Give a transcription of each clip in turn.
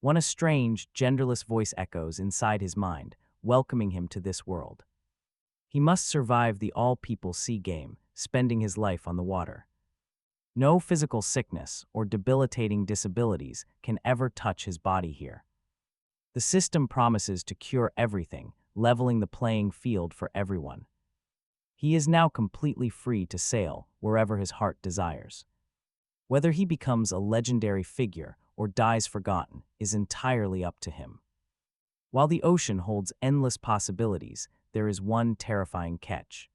when a strange, genderless voice echoes inside his mind, welcoming him to this world. He must survive the all-people-see game, spending his life on the water. No physical sickness or debilitating disabilities can ever touch his body here. The system promises to cure everything, leveling the playing field for everyone. He is now completely free to sail wherever his heart desires. Whether he becomes a legendary figure or dies forgotten is entirely up to him. While the ocean holds endless possibilities, there is one terrifying catch.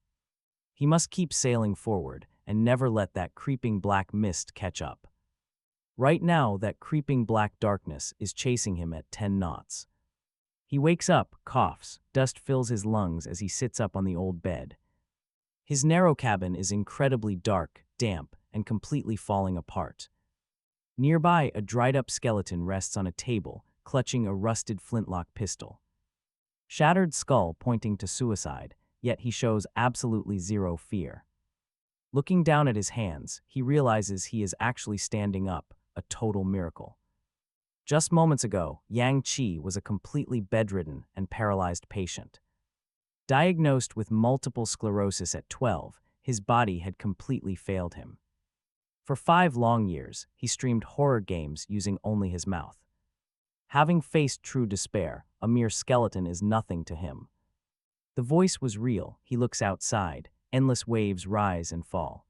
He must keep sailing forward and never let that creeping black mist catch up. Right now, that creeping black darkness is chasing him at 10 knots. He wakes up, coughs, dust fills his lungs as he sits up on the old bed. His narrow cabin is incredibly dark, damp, and completely falling apart. Nearby, a dried-up skeleton rests on a table, clutching a rusted flintlock pistol. Shattered skull pointing to suicide, yet he shows absolutely zero fear. Looking down at his hands, he realizes he is actually standing up, a total miracle. Just moments ago, Yang Qi was a completely bedridden and paralyzed patient. Diagnosed with multiple sclerosis at 12, his body had completely failed him. For 5 long years, he streamed horror games using only his mouth. Having faced true despair, a mere skeleton is nothing to him. The voice was real. He looks outside. Endless waves rise and fall.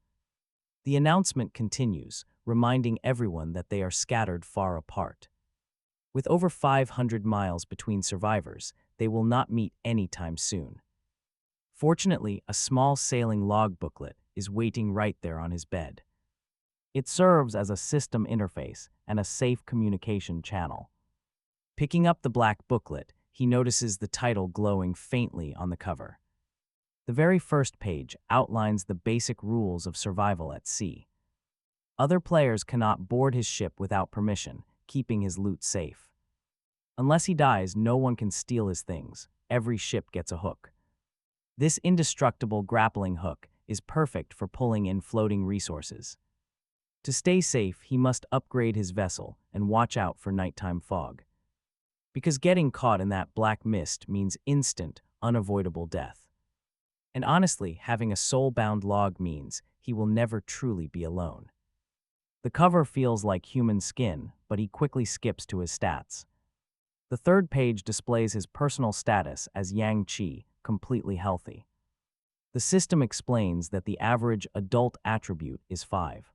The announcement continues, reminding everyone that they are scattered far apart. With over 500 miles between survivors, they will not meet anytime soon. Fortunately, a small sailing log booklet is waiting right there on his bed. It serves as a system interface and a safe communication channel. Picking up the black booklet, he notices the title glowing faintly on the cover. The very first page outlines the basic rules of survival at sea. Other players cannot board his ship without permission, keeping his loot safe. Unless he dies, no one can steal his things. Every ship gets a hook. This indestructible grappling hook is perfect for pulling in floating resources. To stay safe, he must upgrade his vessel and watch out for nighttime fog. Because getting caught in that black mist means instant, unavoidable death. And honestly, having a soul-bound log means he will never truly be alone. The cover feels like human skin, but he quickly skips to his stats. The third page displays his personal status as Yang Qi, completely healthy. The system explains that the average adult attribute is 5.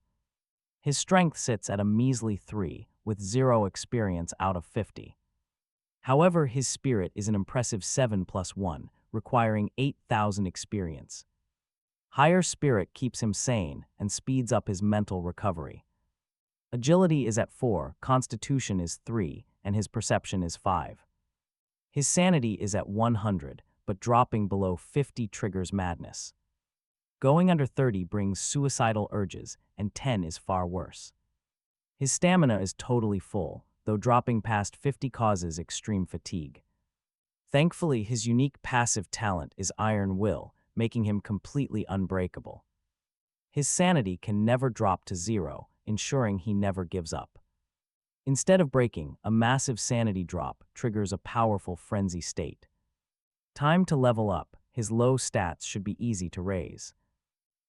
His strength sits at a measly 3, with 0 experience out of 50. However, his spirit is an impressive 7+1, requiring 8,000 experience. Higher spirit keeps him sane and speeds up his mental recovery. Agility is at 4, constitution is 3, and his perception is 5. His sanity is at 100, but dropping below 50 triggers madness. Going under 30 brings suicidal urges, and 10 is far worse. His stamina is totally full, though dropping past 50 causes extreme fatigue. Thankfully, his unique passive talent is Iron Will, making him completely unbreakable. His sanity can never drop to 0, ensuring he never gives up. Instead of breaking, a massive sanity drop triggers a powerful frenzy state. Time to level up. His low stats should be easy to raise.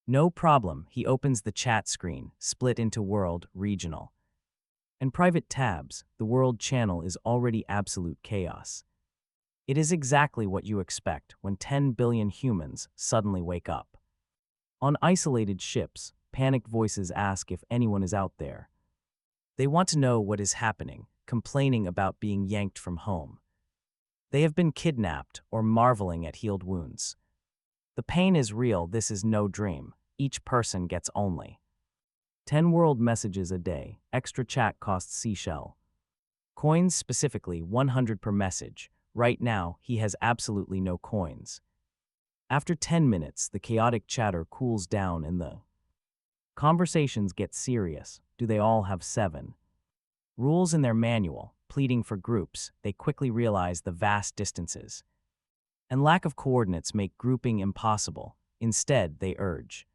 No problem, he opens the chat screen, split into world, regional, and private tabs. The world channel is already absolute chaos. It is exactly what you expect when 10 billion humans suddenly wake up. On isolated ships, panicked voices ask if anyone is out there. They want to know what is happening, complaining about being yanked from home. They have been kidnapped or marveling at healed wounds. The pain is real, this is no dream. Each person gets only 10 world messages a day. Extra chat costs seashell. Coins specifically 100 per message. Right now, he has absolutely no coins. After 10 minutes, the chaotic chatter cools down and the conversations get serious. Do they all have 7 rules in their manual? Pleading for groups, they quickly realize the vast distances and lack of coordinates make grouping impossible. Instead, they urge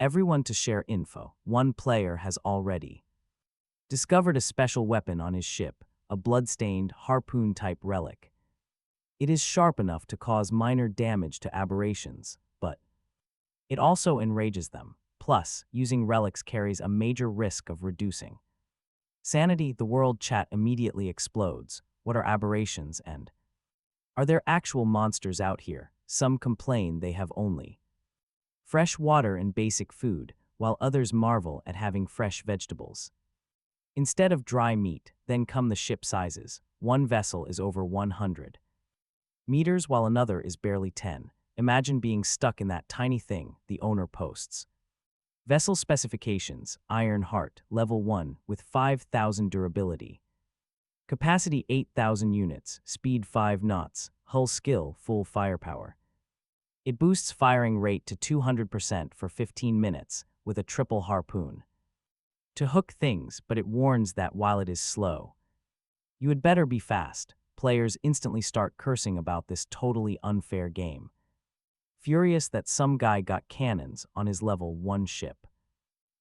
everyone to share info. One player has already discovered a special weapon on his ship, a blood-stained, harpoon-type relic. It is sharp enough to cause minor damage to aberrations, but it also enrages them. Plus, using relics carries a major risk of reducing sanity. The world chat immediately explodes. What are aberrations, and are there actual monsters out here? Some complain they have only fresh water and basic food, while others marvel at having fresh vegetables instead of dry meat. Then come the ship sizes. One vessel is over 100 meters while another is barely 10. Imagine being stuck in that tiny thing, the owner posts. Vessel specifications: Iron Heart, Level 1, with 5,000 durability. Capacity 8,000 units, speed 5 knots, hull skill, full firepower. It boosts firing rate to 200% for 15 minutes, with a triple harpoon to hook things, but it warns that while it is slow, you had better be fast. Players instantly start cursing about this totally unfair game, furious that some guy got cannons on his level 1 ship.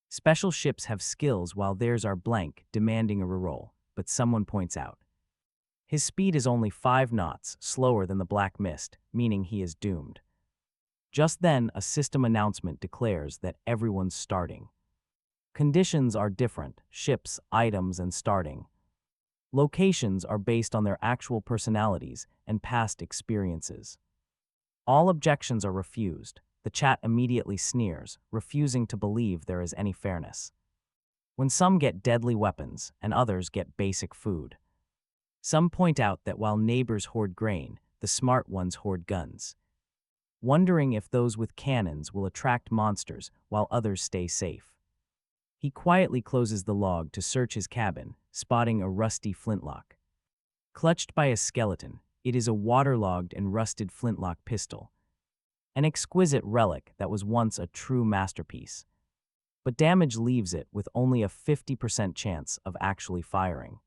Special ships have skills while theirs are blank, demanding a reroll, but someone points out his speed is only 5 knots slower than the Black Mist, meaning he is doomed. Just then, a system announcement declares that everyone's starting. Conditions are different: ships, items, and starting locations are based on their actual personalities and past experiences. All objections are refused. The chat immediately sneers, refusing to believe there is any fairness. When some get deadly weapons and others get basic food. Some point out that while neighbors hoard grain, the smart ones hoard guns, wondering if those with cannons will attract monsters while others stay safe. He quietly closes the log to search his cabin, spotting a rusty flintlock. Clutched by a skeleton, it is a waterlogged and rusted flintlock pistol, an exquisite relic that was once a true masterpiece. But damage leaves it with only a 50% chance of actually firing.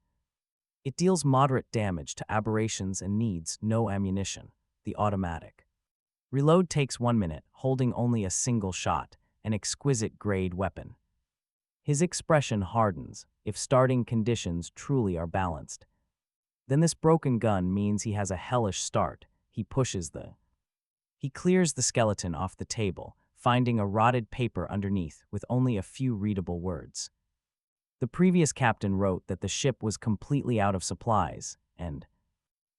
It deals moderate damage to aberrations and needs no ammunition. The automatic reload takes 1 minute, holding only a single shot, an exquisite grade weapon. His expression hardens. If starting conditions truly are balanced, then this broken gun means he has a hellish start. He clears the skeleton off the table, finding a rotted paper underneath with only a few readable words. The previous captain wrote that the ship was completely out of supplies, and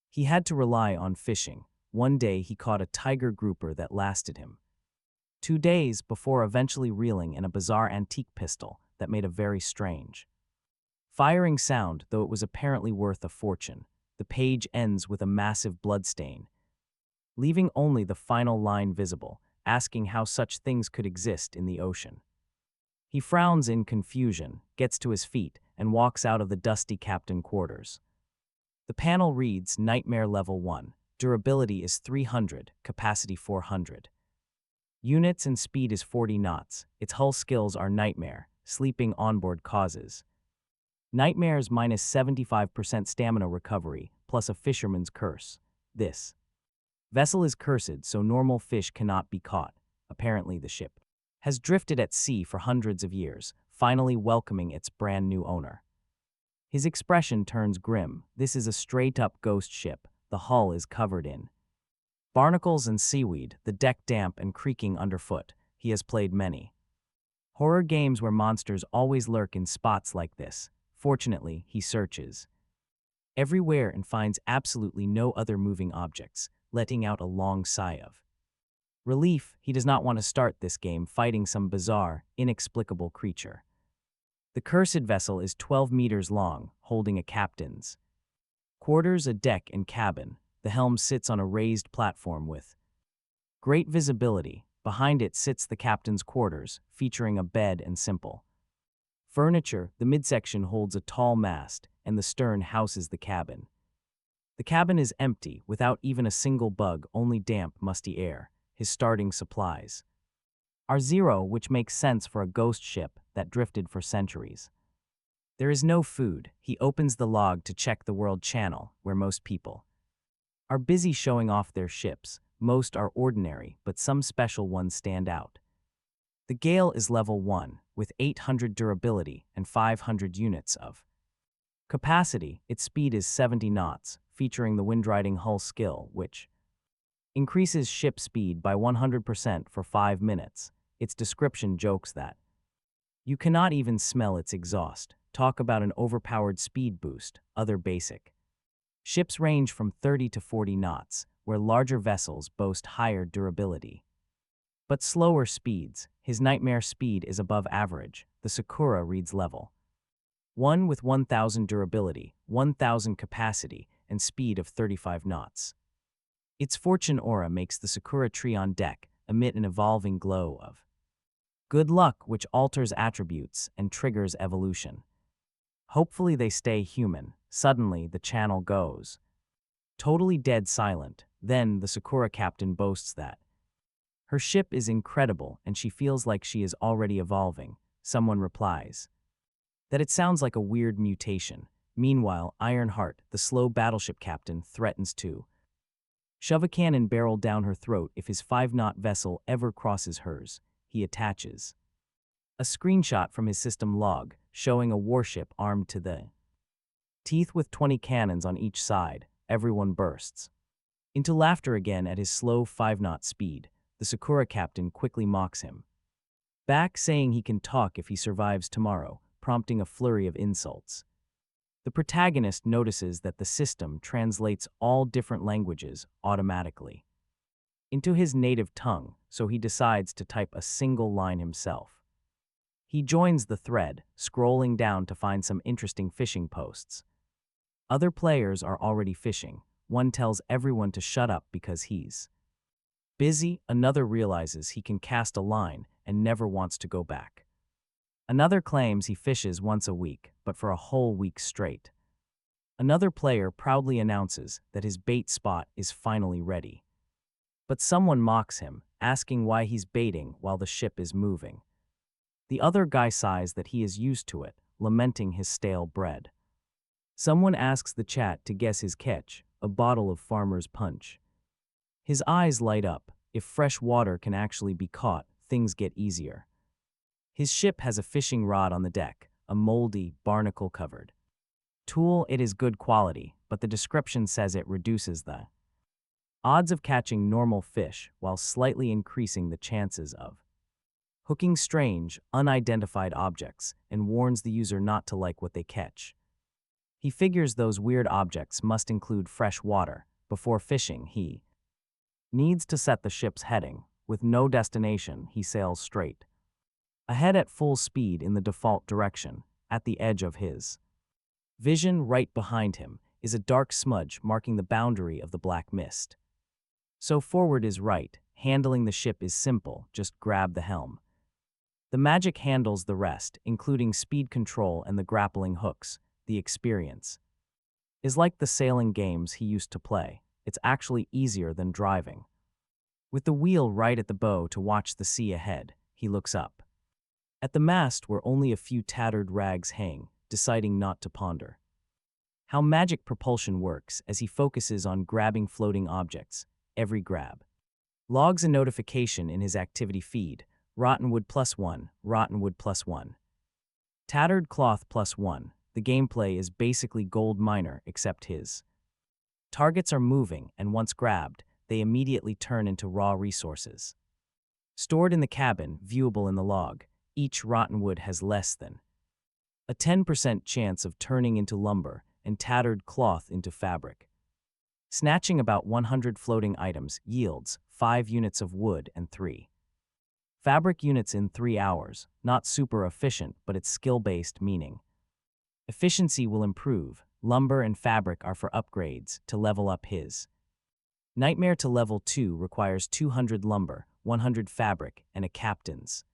he had to rely on fishing. One day he caught a tiger grouper that lasted him 2 days before eventually reeling in a bizarre antique pistol that made a very strange firing sound, though it was apparently worth a fortune. The page ends with a massive bloodstain, leaving only the final line visible, asking how such things could exist in the ocean. He frowns in confusion, gets to his feet, and walks out of the dusty captain quarters. The panel reads Nightmare Level 1. Durability is 300, capacity 400. Units and speed is 40 knots. Its hull skills are Nightmare, sleeping onboard causes. Nightmare's minus 75% stamina recovery, plus a fisherman's curse. This vessel is cursed, so normal fish cannot be caught. Apparently the ship has drifted at sea for hundreds of years, finally welcoming its brand new owner. His expression turns grim. This is a straight-up ghost ship. The hull is covered in barnacles and seaweed, the deck damp and creaking underfoot. He has played many horror games where monsters always lurk in spots like this. Fortunately, he searches everywhere and finds absolutely no other moving objects, letting out a long sigh of relief. He does not want to start this game fighting some bizarre, inexplicable creature. The cursed vessel is 12 meters long, holding a captain's quarters, a deck, and cabin. The helm sits on a raised platform with great visibility. Behind it sits the captain's quarters, featuring a bed and simple furniture. The midsection holds a tall mast, and the stern houses the cabin. The cabin is empty, without even a single bug, only damp, musty air. His starting supplies are 0, which makes sense for a ghost ship that drifted for centuries. There is no food. He opens the log to check the world channel, where most people are busy showing off their ships. Most are ordinary, but some special ones stand out. The Gale is level 1, with 800 durability and 500 units of Capacity, its speed is 70 knots, featuring the windriding hull skill, which increases ship speed by 100% for 5 minutes. Its description jokes that you cannot even smell its exhaust. Talk about an overpowered speed boost. Other basic ships range from 30 to 40 knots, where larger vessels boast higher durability. But slower speeds, his nightmare speed is above average. The Sakura reads level 1 with 1000 durability, 1000 capacity, and speed of 35 knots. Its fortune aura makes the Sakura tree on deck emit an evolving glow of good luck, which alters attributes and triggers evolution. Hopefully they stay human. Suddenly, the channel goes totally dead silent. Then the Sakura captain boasts that her ship is incredible and she feels like she is already evolving. Someone replies that it sounds like a weird mutation. Meanwhile, Ironheart, the slow battleship captain, threatens to shove a cannon barrel down her throat if his 5-knot vessel ever crosses hers. He attaches a screenshot from his system log showing a warship armed to the teeth with 20 cannons on each side. Everyone bursts into laughter again at his slow 5-knot speed. The Sakura captain quickly mocks him back, saying he can talk if he survives tomorrow, prompting a flurry of insults. The protagonist notices that the system translates all different languages automatically into his native tongue, so he decides to type a single line himself. He joins the thread, scrolling down to find some interesting fishing posts. Other players are already fishing. One tells everyone to shut up because he's busy. Another realizes he can cast a line and never wants to go back. Another claims he fishes once a week, but for a whole week straight. Another player proudly announces that his bait spot is finally ready. But someone mocks him, asking why he's baiting while the ship is moving. The other guy sighs that he is used to it, lamenting his stale bread. Someone asks the chat to guess his catch, a bottle of Farmer's Punch. His eyes light up. If fresh water can actually be caught, things get easier. His ship has a fishing rod on the deck, a moldy, barnacle-covered tool. It is good quality, but the description says it reduces the odds of catching normal fish while slightly increasing the chances of hooking strange, unidentified objects, and warns the user not to like what they catch. He figures those weird objects must include fresh water. Before fishing, he needs to set the ship's heading. With no destination, he sails straight ahead at full speed in the default direction. At the edge of his vision, right behind him, is a dark smudge marking the boundary of the black mist. So forward is right. Handling the ship is simple, just grab the helm. The magic handles the rest, including speed control and the grappling hooks. The experience is like the sailing games he used to play. It's actually easier than driving. With the wheel right at the bow to watch the sea ahead, he looks up at the mast where only a few tattered rags hang, deciding not to ponder how magic propulsion works as he focuses on grabbing floating objects. Every grab logs a notification in his activity feed. Rottenwood +1, Rottenwood +1. Tattered cloth +1. The gameplay is basically gold miner, except his targets are moving, and once grabbed, they immediately turn into raw resources stored in the cabin, viewable in the log. Each Rottenwood has less than a 10% chance of turning into lumber and tattered cloth into fabric. Snatching about 100 floating items yields 5 units of wood and 3 fabric units in 3 hours. Not super efficient, but it's skill-based, meaning efficiency will improve. Lumber and fabric are for upgrades to level up his nightmare to level 2 requires 200 lumber, 100 fabric, and a captain's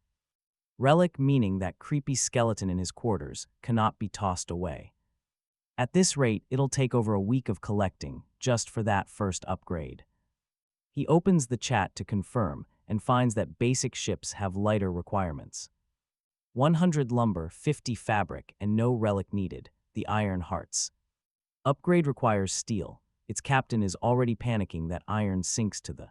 relic, meaning that creepy skeleton in his quarters cannot be tossed away. At this rate, it'll take over a week of collecting just for that first upgrade. He opens the chat to confirm and finds that basic ships have lighter requirements. 100 lumber, 50 fabric, and no relic needed. The Iron Hearts upgrade requires steel. Its captain is already panicking that iron sinks to the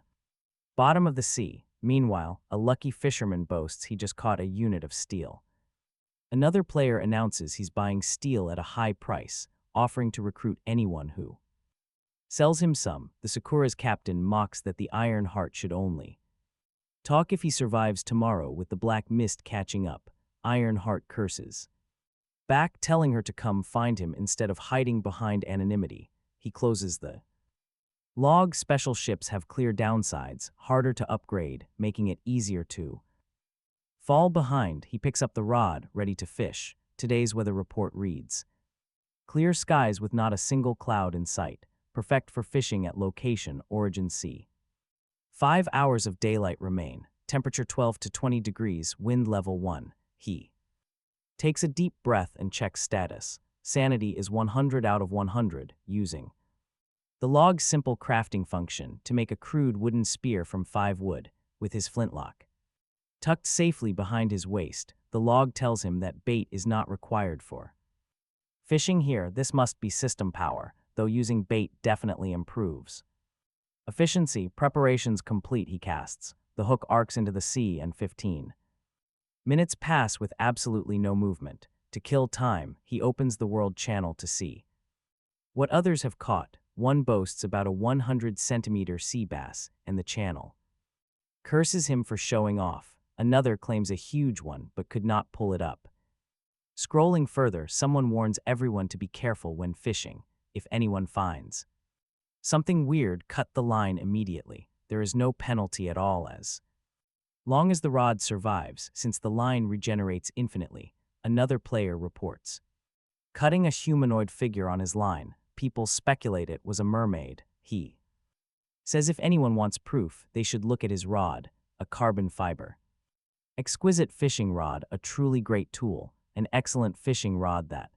bottom of the sea. Meanwhile, a lucky fisherman boasts he just caught a unit of steel. Another player announces he's buying steel at a high price, offering to recruit anyone who sells him some. The Sakura's captain mocks that the Iron Heart should only talk if he survives tomorrow. With the black mist catching up, Iron Heart curses back, telling her to come find him instead of hiding behind anonymity. He closes the log. Special ships have clear downsides, harder to upgrade, making it easier to fall behind. He picks up the rod, ready to fish. Today's weather report reads: clear skies with not a single cloud in sight, perfect for fishing at location Origin Sea. 5 hours of daylight remain, temperature 12 to 20 degrees, wind level 1. He takes a deep breath and checks status. Sanity is 100 out of 100, using the log's simple crafting function to make a crude wooden spear from 5 wood, with his flintlock tucked safely behind his waist. The log tells him that bait is not required for fishing here. This must be system power, though using bait definitely improves efficiency. Preparations complete. He casts. The hook arcs into the sea and 15 minutes pass with absolutely no movement. To kill time, he opens the world channel to see what others have caught. One boasts about a 100-centimeter sea bass, and the channel curses him for showing off. Another claims a huge one but could not pull it up. Scrolling further, someone warns everyone to be careful when fishing. If anyone finds something weird, cut the line immediately. There is no penalty at all as long as the rod survives, since the line regenerates infinitely. Another player reports cutting a humanoid figure on his line. People speculate it was a mermaid. He says if anyone wants proof, they should look at his rod, a carbon fiber exquisite fishing rod, a truly great tool, an excellent fishing rod that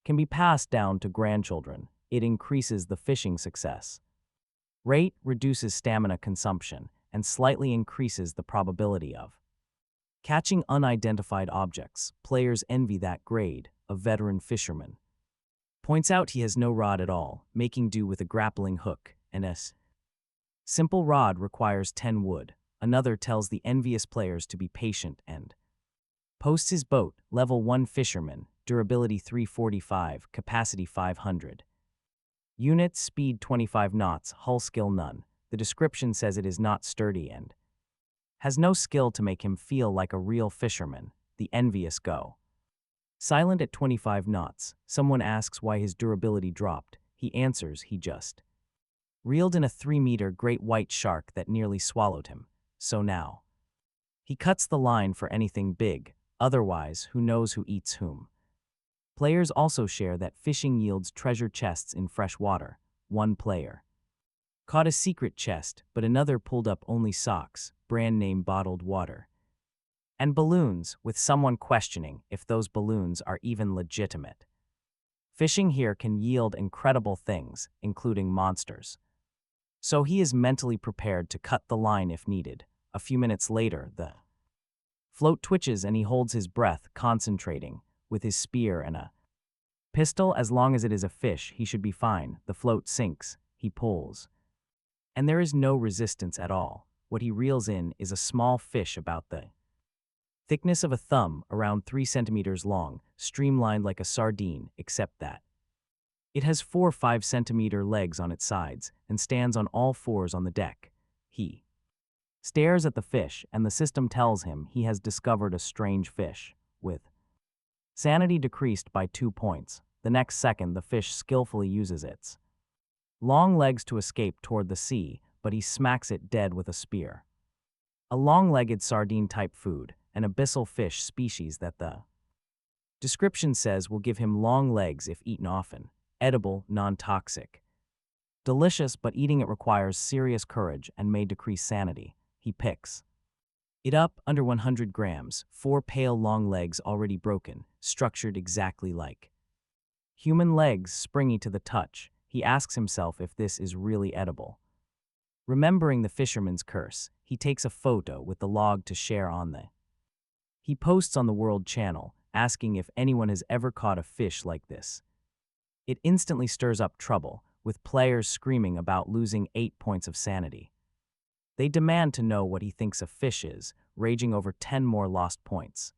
can be passed down to grandchildren. It increases the fishing success rate, reduces stamina consumption, and slightly increases the probability of catching unidentified objects. Players envy that grade. A veteran fisherman points out he has no rod at all, making do with a grappling hook, and a simple rod requires 10 wood. Another tells the envious players to be patient and posts his boat. Level 1 fisherman, durability 345, capacity 500. Units, speed 25 knots, hull skill none. The description says it is not sturdy and has no skill to make him feel like a real fisherman. The envious go silent at 25 knots. Someone asks why his durability dropped. He answers he just reeled in a 3-meter great white shark that nearly swallowed him. So now he cuts the line for anything big. Otherwise, who knows who eats whom. Players also share that fishing yields treasure chests in fresh water. One player caught a secret chest, but another pulled up only socks, brand name bottled water, and balloons, with someone questioning if those balloons are even legitimate. Fishing here can yield incredible things, including monsters. So he is mentally prepared to cut the line if needed. A few minutes later, the float twitches and he holds his breath, concentrating. With his spear and a pistol, as long as it is a fish, he should be fine. The float sinks. He pulls, and there is no resistance at all. What he reels in is a small fish about the thickness of a thumb, around 3 centimeters long, streamlined like a sardine, except that it has 4 5-centimeter legs on its sides and stands on all fours on the deck. He stares at the fish, and the system tells him he has discovered a strange fish, with sanity decreased by 2 points. The next second, the fish skillfully uses its long legs to escape toward the sea, but he smacks it dead with a spear. A long-legged sardine-type food, an abyssal fish species that the description says will give him long legs if eaten often. Edible, non-toxic. Delicious, but eating it requires serious courage and may decrease sanity. He picks it up, under 100 grams, 4 pale long legs already broken, structured exactly like human legs, springy to the touch. He asks himself if this is really edible. Remembering the fisherman's curse, he takes a photo with the log to share on the he posts on the World Channel, asking if anyone has ever caught a fish like this. It instantly stirs up trouble, with players screaming about losing 8 points of sanity. They demand to know what he thinks a fish is, raging over 10 more lost points.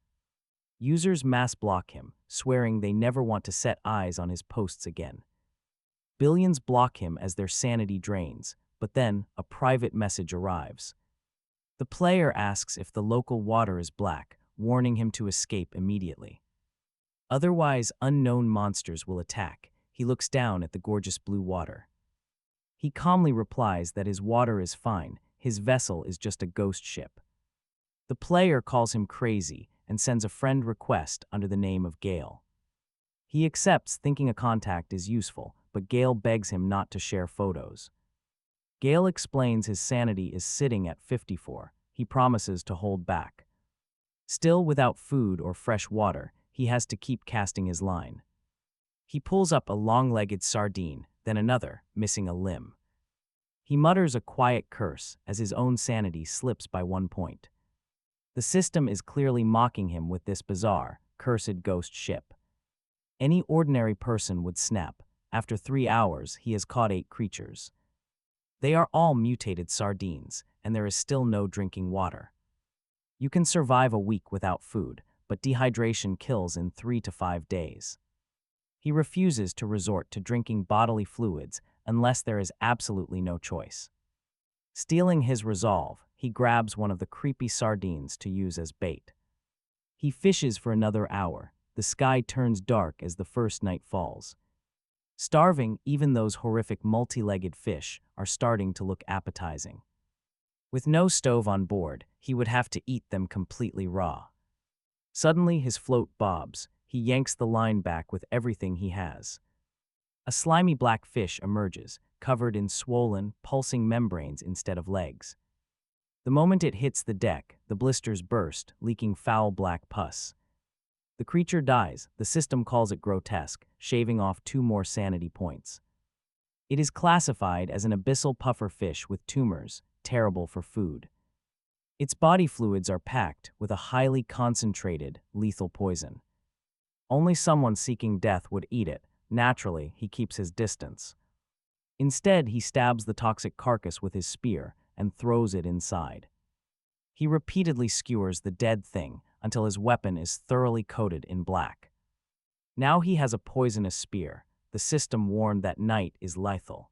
Users mass block him, swearing they never want to set eyes on his posts again. Billions block him as their sanity drains, but then a private message arrives. The player asks if the local water is black, warning him to escape immediately. Otherwise, unknown monsters will attack. He looks down at the gorgeous blue water. He calmly replies that his water is fine, his vessel is just a ghost ship. The player calls him crazy and sends a friend request under the name of Gale. He accepts, thinking a contact is useful, but Gale begs him not to share photos. Gale explains his sanity is sitting at 54. He promises to hold back. Still without food or fresh water, he has to keep casting his line. He pulls up a long-legged sardine, then another, missing a limb. He mutters a quiet curse as his own sanity slips by 1 point. The system is clearly mocking him with this bizarre, cursed ghost ship. Any ordinary person would snap. After 3 hours, he has caught 8 creatures. They are all mutated sardines, and there is still no drinking water. You can survive a week without food, but dehydration kills in 3 to 5 days. He refuses to resort to drinking bodily fluids unless there is absolutely no choice. Stealing his resolve, he grabs one of the creepy sardines to use as bait. He fishes for another hour. The sky turns dark as the first night falls. Starving, even those horrific multi-legged fish are starting to look appetizing. With no stove on board, he would have to eat them completely raw. Suddenly, his float bobs. He yanks the line back with everything he has. A slimy black fish emerges, covered in swollen, pulsing membranes instead of legs. The moment it hits the deck, the blisters burst, leaking foul black pus. The creature dies. The system calls it grotesque, shaving off 2 more sanity points. It is classified as an abyssal puffer fish with tumors, terrible for food. Its body fluids are packed with a highly concentrated, lethal poison. Only someone seeking death would eat it. Naturally, he keeps his distance. Instead, he stabs the toxic carcass with his spear and throws it inside. He repeatedly skewers the dead thing until his weapon is thoroughly coated in black. Now he has a poisonous spear. The system warned that night is lethal.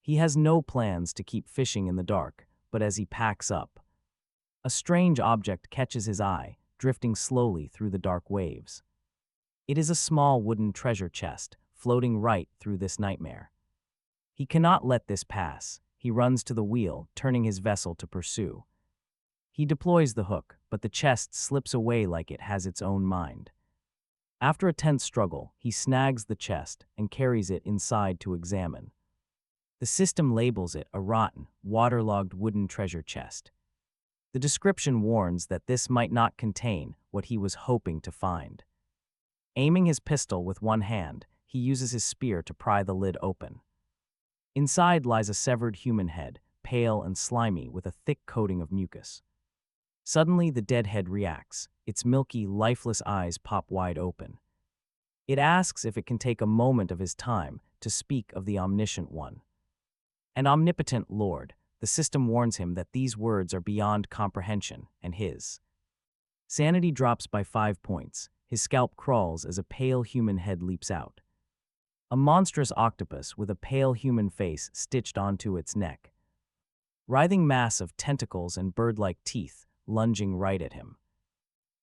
He has no plans to keep fishing in the dark, but as he packs up, a strange object catches his eye, drifting slowly through the dark waves. It is a small wooden treasure chest, floating right through this nightmare. He cannot let this pass. He runs to the wheel, turning his vessel to pursue. He deploys the hook, but the chest slips away like it has its own mind. After a tense struggle, he snags the chest and carries it inside to examine. The system labels it a rotten, waterlogged wooden treasure chest. The description warns that this might not contain what he was hoping to find. Aiming his pistol with one hand, he uses his spear to pry the lid open. Inside lies a severed human head, pale and slimy with a thick coating of mucus. Suddenly, the dead head reacts. Its milky, lifeless eyes pop wide open. It asks if it can take a moment of his time to speak of the omniscient one. An omnipotent Lord, the system warns him that these words are beyond comprehension and his. Sanity drops by 5 points. His scalp crawls as a pale human head leaps out. A monstrous octopus with a pale human face stitched onto its neck. Writhing mass of tentacles and bird-like teeth lunging right at him.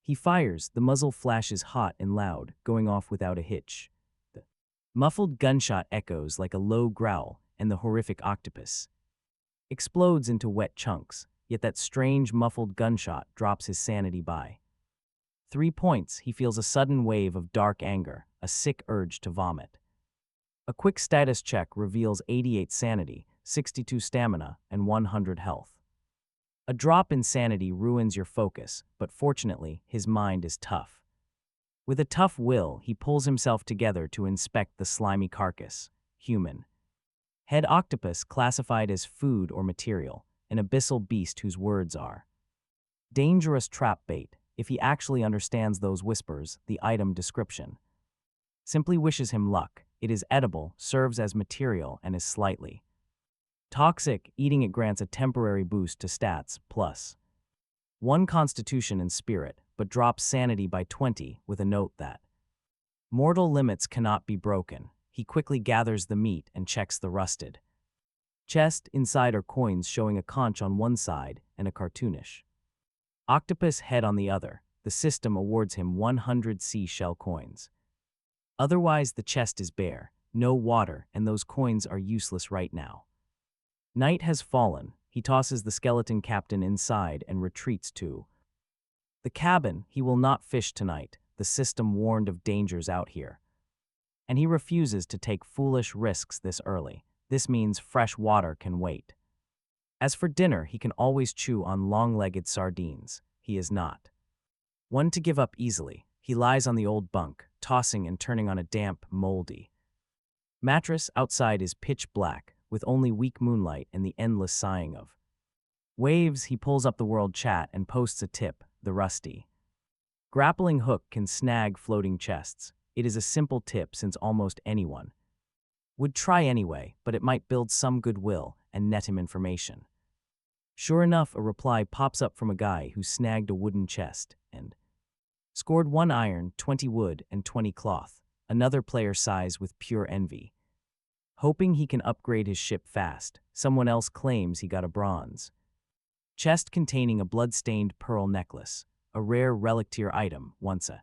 He fires, the muzzle flashes hot and loud, going off without a hitch. The muffled gunshot echoes like a low growl, and the horrific octopus explodes into wet chunks, yet that strange muffled gunshot drops his sanity by 3 points. He feels a sudden wave of dark anger, a sick urge to vomit. A quick status check reveals 88 sanity, 62 stamina, and 100 health. A drop in sanity ruins your focus, but fortunately, his mind is tough. With a tough will, he pulls himself together to inspect the slimy carcass. Human. Head octopus classified as food or material, an abyssal beast whose words are dangerous trap bait. If he actually understands those whispers, the item description simply wishes him luck. It is edible, serves as material, and is slightly toxic. Eating it grants a temporary boost to stats, plus 1 constitution and spirit, but drops sanity by 20 with a note that mortal limits cannot be broken. He quickly gathers the meat and checks the rusted chest. Inside are coins showing a conch on one side and a cartoonish octopus head on the other. The system awards him 100 seashell coins. Otherwise, the chest is bare, no water, and those coins are useless right now. Night has fallen. He tosses the skeleton captain inside and retreats to the cabin. He will not fish tonight. The system warned of dangers out here. And he refuses to take foolish risks this early. This means fresh water can wait. As for dinner, he can always chew on long-legged sardines. He is not one to give up easily. He lies on the old bunk, tossing and turning on a damp, moldy mattress. Outside is pitch black, with only weak moonlight and the endless sighing of waves. He pulls up the world chat and posts a tip. The rusty grappling hook can snag floating chests. It is a simple tip since almost anyone would try anyway, but it might build some goodwill and net him information. Sure enough, a reply pops up from a guy who snagged a wooden chest and scored 1 iron, 20 wood, and 20 cloth. Another player sighs with pure envy, hoping he can upgrade his ship fast. Someone else claims he got a bronze chest containing a blood-stained pearl necklace, a rare relic-tier item, once a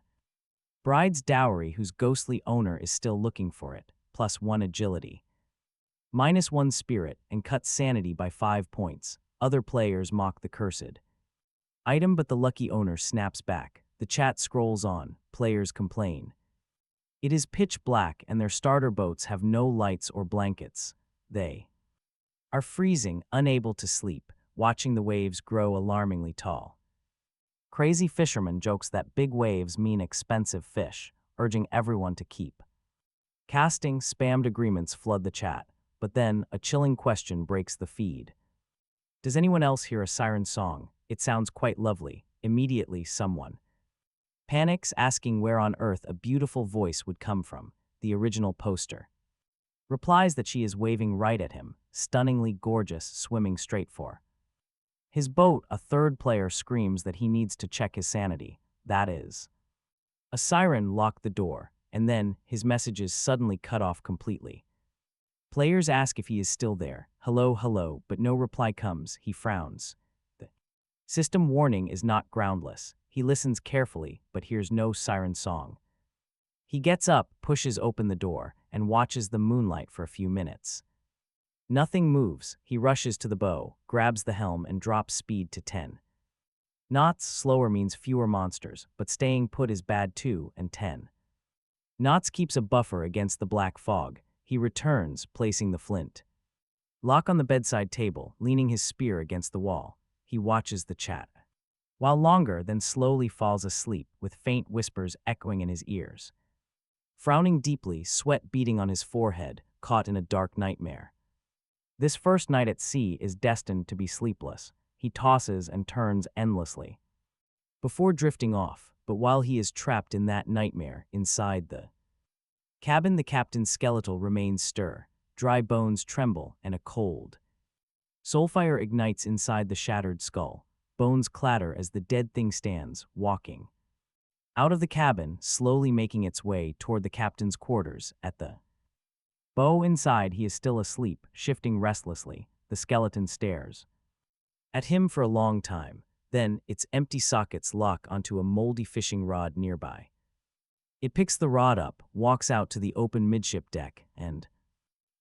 bride's dowry whose ghostly owner is still looking for it, +1 agility, -1 spirit, and cuts sanity by 5 points. Other players mock the cursed item, but the lucky owner snaps back. The chat scrolls on. Players complain. It is pitch black and their starter boats have no lights or blankets. They are freezing, unable to sleep, watching the waves grow alarmingly tall. Crazy fisherman jokes that big waves mean expensive fish, urging everyone to keep casting. Spammed agreements flood the chat, but then a chilling question breaks the feed. Does anyone else hear a siren song? It sounds quite lovely. Immediately, someone panics, asking where on earth a beautiful voice would come from. The original poster replies that she is waving right at him, stunningly gorgeous, swimming straight for his boat. A third player screams that he needs to check his sanity. That is a siren locked the door, and then his messages suddenly cut off completely. Players ask if he is still there. Hello, hello, but no reply comes. He frowns. The system warning is not groundless. He listens carefully, but hears no siren song. He gets up, pushes open the door, and watches the moonlight for a few minutes. Nothing moves. He rushes to the bow, grabs the helm, and drops speed to 10 knots. Slower means fewer monsters, but staying put is bad too, and 10 knots keeps a buffer against the black fog. He returns, placing the flint lock on the bedside table, leaning his spear against the wall. He watches the chat while longer, then slowly falls asleep, with faint whispers echoing in his ears. Frowning deeply, sweat beading on his forehead, caught in a dark nightmare. This first night at sea is destined to be sleepless. He tosses and turns endlessly before drifting off, but while he is trapped in that nightmare, inside the cabin, the captain's skeletal remains stir. Dry bones tremble, and a cold soulfire ignites inside the shattered skull. Bones clatter as the dead thing stands, walking out of the cabin, slowly making its way toward the captain's quarters. At the bow inside, he is still asleep, shifting restlessly. The skeleton stares at him for a long time. Then, its empty sockets lock onto a moldy fishing rod nearby. It picks the rod up, walks out to the open midship deck, and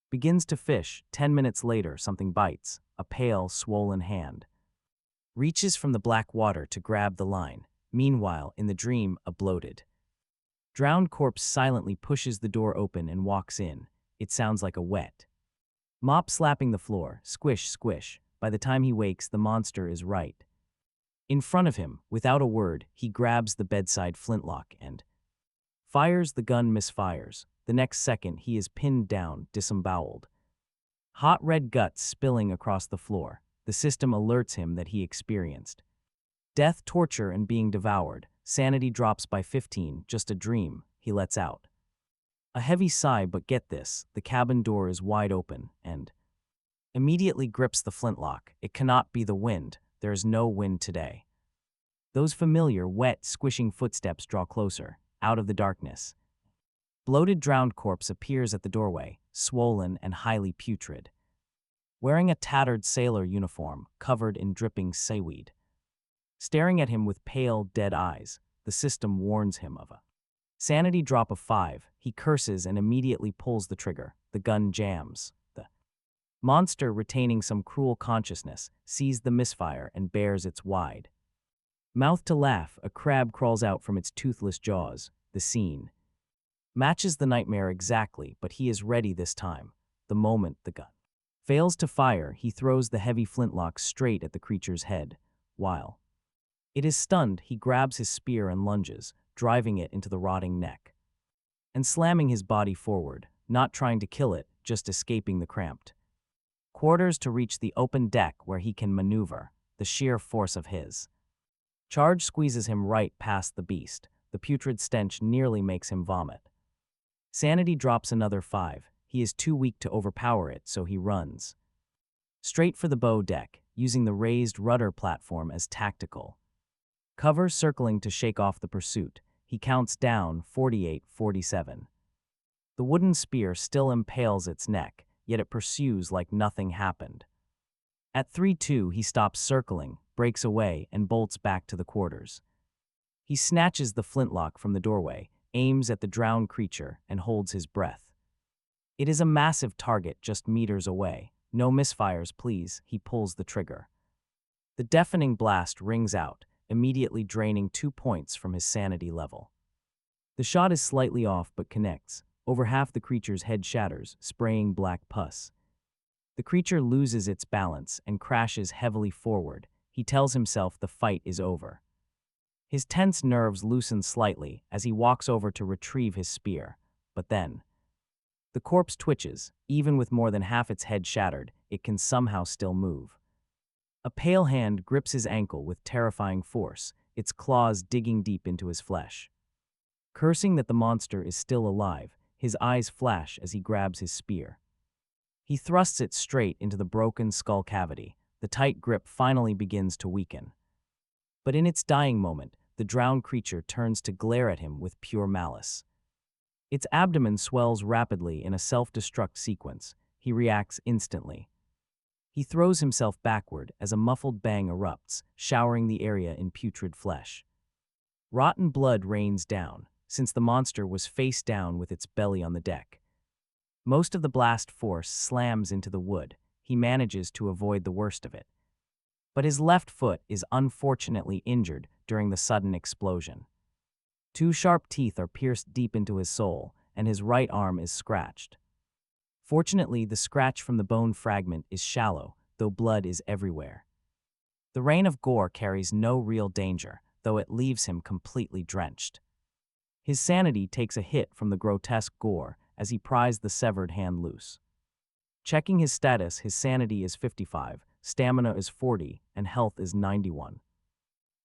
begins to fish. 10 minutes later, something bites. A pale, swollen hand reaches from the black water to grab the line. Meanwhile, in the dream, a bloated, drowned corpse silently pushes the door open and walks in. It sounds like a wet mop slapping the floor. Squish, squish. By the time he wakes, the monster is right in front of him. Without a word, he grabs the bedside flintlock and fires. The gun misfires. The next second, he is pinned down, disemboweled. Hot red guts spilling across the floor. The system alerts him that he experienced death, torture, and being devoured. Sanity drops by 15, just a dream. He lets out a heavy sigh, but get this, the cabin door is wide open, and immediately grips the flintlock. It cannot be the wind. There is no wind today. Those familiar, wet, squishing footsteps draw closer, out of the darkness. Bloated drowned corpse appears at the doorway, swollen and highly putrid. Wearing a tattered sailor uniform, covered in dripping seaweed. Staring at him with pale, dead eyes, the system warns him of a sanity drop of 5. He curses and immediately pulls the trigger. The gun jams. The monster, retaining some cruel consciousness, sees the misfire and bares its wide mouth to laugh. A crab crawls out from its toothless jaws. The scene matches the nightmare exactly, but he is ready this time. The moment the gun fails to fire, he throws the heavy flintlock straight at the creature's head. While it is stunned, he grabs his spear and lunges, driving it into the rotting neck and slamming his body forward, not trying to kill it, just escaping the cramped quarters to reach the open deck where he can maneuver. The sheer force of his charge squeezes him right past the beast. The putrid stench nearly makes him vomit. Sanity drops another 5. He is too weak to overpower it, so he runs straight for the bow deck, using the raised rudder platform as tactical cover, circling to shake off the pursuit. He counts down 48, 47. The wooden spear still impales its neck, yet it pursues like nothing happened. At 3-2, he stops circling, breaks away, and bolts back to the quarters. He snatches the flintlock from the doorway, aims at the drowned creature, and holds his breath. It is a massive target just meters away. No misfires, please. He pulls the trigger. The deafening blast rings out, immediately draining 2 points from his sanity level. The shot is slightly off but connects. Over half the creature's head shatters, spraying black pus. The creature loses its balance and crashes heavily forward. He tells himself the fight is over. His tense nerves loosen slightly as he walks over to retrieve his spear. But then the corpse twitches. Even with more than half its head shattered, it can somehow still move. A pale hand grips his ankle with terrifying force, its claws digging deep into his flesh. Cursing that the monster is still alive, his eyes flash as he grabs his spear. He thrusts it straight into the broken skull cavity. The tight grip finally begins to weaken. But in its dying moment, the drowned creature turns to glare at him with pure malice. Its abdomen swells rapidly in a self-destruct sequence. He reacts instantly. He throws himself backward as a muffled bang erupts, showering the area in putrid flesh. Rotten blood rains down, since the monster was face down with its belly on the deck. Most of the blast force slams into the wood. He manages to avoid the worst of it. But his left foot is unfortunately injured during the sudden explosion. 2 sharp teeth are pierced deep into his soul, and his right arm is scratched. Fortunately, the scratch from the bone fragment is shallow, though blood is everywhere. The rain of gore carries no real danger, though it leaves him completely drenched. His sanity takes a hit from the grotesque gore as he pries the severed hand loose. Checking his status, his sanity is 55, stamina is 40, and health is 91.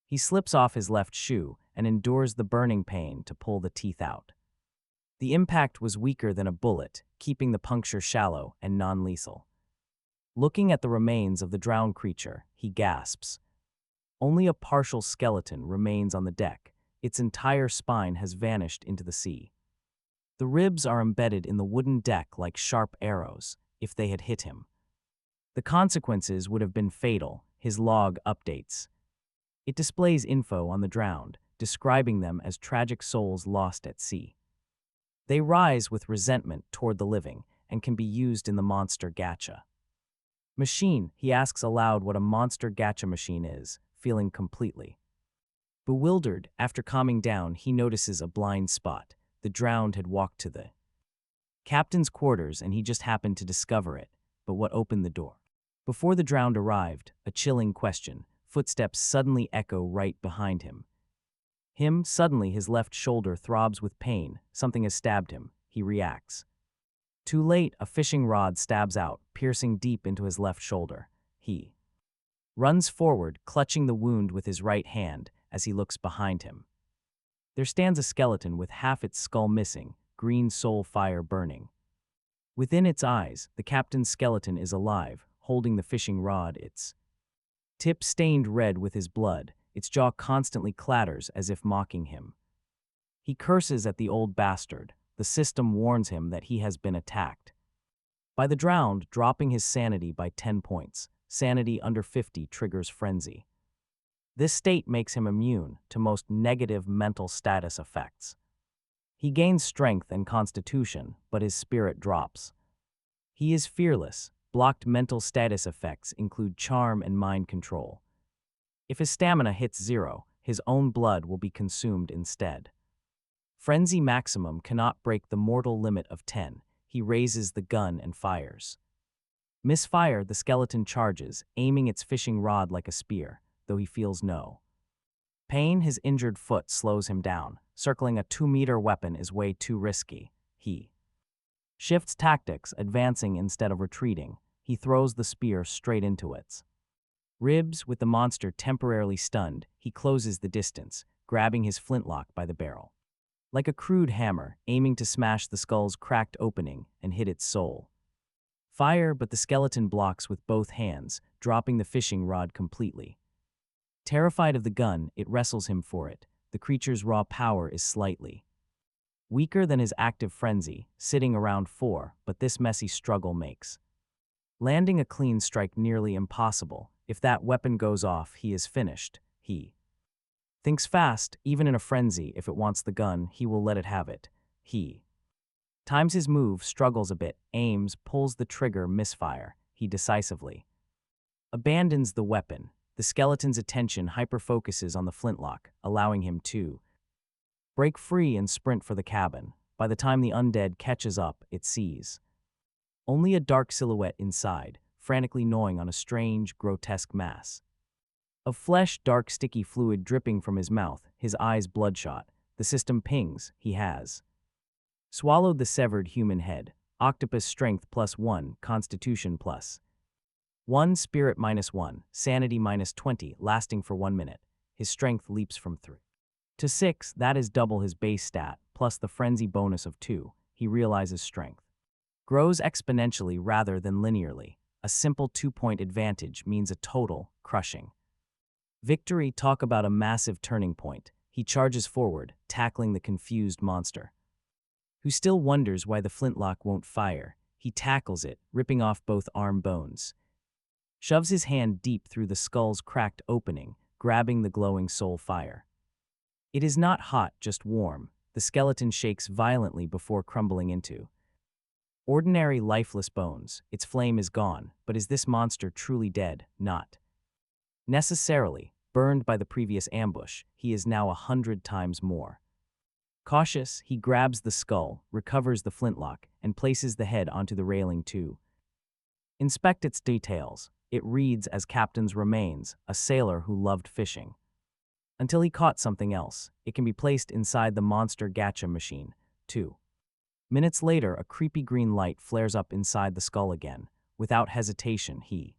He slips off his left shoe and endures the burning pain to pull the teeth out. The impact was weaker than a bullet, keeping the puncture shallow and non-lethal. Looking at the remains of the drowned creature, he gasps. Only a partial skeleton remains on the deck. Its entire spine has vanished into the sea. The ribs are embedded in the wooden deck like sharp arrows, if they had hit him. The consequences would have been fatal. His log updates. It displays info on the drowned, describing them as tragic souls lost at sea. They rise with resentment toward the living and can be used in the monster gacha. Machine, he asks aloud what a monster gacha machine is, feeling completely bewildered. After calming down, he notices a blind spot. The drowned had walked to the captain's quarters and he just happened to discover it. But what opened the door? Before the drowned arrived, a chilling question. Footsteps suddenly echo right behind him. Suddenly his left shoulder throbs with pain. Something has stabbed him. He reacts. Too late, a fishing rod stabs out, piercing deep into his left shoulder. He runs forward, clutching the wound with his right hand as he looks behind him. There stands a skeleton with half its skull missing, green soul fire burning. Within its eyes, the captain's skeleton is alive, holding the fishing rod, its tip stained red with his blood. its jaw constantly clatters as if mocking him. He curses at the old bastard. The system warns him that he has been attacked. By the drowned, dropping his sanity by 10 points. Sanity under 50 triggers frenzy. This state makes him immune to most negative mental status effects. He gains strength and constitution, but his spirit drops. He is fearless. Blocked mental status effects include charm and mind control. If his stamina hits 0, his own blood will be consumed instead. Frenzy maximum cannot break the mortal limit of 10. He raises the gun and fires. Misfire, the skeleton charges, aiming its fishing rod like a spear, though he feels no pain. His injured foot slows him down. Circling a 2-meter weapon is way too risky. He shifts tactics, advancing instead of retreating. He throws the spear straight into its ribs. With the monster temporarily stunned, he closes the distance, grabbing his flintlock by the barrel. Like a crude hammer, aiming to smash the skull's cracked opening and hit its soul. Fire, but the skeleton blocks with both hands, dropping the fishing rod completely. Terrified of the gun, it wrestles him for it. The creature's raw power is slightly weaker than his active frenzy, sitting around 4, but this messy struggle makes landing a clean strike nearly impossible. If that weapon goes off, he is finished. He thinks fast. Even in a frenzy, if it wants the gun, he will let it have it. He times his move, struggles a bit, aims, pulls the trigger, misfire. He decisively abandons the weapon. The skeleton's attention hyperfocuses on the flintlock, allowing him to break free and sprint for the cabin. By the time the undead catches up, it sees only a dark silhouette inside, frantically gnawing on a strange, grotesque mass of flesh, dark, sticky fluid dripping from his mouth, his eyes bloodshot. The system pings. He has swallowed the severed human head. Octopus strength +1, constitution +1, spirit -1, sanity -20, lasting for 1 minute. His strength leaps from 3 to 6, that is double his base stat, plus the frenzy bonus of 2. He realizes strength grows exponentially rather than linearly. A simple 2-point advantage means a total, crushing victory. Talk about a massive turning point. He charges forward, tackling the confused monster, who still wonders why the flintlock won't fire. He tackles it, ripping off both arm bones. Shoves his hand deep through the skull's cracked opening, grabbing the glowing soul fire. It is not hot, just warm. The skeleton shakes violently before crumbling into ordinary lifeless bones. Its flame is gone, but is this monster truly dead? Not necessarily. Burned by the previous ambush, he is now 100 times more cautious. He grabs the skull, recovers the flintlock, and places the head onto the railing to inspect its details. It reads as captain's remains, a sailor who loved fishing until he caught something else. It can be placed inside the monster gacha machine. 2 minutes later, a creepy green light flares up inside the skull again. Without hesitation, he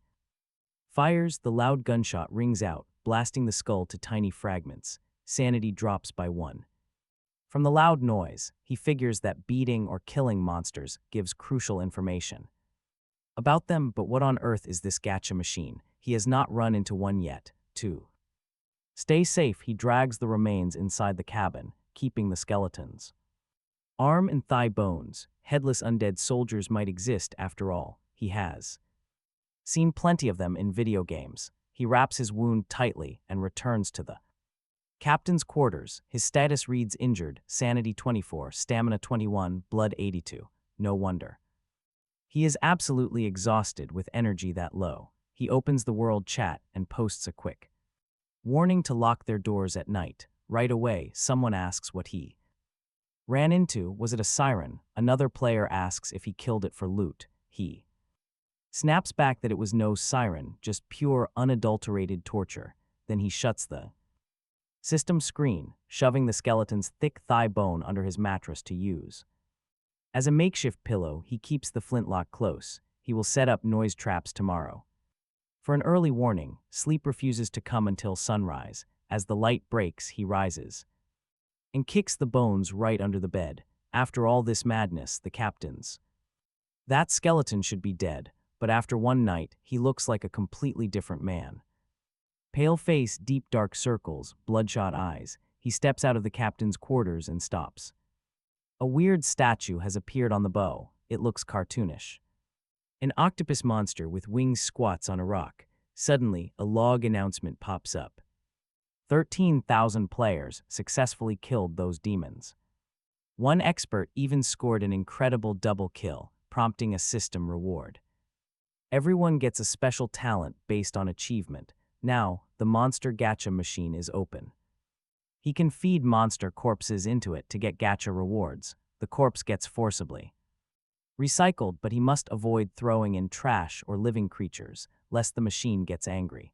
fires. The loud gunshot rings out, blasting the skull to tiny fragments. Sanity drops by 1. From the loud noise, he figures that beating or killing monsters gives crucial information about them, but what on earth is this gacha machine? He has not run into one yet. 2 stay safe, he drags the remains inside the cabin, keeping the skeletons arm and thigh bones. Headless undead soldiers might exist after all. He has seen plenty of them in video games. He wraps his wound tightly and returns to the captain's quarters. His status reads injured, sanity 24, stamina 21, blood 82. No wonder. He is absolutely exhausted with energy that low. He opens the world chat and posts a quick warning to lock their doors at night. Right away, someone asks what he ran into. Was it a siren? Another player asks if he killed it for loot. He snaps back that it was no siren, just pure, unadulterated torture. Then he shuts the system screen, shoving the skeleton's thick thigh bone under his mattress to use as a makeshift pillow. He keeps the flintlock close. He will set up noise traps tomorrow. For an early warning, sleep refuses to come until sunrise. As the light breaks, he rises and kicks the bones right under the bed. After all this madness, the captain's that skeleton should be dead, but after one night, he looks like a completely different man. Pale face, deep dark circles, bloodshot eyes. He steps out of the captain's quarters and stops. A weird statue has appeared on the bow. It looks cartoonish. An octopus monster with wings squats on a rock. Suddenly, a log announcement pops up. 13,000 players successfully killed those demons. One expert even scored an incredible double kill, prompting a system reward. Everyone gets a special talent based on achievement. Now, the monster gacha machine is open. He can feed monster corpses into it to get gacha rewards. The corpse gets forcibly recycled, but he must avoid throwing in trash or living creatures, lest the machine gets angry.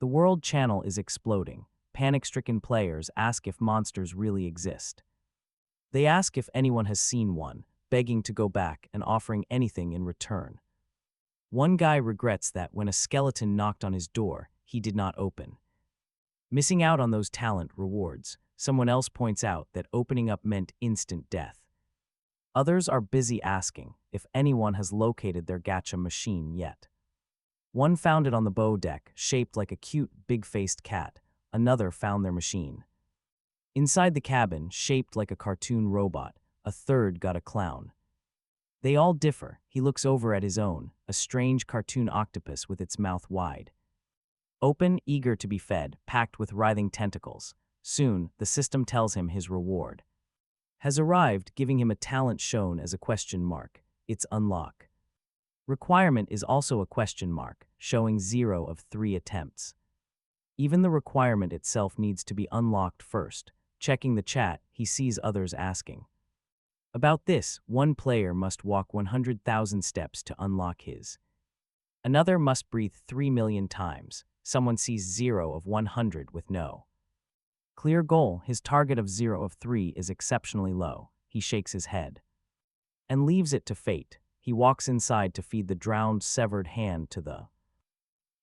The world channel is exploding. Panic-stricken players ask if monsters really exist. They ask if anyone has seen one, begging to go back and offering anything in return. One guy regrets that when a skeleton knocked on his door, he did not open. Missing out on those talent rewards, someone else points out that opening up meant instant death. Others are busy asking if anyone has located their gacha machine yet. One found it on the bow deck, shaped like a cute, big-faced cat. Another found their machine inside the cabin, shaped like a cartoon robot. A third got a clown. They all differ. He looks over at his own, a strange cartoon octopus with its mouth wide open, eager to be fed, packed with writhing tentacles. Soon, the system tells him his reward has arrived, giving him a talent shown as a question mark. It's unlock. Requirement is also a question mark, showing 0 of 3 attempts. Even the requirement itself needs to be unlocked first. Checking the chat, he sees others asking about this. One player must walk 100,000 steps to unlock his. Another must breathe 3 million times. Someone sees 0 of 100 with no clear goal. His target of 0 of 3 is exceptionally low. He shakes his head and leaves it to fate. He walks inside to feed the drowned, severed hand to the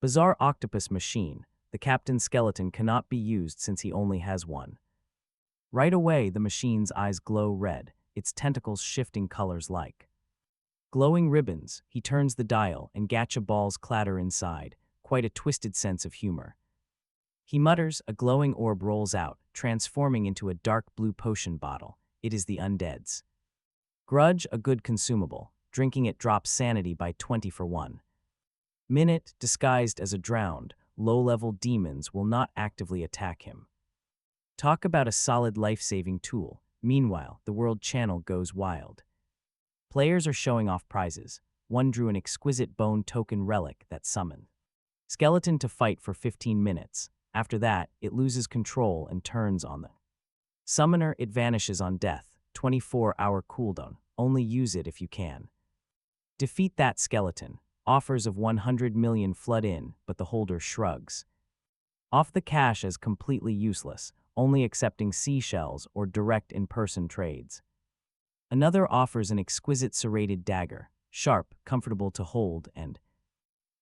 bizarre octopus machine. The captain's skeleton cannot be used since he only has one. Right away, the machine's eyes glow red, its tentacles shifting colors like glowing ribbons. He turns the dial and gacha balls clatter inside, quite a twisted sense of humor. He mutters, a glowing orb rolls out, transforming into a dark blue potion bottle. It is the undead's grudge, a good consumable. Drinking it drops sanity by 20 for 1 minute. Disguised as a drowned, low-level demons will not actively attack him. Talk about a solid life-saving tool. Meanwhile, the world channel goes wild. Players are showing off prizes. One drew an exquisite bone token relic that summoned skeleton to fight for 15 minutes. After that, it loses control and turns on the summoner. It vanishes on death. 24-hour cooldown. Only use it if you can. Defeat that skeleton. Offers of 100 million flood in, but the holder shrugs off the cash as completely useless, only accepting seashells or direct in-person trades. Another offers an exquisite serrated dagger, sharp, comfortable to hold, and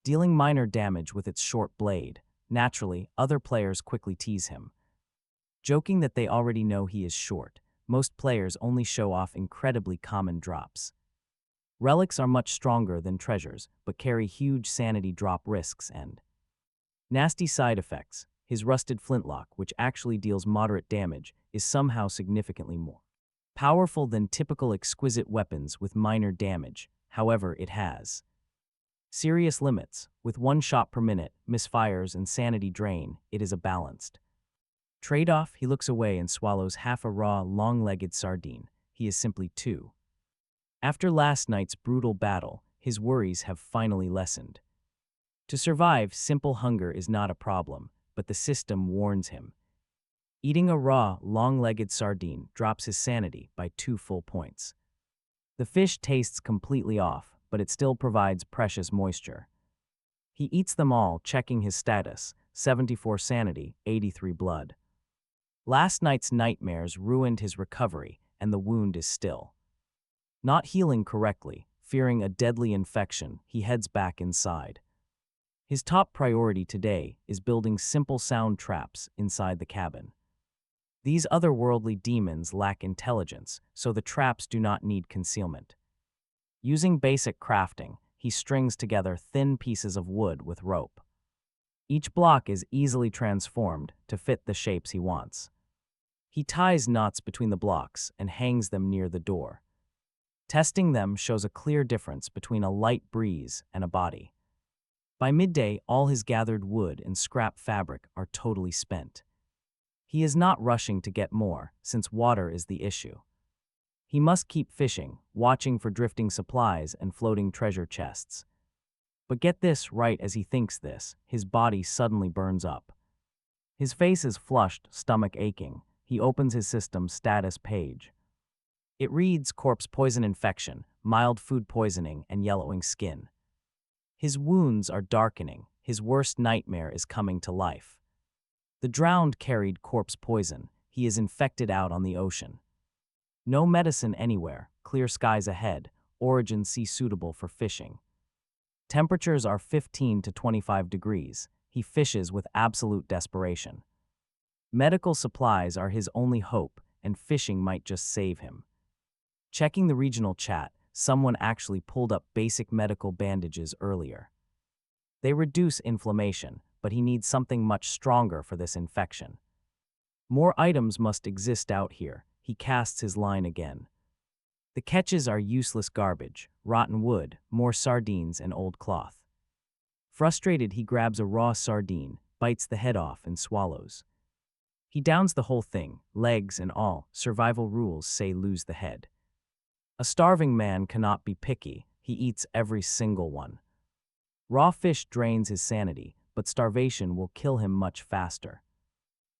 dealing minor damage with its short blade. Naturally, other players quickly tease him, joking that they already know he is short. Most players only show off incredibly common drops. Relics are much stronger than treasures, but carry huge sanity drop risks and nasty side effects. His rusted flintlock, which actually deals moderate damage, is somehow significantly more powerful than typical exquisite weapons with minor damage. However, it has serious limits. With 1 shot per minute, misfires and sanity drain, it is a balanced trade-off. He looks away and swallows half a raw, long-legged sardine. He is simply too. After last night's brutal battle, his worries have finally lessened. To survive, simple hunger is not a problem, but the system warns him. Eating a raw, long-legged sardine drops his sanity by 2 full points. The fish tastes completely off, but it still provides precious moisture. He eats them all, checking his status: 74 sanity, 83 blood. Last night's nightmares ruined his recovery, and the wound is still not healing correctly. Fearing a deadly infection, he heads back inside. His top priority today is building simple sound traps inside the cabin. These otherworldly demons lack intelligence, so the traps do not need concealment. Using basic crafting, he strings together thin pieces of wood with rope. Each block is easily transformed to fit the shapes he wants. He ties knots between the blocks and hangs them near the door. Testing them shows a clear difference between a light breeze and a body. By midday, all his gathered wood and scrap fabric are totally spent. He is not rushing to get more, since water is the issue. He must keep fishing, watching for drifting supplies and floating treasure chests. But get this, right as he thinks this, his body suddenly burns up. His face is flushed, stomach aching. He opens his system's status page. It reads corpse poison infection, mild food poisoning, and yellowing skin. His wounds are darkening. His worst nightmare is coming to life. The drowned carried corpse poison. He is infected out on the ocean. No medicine anywhere, clear skies ahead, origin sea suitable for fishing. Temperatures are 15 to 25 degrees. He fishes with absolute desperation. Medical supplies are his only hope, and fishing might just save him. Checking the regional chat, someone actually pulled up basic medical bandages earlier. They reduce inflammation, but he needs something much stronger for this infection. More items must exist out here. He casts his line again. The catches are useless garbage, rotten wood, more sardines, and old cloth. Frustrated, he grabs a raw sardine, bites the head off, and swallows. He downs the whole thing, legs and all. Survival rules say lose the head. A starving man cannot be picky. He eats every single one. Raw fish drains his sanity, but starvation will kill him much faster.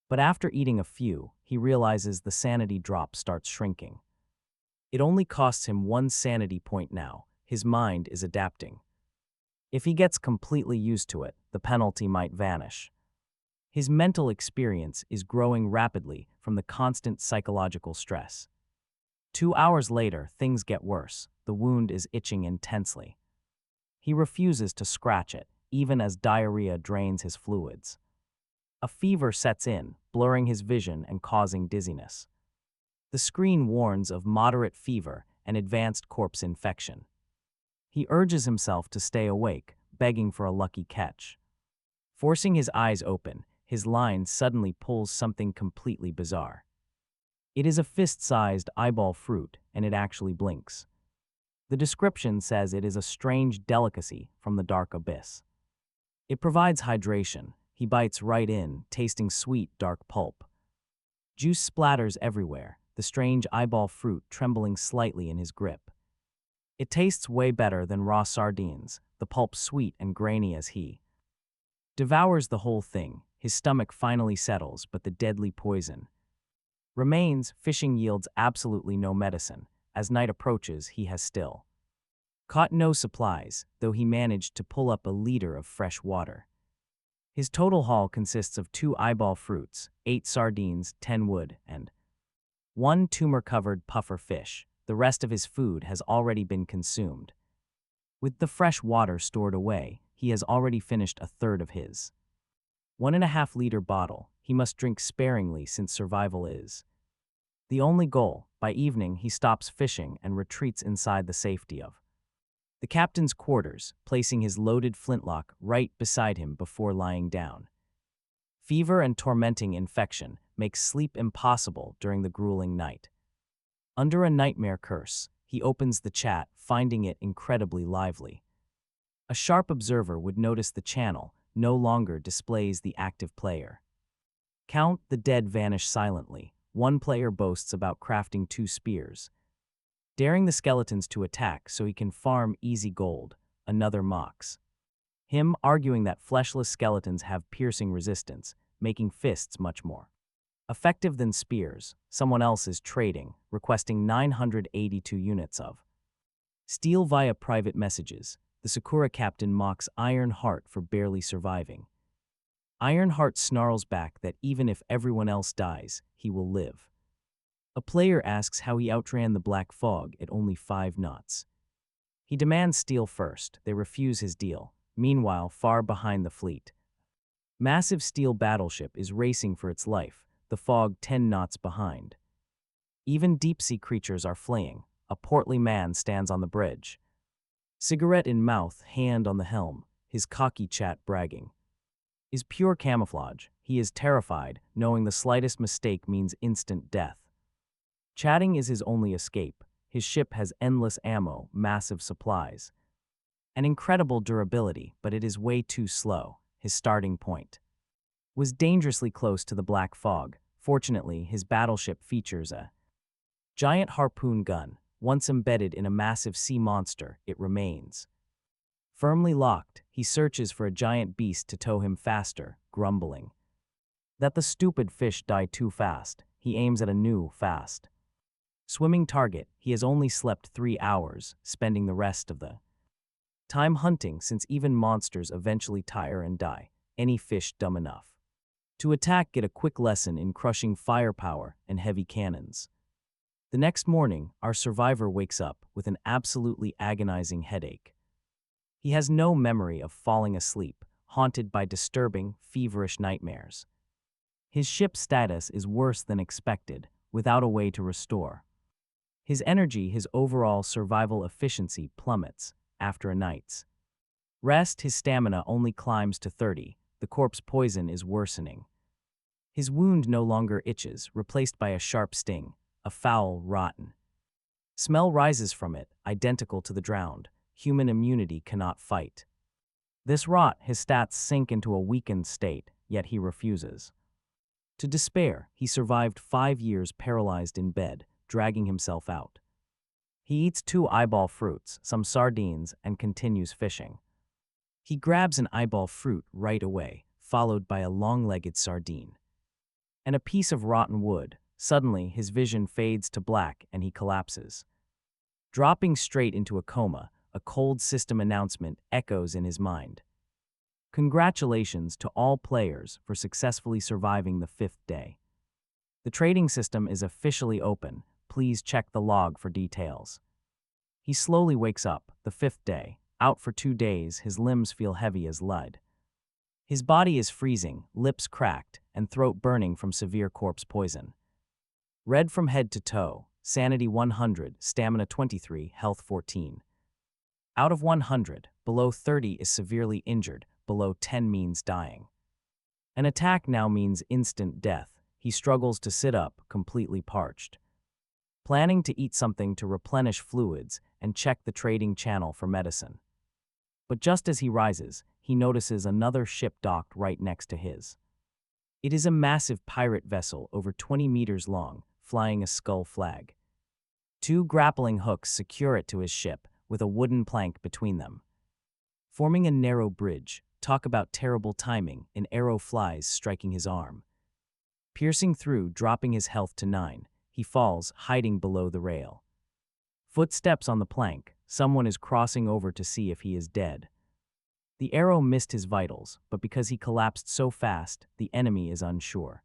But after eating a few, he realizes the sanity drop starts shrinking. It only costs him 1 sanity point now. His mind is adapting. If he gets completely used to it, the penalty might vanish. His mental experience is growing rapidly from the constant psychological stress. 2 hours later, things get worse. The wound is itching intensely. He refuses to scratch it, even as diarrhea drains his fluids. A fever sets in, blurring his vision and causing dizziness. The screen warns of moderate fever and advanced corpse infection. He urges himself to stay awake, begging for a lucky catch. Forcing his eyes open, his line suddenly pulls something completely bizarre. It is a fist-sized eyeball fruit, and it actually blinks. The description says it is a strange delicacy from the dark abyss. It provides hydration. He bites right in, tasting sweet, dark pulp. Juice splatters everywhere, the strange eyeball fruit trembling slightly in his grip. It tastes way better than raw sardines, the pulp sweet and grainy as he devours the whole thing. His stomach finally settles, but the deadly poison remains. Fishing yields absolutely no medicine. As night approaches, he has still caught no supplies, though he managed to pull up a liter of fresh water. His total haul consists of 2 eyeball fruits, 8 sardines, 10 wood, and 1 tumor-covered puffer fish. The rest of his food has already been consumed. With the fresh water stored away, he has already finished a third of his 1.5-liter bottle. He must drink sparingly since survival is the only goal. By evening, he stops fishing and retreats inside the safety of the captain's quarters, placing his loaded flintlock right beside him before lying down. Fever and tormenting infection makes sleep impossible during the grueling night. Under a nightmare curse, he opens the chat, finding it incredibly lively. A sharp observer would notice the channel no longer displays the active player. Count the dead vanish silently. One player boasts about crafting 2 spears, daring the skeletons to attack so he can farm easy gold. Another mocks him, arguing that fleshless skeletons have piercing resistance, making fists much more effective than spears. Someone else is trading, requesting 982 units of steel via private messages. The Sakura captain mocks Ironheart for barely surviving. Ironheart snarls back that even if everyone else dies, he will live. A player asks how he outran the black fog at only 5 knots. He demands steel first. They refuse his deal. Meanwhile, far behind the fleet, massive steel battleship is racing for its life, the fog 10 knots behind. Even deep-sea creatures are fleeing. A portly man stands on the bridge, cigarette in mouth, hand on the helm, his cocky chat bragging. is pure camouflage. He is terrified, knowing the slightest mistake means instant death. Chatting is his only escape. His ship has endless ammo, massive supplies, and incredible durability, but it is way too slow. His starting point was dangerously close to the black fog. Fortunately, his battleship features a giant harpoon gun. Once embedded in a massive sea monster, it remains firmly locked. He searches for a giant beast to tow him faster, grumbling that the stupid fish die too fast. He aims at a new, fast swimming target. He has only slept 3 hours, spending the rest of the time hunting, since even monsters eventually tire and die. Any fish dumb enough to attack get a quick lesson in crushing firepower and heavy cannons. The next morning, our survivor wakes up with an absolutely agonizing headache. He has no memory of falling asleep, haunted by disturbing, feverish nightmares. His ship's status is worse than expected, without a way to restore his energy. His overall survival efficiency plummets. After a night's rest, his stamina only climbs to 30. The corpse poison is worsening. His wound no longer itches, replaced by a sharp sting. A foul, rotten smell rises from it, identical to the drowned. Human immunity cannot fight this rot. His stats sink into a weakened state, yet he refuses to despair. He survived 5 years paralyzed in bed, dragging himself out. He eats 2 eyeball fruits, some sardines, and continues fishing. He grabs an eyeball fruit right away, followed by a long-legged sardine and a piece of rotten wood. Suddenly, his vision fades to black and he collapses, dropping straight into a coma. A cold system announcement echoes in his mind. Congratulations to all players for successfully surviving the 5th day. The trading system is officially open. Please check the log for details. He slowly wakes up. The 5th day. Out for 2 days, his limbs feel heavy as lead. His body is freezing, lips cracked, and throat burning from severe corpse poison. Red from head to toe. Sanity 100, stamina 23, health 14. Out of 100, below 30 is severely injured, below 10 means dying. An attack now means instant death. He struggles to sit up, completely parched, planning to eat something to replenish fluids and check the trading channel for medicine. But just as he rises, he notices another ship docked right next to his. It is a massive pirate vessel over 20 meters long, flying a skull flag. 2 grappling hooks secure it to his ship, with a wooden plank between them, forming a narrow bridge. Talk about terrible timing. An arrow flies, striking his arm, piercing through, dropping his health to 9. He falls, hiding below the rail. Footsteps on the plank. Someone is crossing over to see if he is dead. The arrow missed his vitals, but because he collapsed so fast, the enemy is unsure.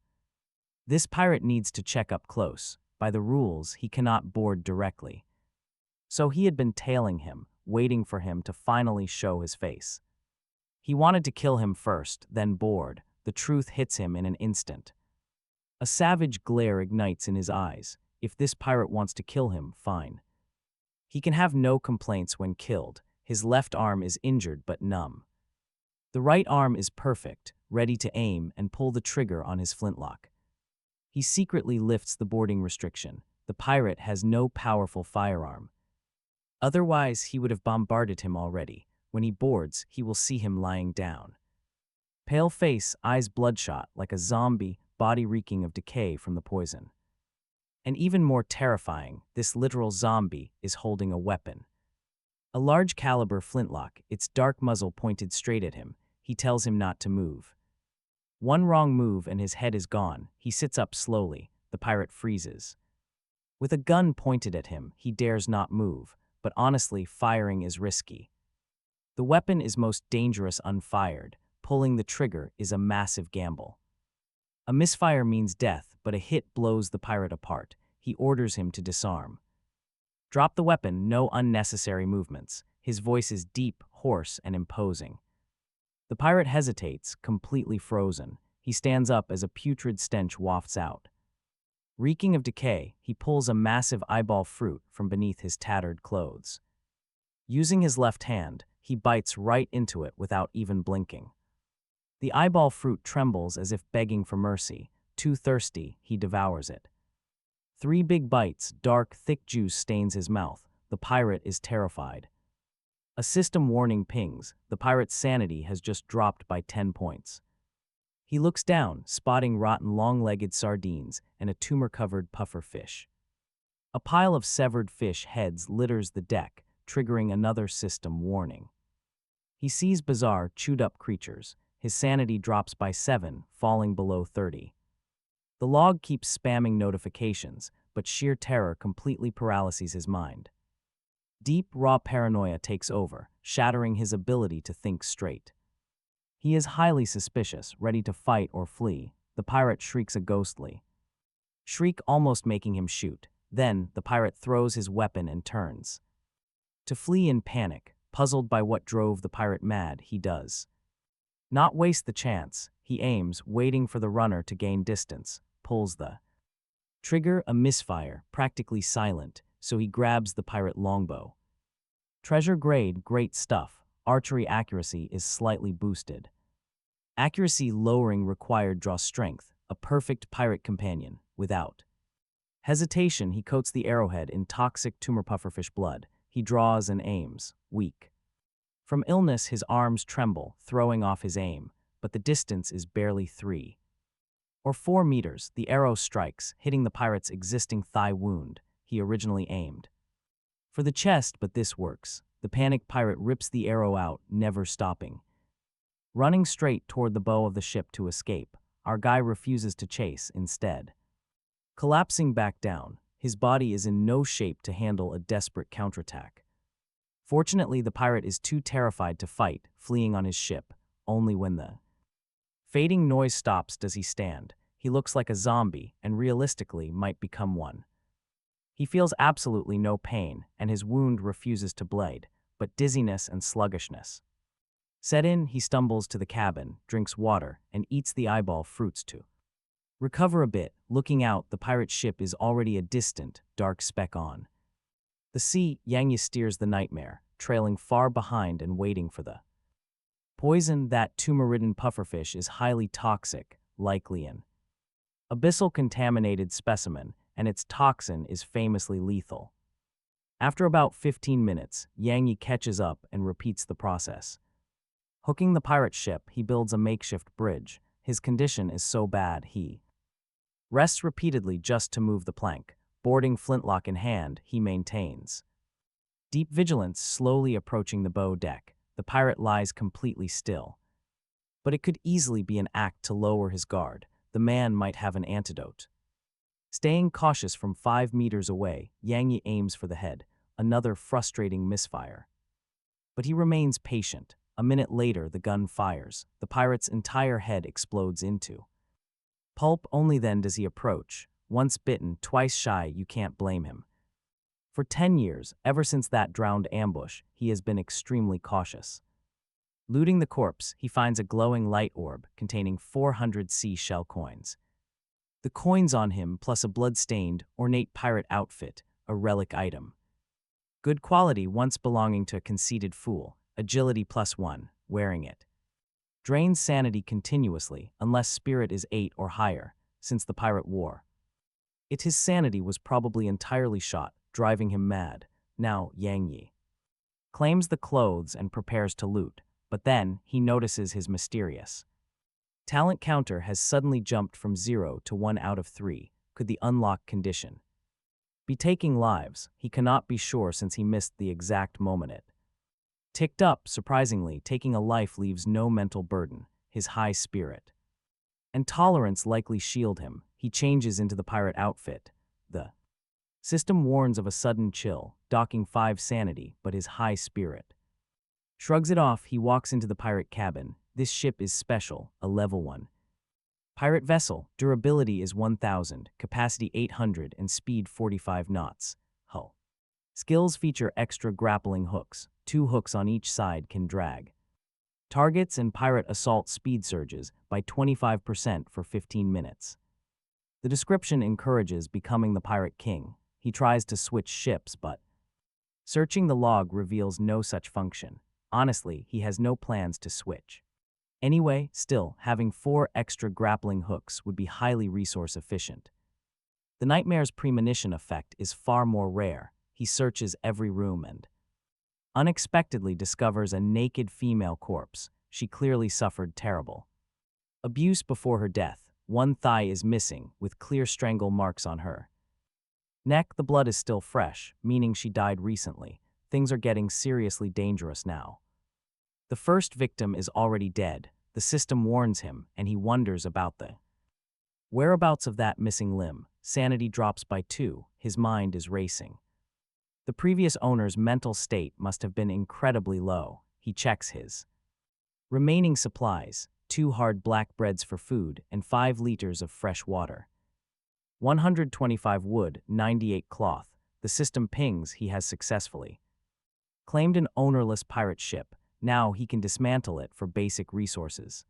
This pirate needs to check up close. By the rules, he cannot board directly. So he had been tailing him, waiting for him to finally show his face. He wanted to kill him first, then board. The truth hits him in an instant. A savage glare ignites in his eyes. If this pirate wants to kill him, fine. He can have no complaints when killed. His left arm is injured but numb. The right arm is perfect, ready to aim and pull the trigger on his flintlock. He secretly lifts the boarding restriction. The pirate has no powerful firearm. Otherwise, he would have bombarded him already. When he boards, he will see him lying down. Pale face, eyes bloodshot, like a zombie, body reeking of decay from the poison. And even more terrifying, this literal zombie is holding a weapon. A large caliber flintlock, its dark muzzle pointed straight at him. He tells him not to move. One wrong move and his head is gone. He sits up slowly. The pirate freezes. With a gun pointed at him, he dares not move. But honestly, firing is risky. The weapon is most dangerous unfired. Pulling the trigger is a massive gamble. A misfire means death, but a hit blows the pirate apart. He orders him to disarm. Drop the weapon, no unnecessary movements. His voice is deep, hoarse, and imposing. The pirate hesitates, completely frozen. He stands up as a putrid stench wafts out. Reeking of decay, he pulls a massive eyeball fruit from beneath his tattered clothes. Using his left hand, he bites right into it without even blinking. The eyeball fruit trembles as if begging for mercy. Too thirsty, he devours it. 3 big bites, dark, thick juice stains his mouth. The pirate is terrified. A system warning pings. The pirate's sanity has just dropped by 10 points. He looks down, spotting rotten long-legged sardines and a tumor-covered puffer fish. A pile of severed fish heads litters the deck, triggering another system warning. He sees bizarre, chewed-up creatures. His sanity drops by 7, falling below 30. The log keeps spamming notifications, but sheer terror completely paralyzes his mind. Deep, raw paranoia takes over, shattering his ability to think straight. He is highly suspicious, ready to fight or flee. The pirate shrieks a ghostly shriek, almost making him shoot. Then, the pirate throws his weapon and turns to flee in panic. Puzzled by what drove the pirate mad, he does not waste the chance. He aims, waiting for the runner to gain distance, pulls the trigger, a misfire, practically silent, so he grabs the pirate longbow. Treasure grade, great stuff. Archery accuracy is slightly boosted. Accuracy lowering required draw strength, a perfect pirate companion, without hesitation. He coats the arrowhead in toxic tumor pufferfish blood. He draws and aims, weak. From illness, his arms tremble, throwing off his aim, but the distance is barely 3 or 4 meters. The arrow strikes, hitting the pirate's existing thigh wound he originally aimed for the chest, but this works. The panicked pirate rips the arrow out, never stopping. Running straight toward the bow of the ship to escape, our guy refuses to chase instead. Collapsing back down, his body is in no shape to handle a desperate counterattack. Fortunately, the pirate is too terrified to fight, fleeing on his ship. Only when the fading noise stops does he stand. He looks like a zombie, and realistically might become one. He feels absolutely no pain, and his wound refuses to bleed, but dizziness and sluggishness set in. He stumbles to the cabin, drinks water, and eats the eyeball fruits to recover a bit. Looking out, the pirate ship is already a distant, dark speck on the sea. Yang Yi steers the Nightmare, trailing far behind and waiting for the poison. That tumor-ridden pufferfish is highly toxic, likely an abyssal contaminated specimen, and its toxin is famously lethal. After about 15 minutes, Yang Yi catches up and repeats the process. Hooking the pirate ship, he builds a makeshift bridge. His condition is so bad he rests repeatedly just to move the plank. Boarding flintlock in hand, he maintains deep vigilance, slowly approaching the bow deck. The pirate lies completely still. But it could easily be an act to lower his guard. The man might have an antidote. Staying cautious from 5 meters away, Yang Yi aims for the head, another frustrating misfire. But he remains patient. A minute later, the gun fires. The pirate's entire head explodes into pulp. Only then does he approach. Once bitten, twice shy, you can't blame him. For 10 years, ever since that drowned ambush, he has been extremely cautious. Looting the corpse, he finds a glowing light orb containing 400 seashell coins. The coins on him, plus a blood-stained, ornate pirate outfit, a relic item. Good quality, once belonging to a conceited fool. Agility +1, wearing it drains sanity continuously, unless spirit is 8 or higher, since the pirate war. His sanity was probably entirely shot, driving him mad. Now, Yang Yi claims the clothes and prepares to loot, but then he notices his mysterious talent counter has suddenly jumped from 0 to 1 out of 3. Could the unlock condition be taking lives? He cannot be sure since he missed the exact moment it ticked up. Surprisingly, taking a life leaves no mental burden. His high spirit and tolerance likely shield him. He changes into the pirate outfit. The system warns of a sudden chill, docking 5 sanity, but his high spirit shrugs it off. He walks into the pirate cabin. This ship is special, a level 1 pirate vessel. Durability is 1000, capacity 800, and speed 45 knots. Hull skills feature extra grappling hooks. 2 hooks on each side can drag targets, and pirate assault speed surges by 25% for 15 minutes. The description encourages becoming the pirate king. He tries to switch ships, but searching the log reveals no such function. Honestly, he has no plans to switch Anyway, still, having 4 extra grappling hooks would be highly resource efficient. The nightmare's premonition effect is far more rare. He searches every room and unexpectedly discovers a naked female corpse. She clearly suffered terrible abuse before her death. One thigh is missing, with clear strangle marks on her neck. The blood is still fresh, meaning she died recently. Things are getting seriously dangerous now. The first victim is already dead. The system warns him, and he wonders about the whereabouts of that missing limb. Sanity drops by 2. His mind is racing. The previous owner's mental state must have been incredibly low. He checks his remaining supplies: 2 hard black breads for food and 5 liters of fresh water. 125 wood, 98 cloth. The system pings he has successfully claimed an ownerless pirate ship. Now he can dismantle it for basic resources.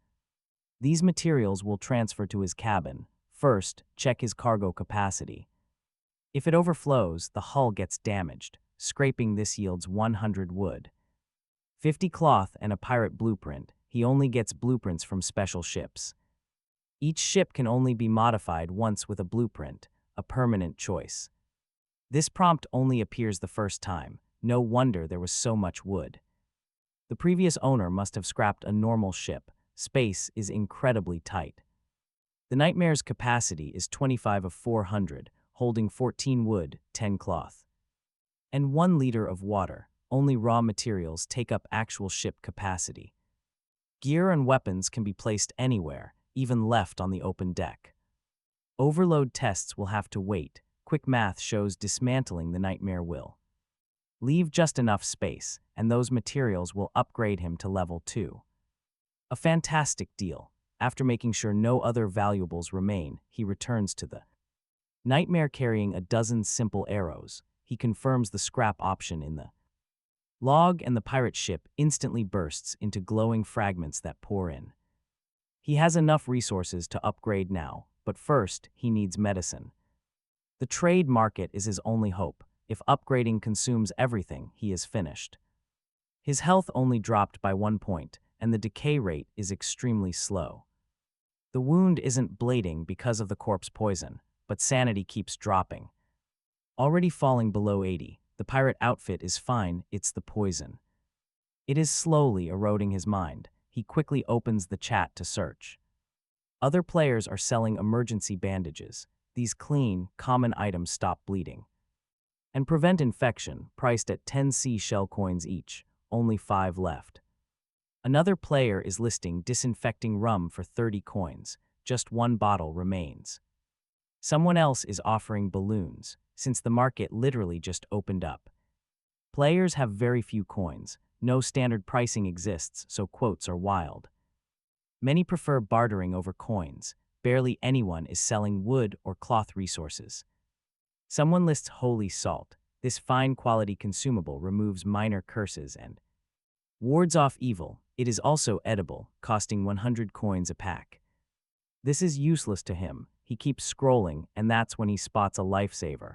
These materials will transfer to his cabin. First, check his cargo capacity. If it overflows, the hull gets damaged. Scraping this yields 100 wood, 50 cloth, and a pirate blueprint. He only gets blueprints from special ships. Each ship can only be modified once with a blueprint, a permanent choice. This prompt only appears the first time. No wonder there was so much wood. The previous owner must have scrapped a normal ship. Space is incredibly tight. The nightmare's capacity is 25 of 400, holding 14 wood, 10 cloth, and 1 liter of water. Only raw materials take up actual ship capacity. Gear and weapons can be placed anywhere, even left on the open deck. Overload tests will have to wait. Quick math shows dismantling the nightmare will leave just enough space, and those materials will upgrade him to level 2. A fantastic deal. After making sure no other valuables remain, he returns to the nightmare carrying a dozen simple arrows. He confirms the scrap option in the log, and the pirate ship instantly bursts into glowing fragments that pour in. He has enough resources to upgrade now, but first he needs medicine. The trade market is his only hope. If upgrading consumes everything, he is finished. His health only dropped by 1 point, and the decay rate is extremely slow. The wound isn't bleeding because of the corpse poison, but sanity keeps dropping. Already falling below 80, the pirate outfit is fine, it's the poison. It is slowly eroding his mind. He quickly opens the chat to search. Other players are selling emergency bandages. These clean, common items stop bleeding and prevent infection, priced at 10 seashell coins each, only 5 left. Another player is listing disinfecting rum for 30 coins, just 1 bottle remains. Someone else is offering balloons, since the market literally just opened up. Players have very few coins, no standard pricing exists, so quotes are wild. Many prefer bartering over coins. Barely anyone is selling wood or cloth resources. Someone lists holy salt. This fine quality consumable removes minor curses and wards off evil. It is also edible, costing 100 coins a pack. This is useless to him. He keeps scrolling, and that's when he spots a lifesaver.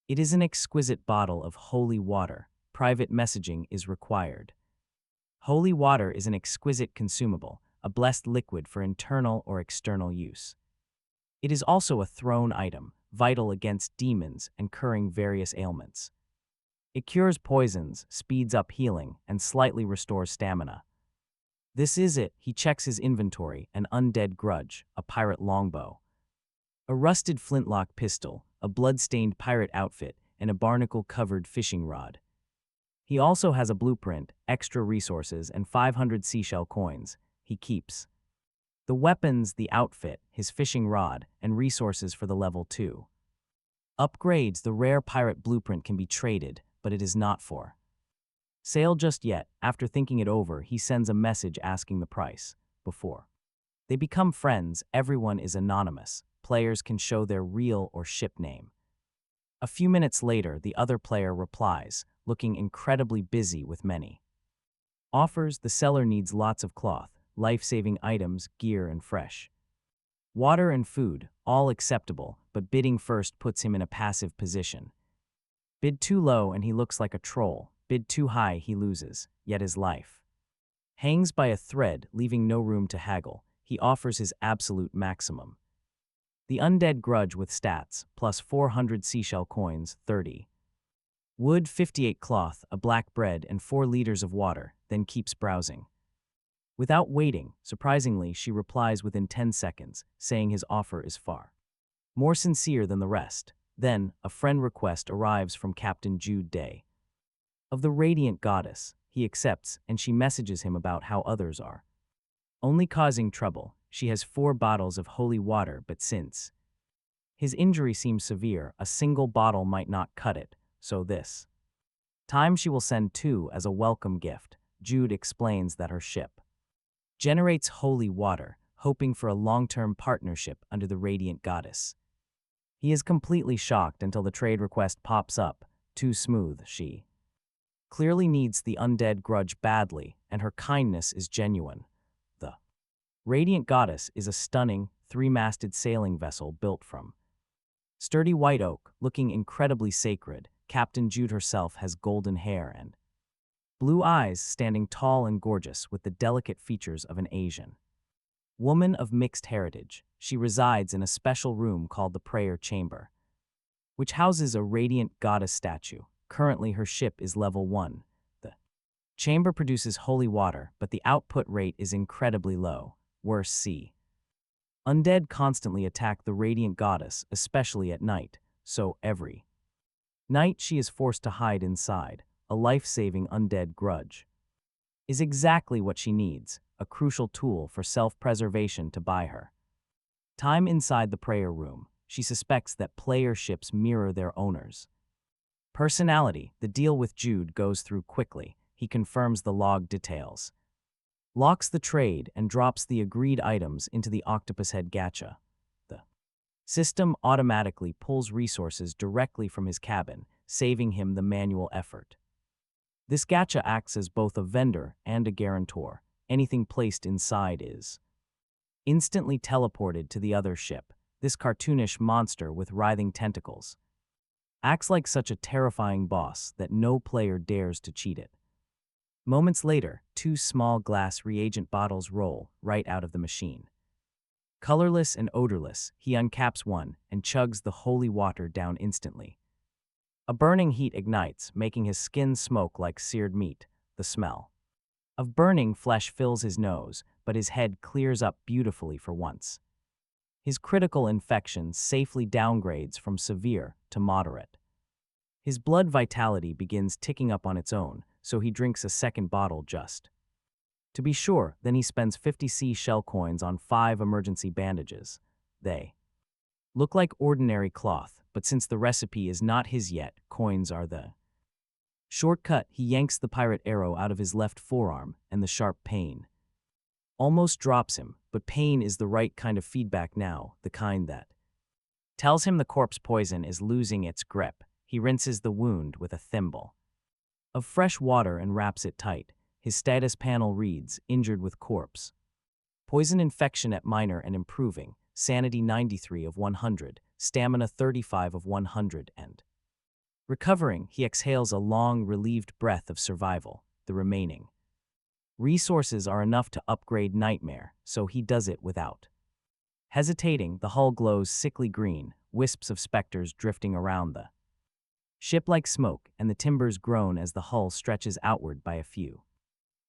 It is an exquisite bottle of holy water. Private messaging is required. Holy water is an exquisite consumable, a blessed liquid for internal or external use. It is also a thrown item, vital against demons and curing various ailments. It cures poisons, speeds up healing, and slightly restores stamina. This is it. He checks his inventory: an undead grudge, a pirate longbow, a rusted flintlock pistol, a blood-stained pirate outfit, and a barnacle-covered fishing rod. He also has a blueprint, extra resources, and 500 seashell coins. He keeps the weapons, the outfit, his fishing rod, and resources for the level 2. Upgrades: the rare pirate blueprint can be traded, but it is not for sale just yet. After thinking it over, he sends a message asking the price. Before they become friends, everyone is anonymous. Players can show their real or ship name. A few minutes later, the other player replies, looking incredibly busy with many offers. The seller needs lots of cloth, life-saving items, gear, and fresh water and food, all acceptable, but bidding first puts him in a passive position. Bid too low and he looks like a troll. Bid too high, he loses, yet his life Hangs by a thread, leaving no room to haggle. He offers his absolute maximum. The undead grudge with stats, plus 400 seashell coins, 30. Wood, 58 cloth, a black bread, and 4 liters of water, then keeps browsing. Without waiting, surprisingly, she replies within 10 seconds, saying his offer is far more sincere than the rest. Then, a friend request arrives from Captain Jude Day. Of the Radiant Goddess, he accepts, and she messages him about how others are only causing trouble. She has 4 bottles of holy water, but since his injury seems severe, a single bottle might not cut it, so this time she will send 2 as a welcome gift. Jude explains that her ship generates holy water, hoping for a long-term partnership under the Radiant Goddess. He is completely shocked until the trade request pops up. Too smooth, she clearly needs the undead grudge badly, and her kindness is genuine. The Radiant Goddess is a stunning, 3-masted sailing vessel built from sturdy white oak, looking incredibly sacred. Captain Jude herself has golden hair and blue eyes, standing tall and gorgeous with the delicate features of an Asian woman of mixed heritage. She resides in a special room called the Prayer Chamber, which houses a Radiant Goddess statue. Currently, her ship is level 1. The chamber produces holy water, but the output rate is incredibly low. Worse, see. Undead constantly attack the Radiant Goddess, especially at night, so every night she is forced to hide inside. A life-saving undead grudge is exactly what she needs, a crucial tool for self-preservation to buy her time inside the prayer room. She suspects that player ships mirror their owners' personality. The deal with Jude goes through quickly. He confirms the log details, locks the trade, and drops the agreed items into the octopus head gacha. The system automatically pulls resources directly from his cabin, saving him the manual effort. This gacha acts as both a vendor and a guarantor. Anything placed inside is instantly teleported to the other ship. This cartoonish monster with writhing tentacles acts like such a terrifying boss that no player dares to cheat it. Moments later, 2 small glass reagent bottles roll right out of the machine. Colorless and odorless, he uncaps one and chugs the holy water down instantly. A burning heat ignites, making his skin smoke like seared meat. The smell of burning flesh fills his nose, but his head clears up beautifully for once. His critical infection safely downgrades from severe to moderate. His blood vitality begins ticking up on its own, so he drinks a second bottle just to be sure. Then he spends 50 seashell coins on 5 emergency bandages. They look like ordinary cloth, but since the recipe is not his yet, coins are the shortcut. He yanks the pirate arrow out of his left forearm, and the sharp pain almost drops him, but pain is the right kind of feedback now, the kind that tells him the corpse poison is losing its grip. He rinses the wound with a thimble of fresh water and wraps it tight. His status panel reads, injured with corpse poison infection at minor and improving, sanity 93 of 100, stamina 35 of 100, and recovering. He exhales a long, relieved breath of survival. The remaining resources are enough to upgrade Nightmare, so he does it without hesitating. The hull glows sickly green, wisps of specters drifting around the ship like smoke, and the timbers groan as the hull stretches outward by a few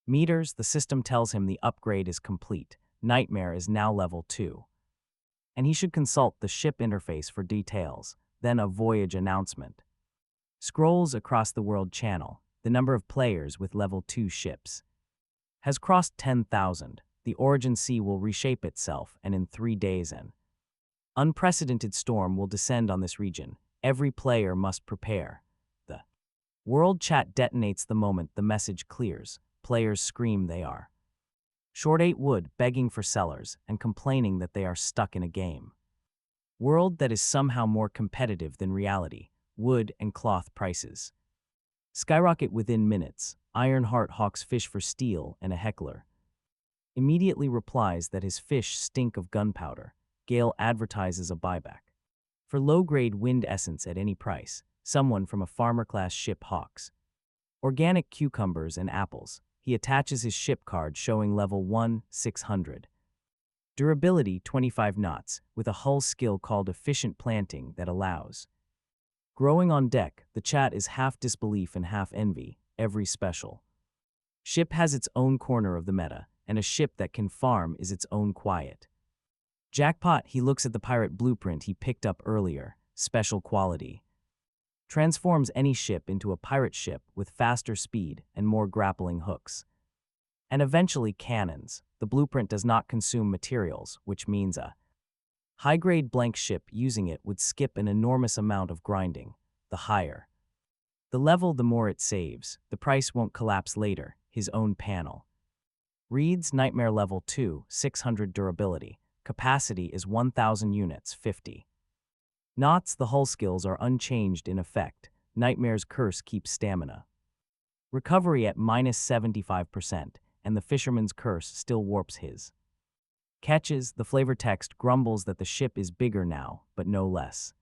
meters. The system tells him the upgrade is complete. Nightmare is now level 2, and he should consult the ship interface for details. Then a voyage announcement scrolls across the world channel. The number of players with level 2 ships has crossed 10,000. The Origin Sea will reshape itself, and in 3 days an unprecedented storm will descend on this region. Every player must prepare. The world chat detonates the moment the message clears. Players scream they are short 8 wood, begging for sellers, and complaining that they are stuck in a game world that is somehow more competitive than reality. Wood and cloth prices skyrocket within minutes. Ironheart hawks fish for steel, and a heckler immediately replies that his fish stink of gunpowder. Gale advertises a buyback for low-grade wind essence at any price. Someone from a farmer-class ship hawks organic cucumbers and apples. he attaches his ship card showing level 1, 600. Durability 25 knots, with a hull skill called efficient planting that allows. Growing on deck, the chat is half disbelief and half envy, every special. Ship has its own corner of the meta, and a ship that can farm is its own quiet. Jackpot, he looks at the pirate blueprint he picked up earlier, special quality. Transforms any ship into a pirate ship with faster speed and more grappling hooks. And eventually cannons. The blueprint does not consume materials, which means a high-grade blank ship using it would skip an enormous amount of grinding. The higher the level, the more it saves. The price won't collapse later, his own panel. Reads Nightmare level 2, 600 durability. Capacity is 1,000 units, 50 knots. The hull skills are unchanged in effect. Nightmare's curse keeps stamina. Recovery at -75%, and the fisherman's curse still warps his. Catches, the flavor text grumbles that the ship is bigger now, but no less.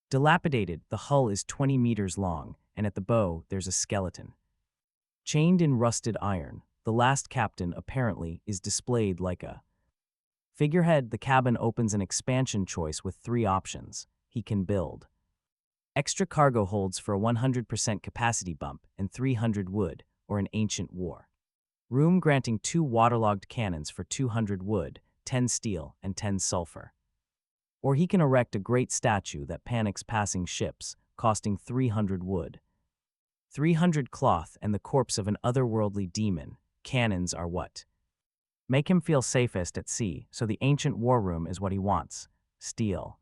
Dilapidated, the hull is 20 meters long, and at the bow there's a skeleton. Chained in rusted iron, the last captain apparently is displayed like a figurehead. The cabin opens an expansion choice with 3 options. He can build extra cargo holds for a 100% capacity bump and 300 wood, or an ancient war room granting 2 waterlogged cannons for 200 wood, 10 steel, and 10 sulfur. Or he can erect a great statue that panics passing ships, costing 300 wood, 300 cloth, and the corpse of an otherworldly demon. Cannons are what make him feel safest at sea, so the ancient war room is what he wants. Steel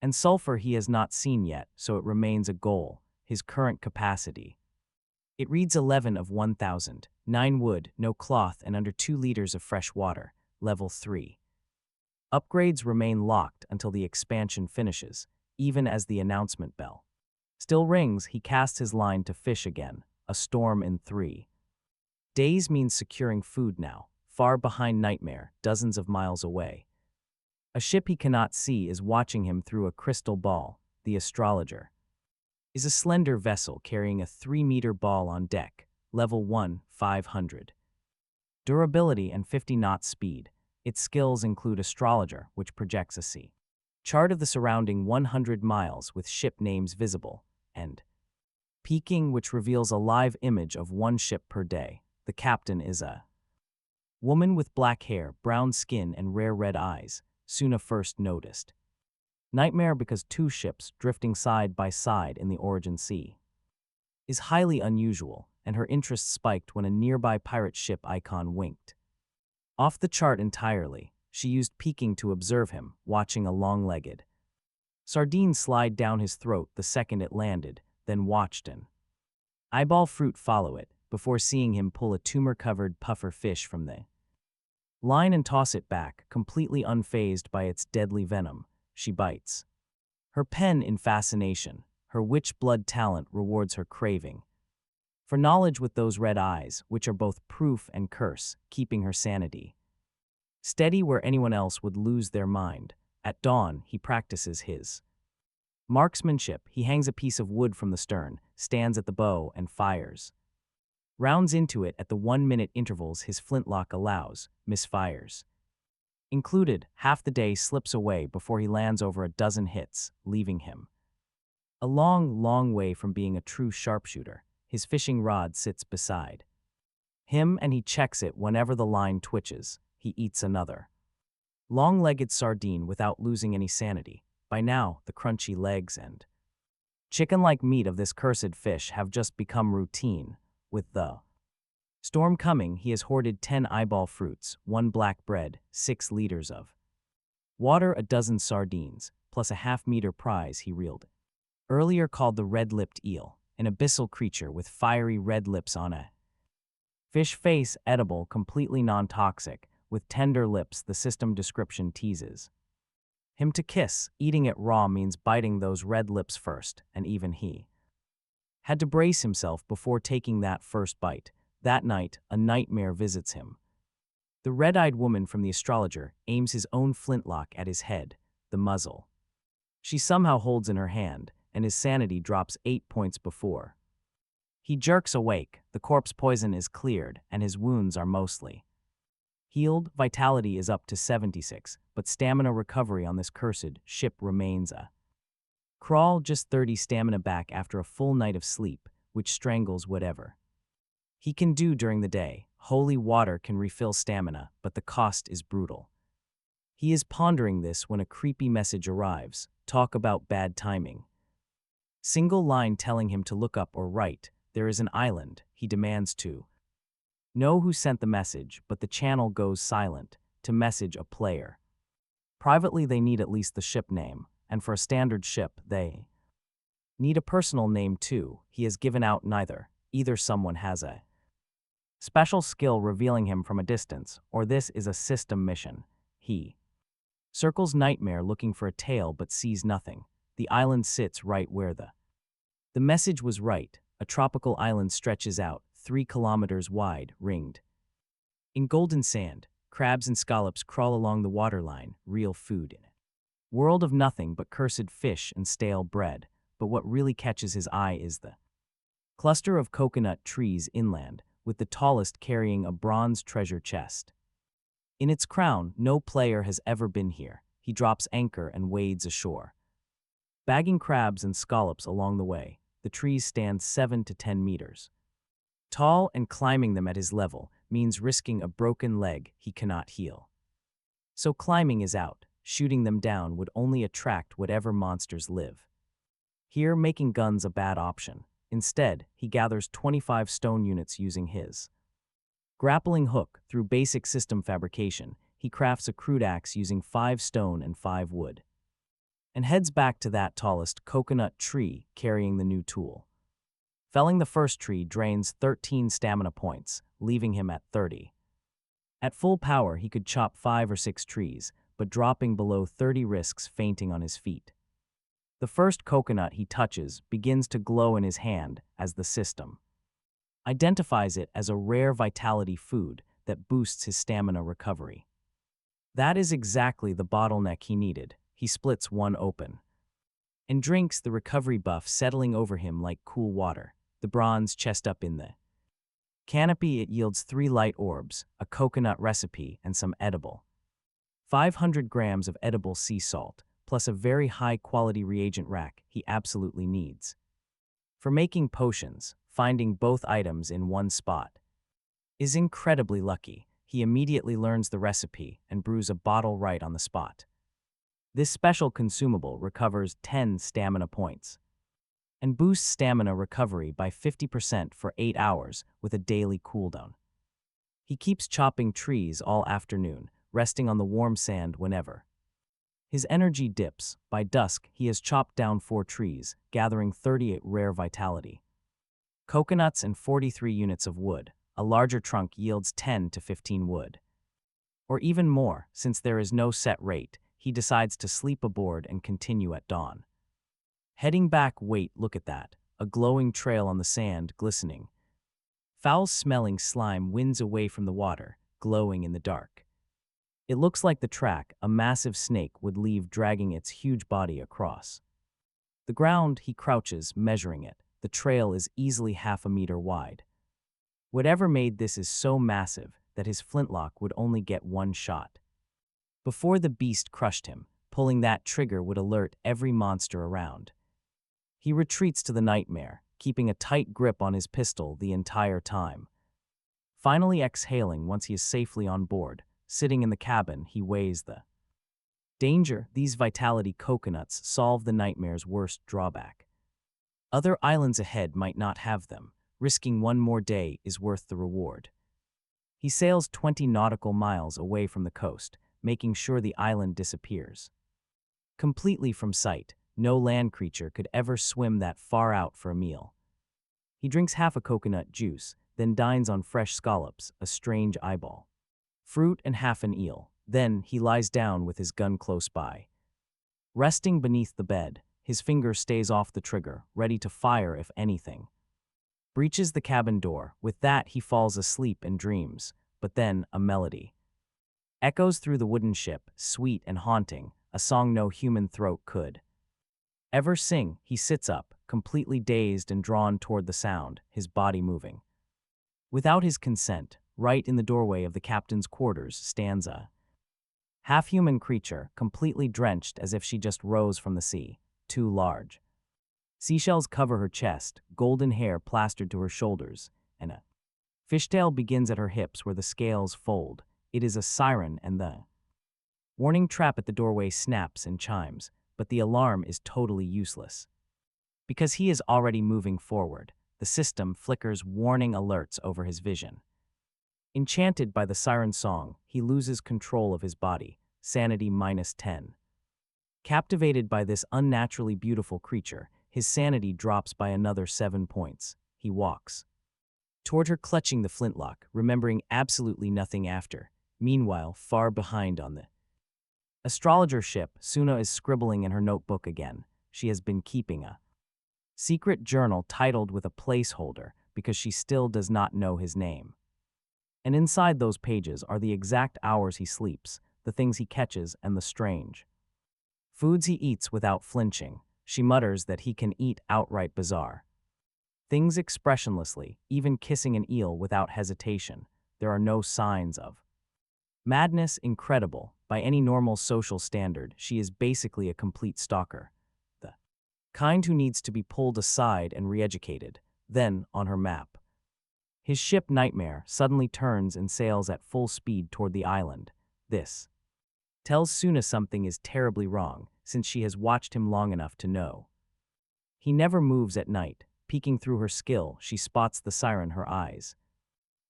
and sulfur he has not seen yet, so it remains a goal, his current capacity. It reads 11 of 1,000, 9 wood, no cloth, and under 2 liters of fresh water, level 3. Upgrades remain locked until the expansion finishes, even as the announcement bell still rings. He casts his line to fish again. A storm in 3 days means securing food now, far behind Nightmare, dozens of miles away. A ship he cannot see is watching him through a crystal ball. The astrologer is a slender vessel carrying a 3-meter ball on deck, level 1, 500. Durability and 50 knots speed. Its skills include astrologer, which projects a sea chart of the surrounding 100 miles with ship names visible, and peaking, which reveals a live image of 1 ship per day. The captain is a woman with black hair, brown skin, and rare red eyes. Suna first noticed Nightmare because 2 ships drifting side by side in the origin sea is highly unusual, and her interest spiked when a nearby pirate ship icon winked. Off the chart entirely, she used peeking to observe him, watching a long-legged sardine slide down his throat the second it landed, then watched an eyeball fruit follow it, before seeing him pull a tumor-covered puffer fish from the line and toss it back, completely unfazed by its deadly venom. She bites her pen in fascination. Her witch blood talent rewards her craving for knowledge with those red eyes, which are both proof and curse, keeping her sanity steady where anyone else would lose their mind. At dawn, he practices his marksmanship. He hangs a piece of wood from the stern, stands at the bow, and fires rounds into it at the 1-minute intervals his flintlock allows, misfires included. Half the day slips away before he lands over a dozen hits, leaving him a long, long way from being a true sharpshooter. His fishing rod sits beside him, and he checks it whenever the line twitches. He eats another long-legged sardine without losing any sanity. By now, the crunchy legs and chicken-like meat of this cursed fish have just become routine. With the storm coming, he has hoarded 10 eyeball fruits, 1 black bread, 6 liters of water, a dozen sardines, plus a half-meter prize he reeled earlier called the red-lipped eel, an abyssal creature with fiery red lips on a fish face, edible, completely non-toxic, with tender lips. The system description teases him to kiss. Eating it raw means biting those red lips first, and even he had to brace himself before taking that first bite. That night, a nightmare visits him. The red-eyed woman from the astrologer aims his own flintlock at his head, the muzzle she somehow holds in her hand, and his sanity drops 8 points before He jerks awake, the corpse poison is cleared, and his wounds are mostly healed. Vitality is up to 76, but stamina recovery on this cursed ship remains a crawl. Just 30 stamina back after a full night of sleep, which strangles whatever he can do during the day. Holy water can refill stamina, but the cost is brutal. He is pondering this when a creepy message arrives. Talk about bad timing. Single line telling him to look up or write. There is an island. He demands to know who sent the message, but the channel goes silent. To message a player privately, they need at least the ship name, and for a standard ship, they need a personal name too. He has given out neither. Either someone has a special skill revealing him from a distance, or this is a system mission. He circles Nightmare looking for a tail but sees nothing. The island sits right where the message was right. A tropical island stretches out, 3 kilometers wide, ringed in golden sand. Crabs and scallops crawl along the waterline, real food in it. World of nothing but cursed fish and stale bread, but what really catches his eye is the cluster of coconut trees inland, with the tallest carrying a bronze treasure chest. In its crown, no player has ever been here. He drops anchor and wades ashore, bagging crabs and scallops along the way. The trees stand 7 to 10 meters tall, and climbing them at his level means risking a broken leg he cannot heal. So climbing is out. Shooting them down would only attract whatever monsters live here, making guns a bad option. Instead, he gathers 25 stone units using his grappling hook. Through basic system fabrication, he crafts a crude axe using 5 stone and 5 wood, and heads back to that tallest coconut tree carrying the new tool. Felling the first tree drains 13 stamina points, leaving him at 30. At full power, he could chop 5 or 6 trees, but dropping below 30 risks fainting on his feet. The first coconut he touches begins to glow in his hand as the system identifies it as a rare vitality food that boosts his stamina recovery. That is exactly the bottleneck he needed. He splits one open and drinks, the recovery buff settling over him like cool water. The bronze chest up in the canopy, it yields 3 light orbs, a coconut recipe, and some edible 500 grams of edible sea salt, plus a very high-quality reagent rack he absolutely needs for making potions. Finding both items in one spot is incredibly lucky. He immediately learns the recipe and brews a bottle right on the spot. This special consumable recovers 10 stamina points and boosts stamina recovery by 50% for 8 hours with a daily cooldown. He keeps chopping trees all afternoon, resting on the warm sand whenever his energy dips. By dusk, he has chopped down 4 trees, gathering 38 rare vitality coconuts and 43 units of wood. A larger trunk yields 10 to 15 wood, or even more. Since there is no set rate, he decides to sleep aboard and continue at dawn. Heading back, wait, look at that. A glowing trail on the sand, glistening. Foul-smelling slime winds away from the water, glowing in the dark. It looks like the track a massive snake would leave, dragging its huge body across the ground. He crouches, measuring it. The trail is easily half a meter wide. Whatever made this is so massive that his flintlock would only get 1 shot before the beast crushed him. Pulling that trigger would alert every monster around. He retreats to the Nightmare, keeping a tight grip on his pistol the entire time. Finally exhaling once he is safely on board, sitting in the cabin, he weighs the danger. These vitality coconuts solve the Nightmare's worst drawback. Other islands ahead might not have them. Risking 1 more day is worth the reward. He sails 20 nautical miles away from the coast, making sure the island disappears completely from sight. No land creature could ever swim that far out for a meal. He drinks half a coconut juice, then dines on fresh scallops, a strange eyeball fruit, and half an eel. Then he lies down with his gun close by. Resting beneath the bed, his finger stays off the trigger, ready to fire if anything breaches the cabin door. With that, he falls asleep and dreams. But then, a melody echoes through the wooden ship, sweet and haunting, a song no human throat could ever sing. He sits up, completely dazed and drawn toward the sound, his body moving. Without his consent, right in the doorway of the captain's quarters stands a half-human creature, completely drenched as if she just rose from the sea, too large. Seashells cover her chest, golden hair plastered to her shoulders, and a fishtail begins at her hips where the scales fold. It is a siren, and the warning trap at the doorway snaps and chimes, but the alarm is totally useless. Because he is already moving forward, the system flickers warning alerts over his vision. Enchanted by the siren song, he loses control of his body, sanity -10. Captivated by this unnaturally beautiful creature, his sanity drops by another 7 points. He walks toward her, clutching the flintlock, remembering absolutely nothing after. Meanwhile, far behind on the astrologer ship, Suna is scribbling in her notebook again. She has been keeping a secret journal titled with a placeholder because she still does not know his name. And inside those pages are the exact hours he sleeps, the things he catches, and the strange foods he eats without flinching. She mutters that he can eat outright bizarre things expressionlessly, even kissing an eel without hesitation. There are no signs of madness. Incredible. By any normal social standard, she is basically a complete stalker. The kind who needs to be pulled aside and re-educated. Then, on her map, his ship Nightmare suddenly turns and sails at full speed toward the island. This tells Suna something is terribly wrong, since she has watched him long enough to know. He never moves at night. Peeking through her skill, she spots the siren, her eyes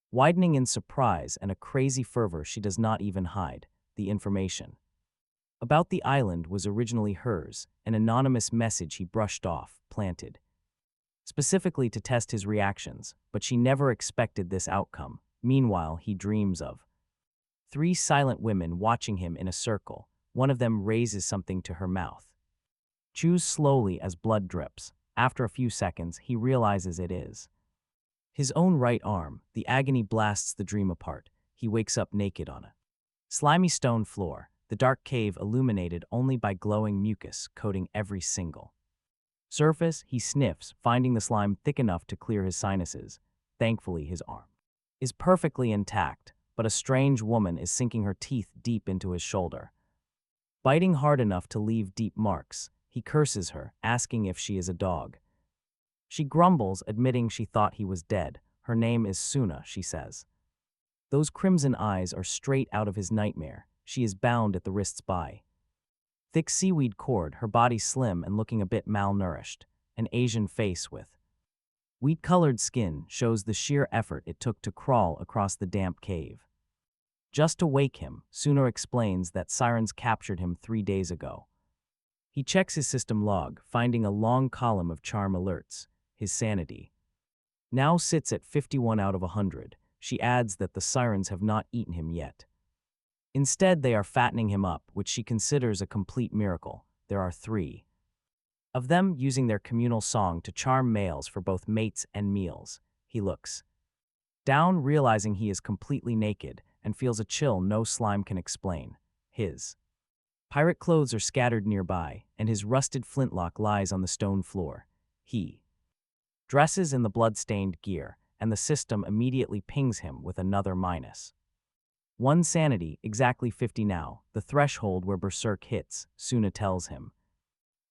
widening in surprise and a crazy fervor. She does not even hide the information about the island was originally hers, an anonymous message he brushed off, planted specifically to test his reactions, but she never expected this outcome. Meanwhile, he dreams of 3 silent women watching him in a circle. One of them raises something to her mouth, chews slowly as blood drips. After a few seconds, he realizes it is his own right arm. The agony blasts the dream apart. He wakes up naked on a slimy stone floor, the dark cave illuminated only by glowing mucus coating every single surface. He sniffs, finding the slime thick enough to clear his sinuses. Thankfully, his arm is perfectly intact, but a strange woman is sinking her teeth deep into his shoulder, biting hard enough to leave deep marks. He curses her, asking if she is a dog. She grumbles, admitting she thought he was dead. Her name is Suna, she says. Those crimson eyes are straight out of his nightmare. She is bound at the wrists by thick seaweed cord, her body slim and looking a bit malnourished. An Asian face with wheat-colored skin shows the sheer effort it took to crawl across the damp cave. Just to wake him, Suna explains that sirens captured him 3 days ago. He checks his system log, finding a long column of charm alerts. His sanity now sits at 51 out of 100. She adds that the sirens have not eaten him yet. Instead, they are fattening him up, which she considers a complete miracle. There are 3 of them using their communal song to charm males for both mates and meals. He looks down, realizing he is completely naked, and feels a chill no slime can explain. His pirate clothes are scattered nearby, and his rusted flintlock lies on the stone floor. He dresses in the blood-stained gear, and the system immediately pings him with another -1 sanity, exactly 50 now, the threshold where Berserk hits, Suna tells him,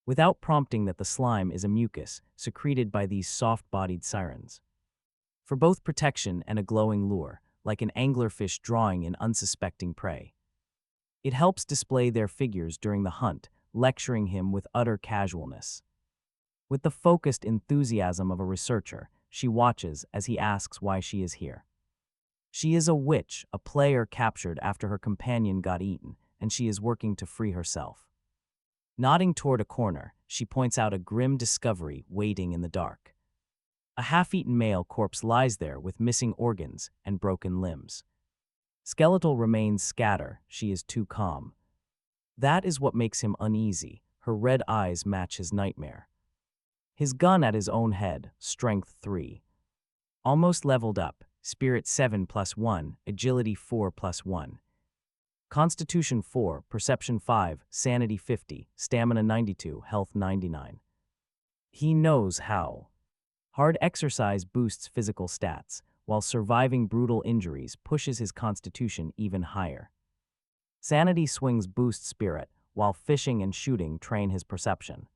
without prompting, that the slime is a mucus secreted by these soft-bodied sirens, for both protection and a glowing lure, like an anglerfish drawing in unsuspecting prey. It helps display their figures during the hunt, lecturing him with utter casualness. With the focused enthusiasm of a researcher, she watches as he asks why she is here. She is a witch, a player captured after her companion got eaten, and she is working to free herself. Nodding toward a corner, she points out a grim discovery waiting in the dark. A half-eaten male corpse lies there with missing organs and broken limbs. Skeletal remains scatter. She is too calm. That is what makes him uneasy. Her red eyes match his nightmare. His gun at his own head, strength 3. Almost leveled up, spirit 7+1, agility 4+1. Constitution 4, perception 5, sanity 50, stamina 92, health 99. He knows how. Hard exercise boosts physical stats, while surviving brutal injuries pushes his constitution even higher. Sanity swings boost spirit, while fishing and shooting train his perception.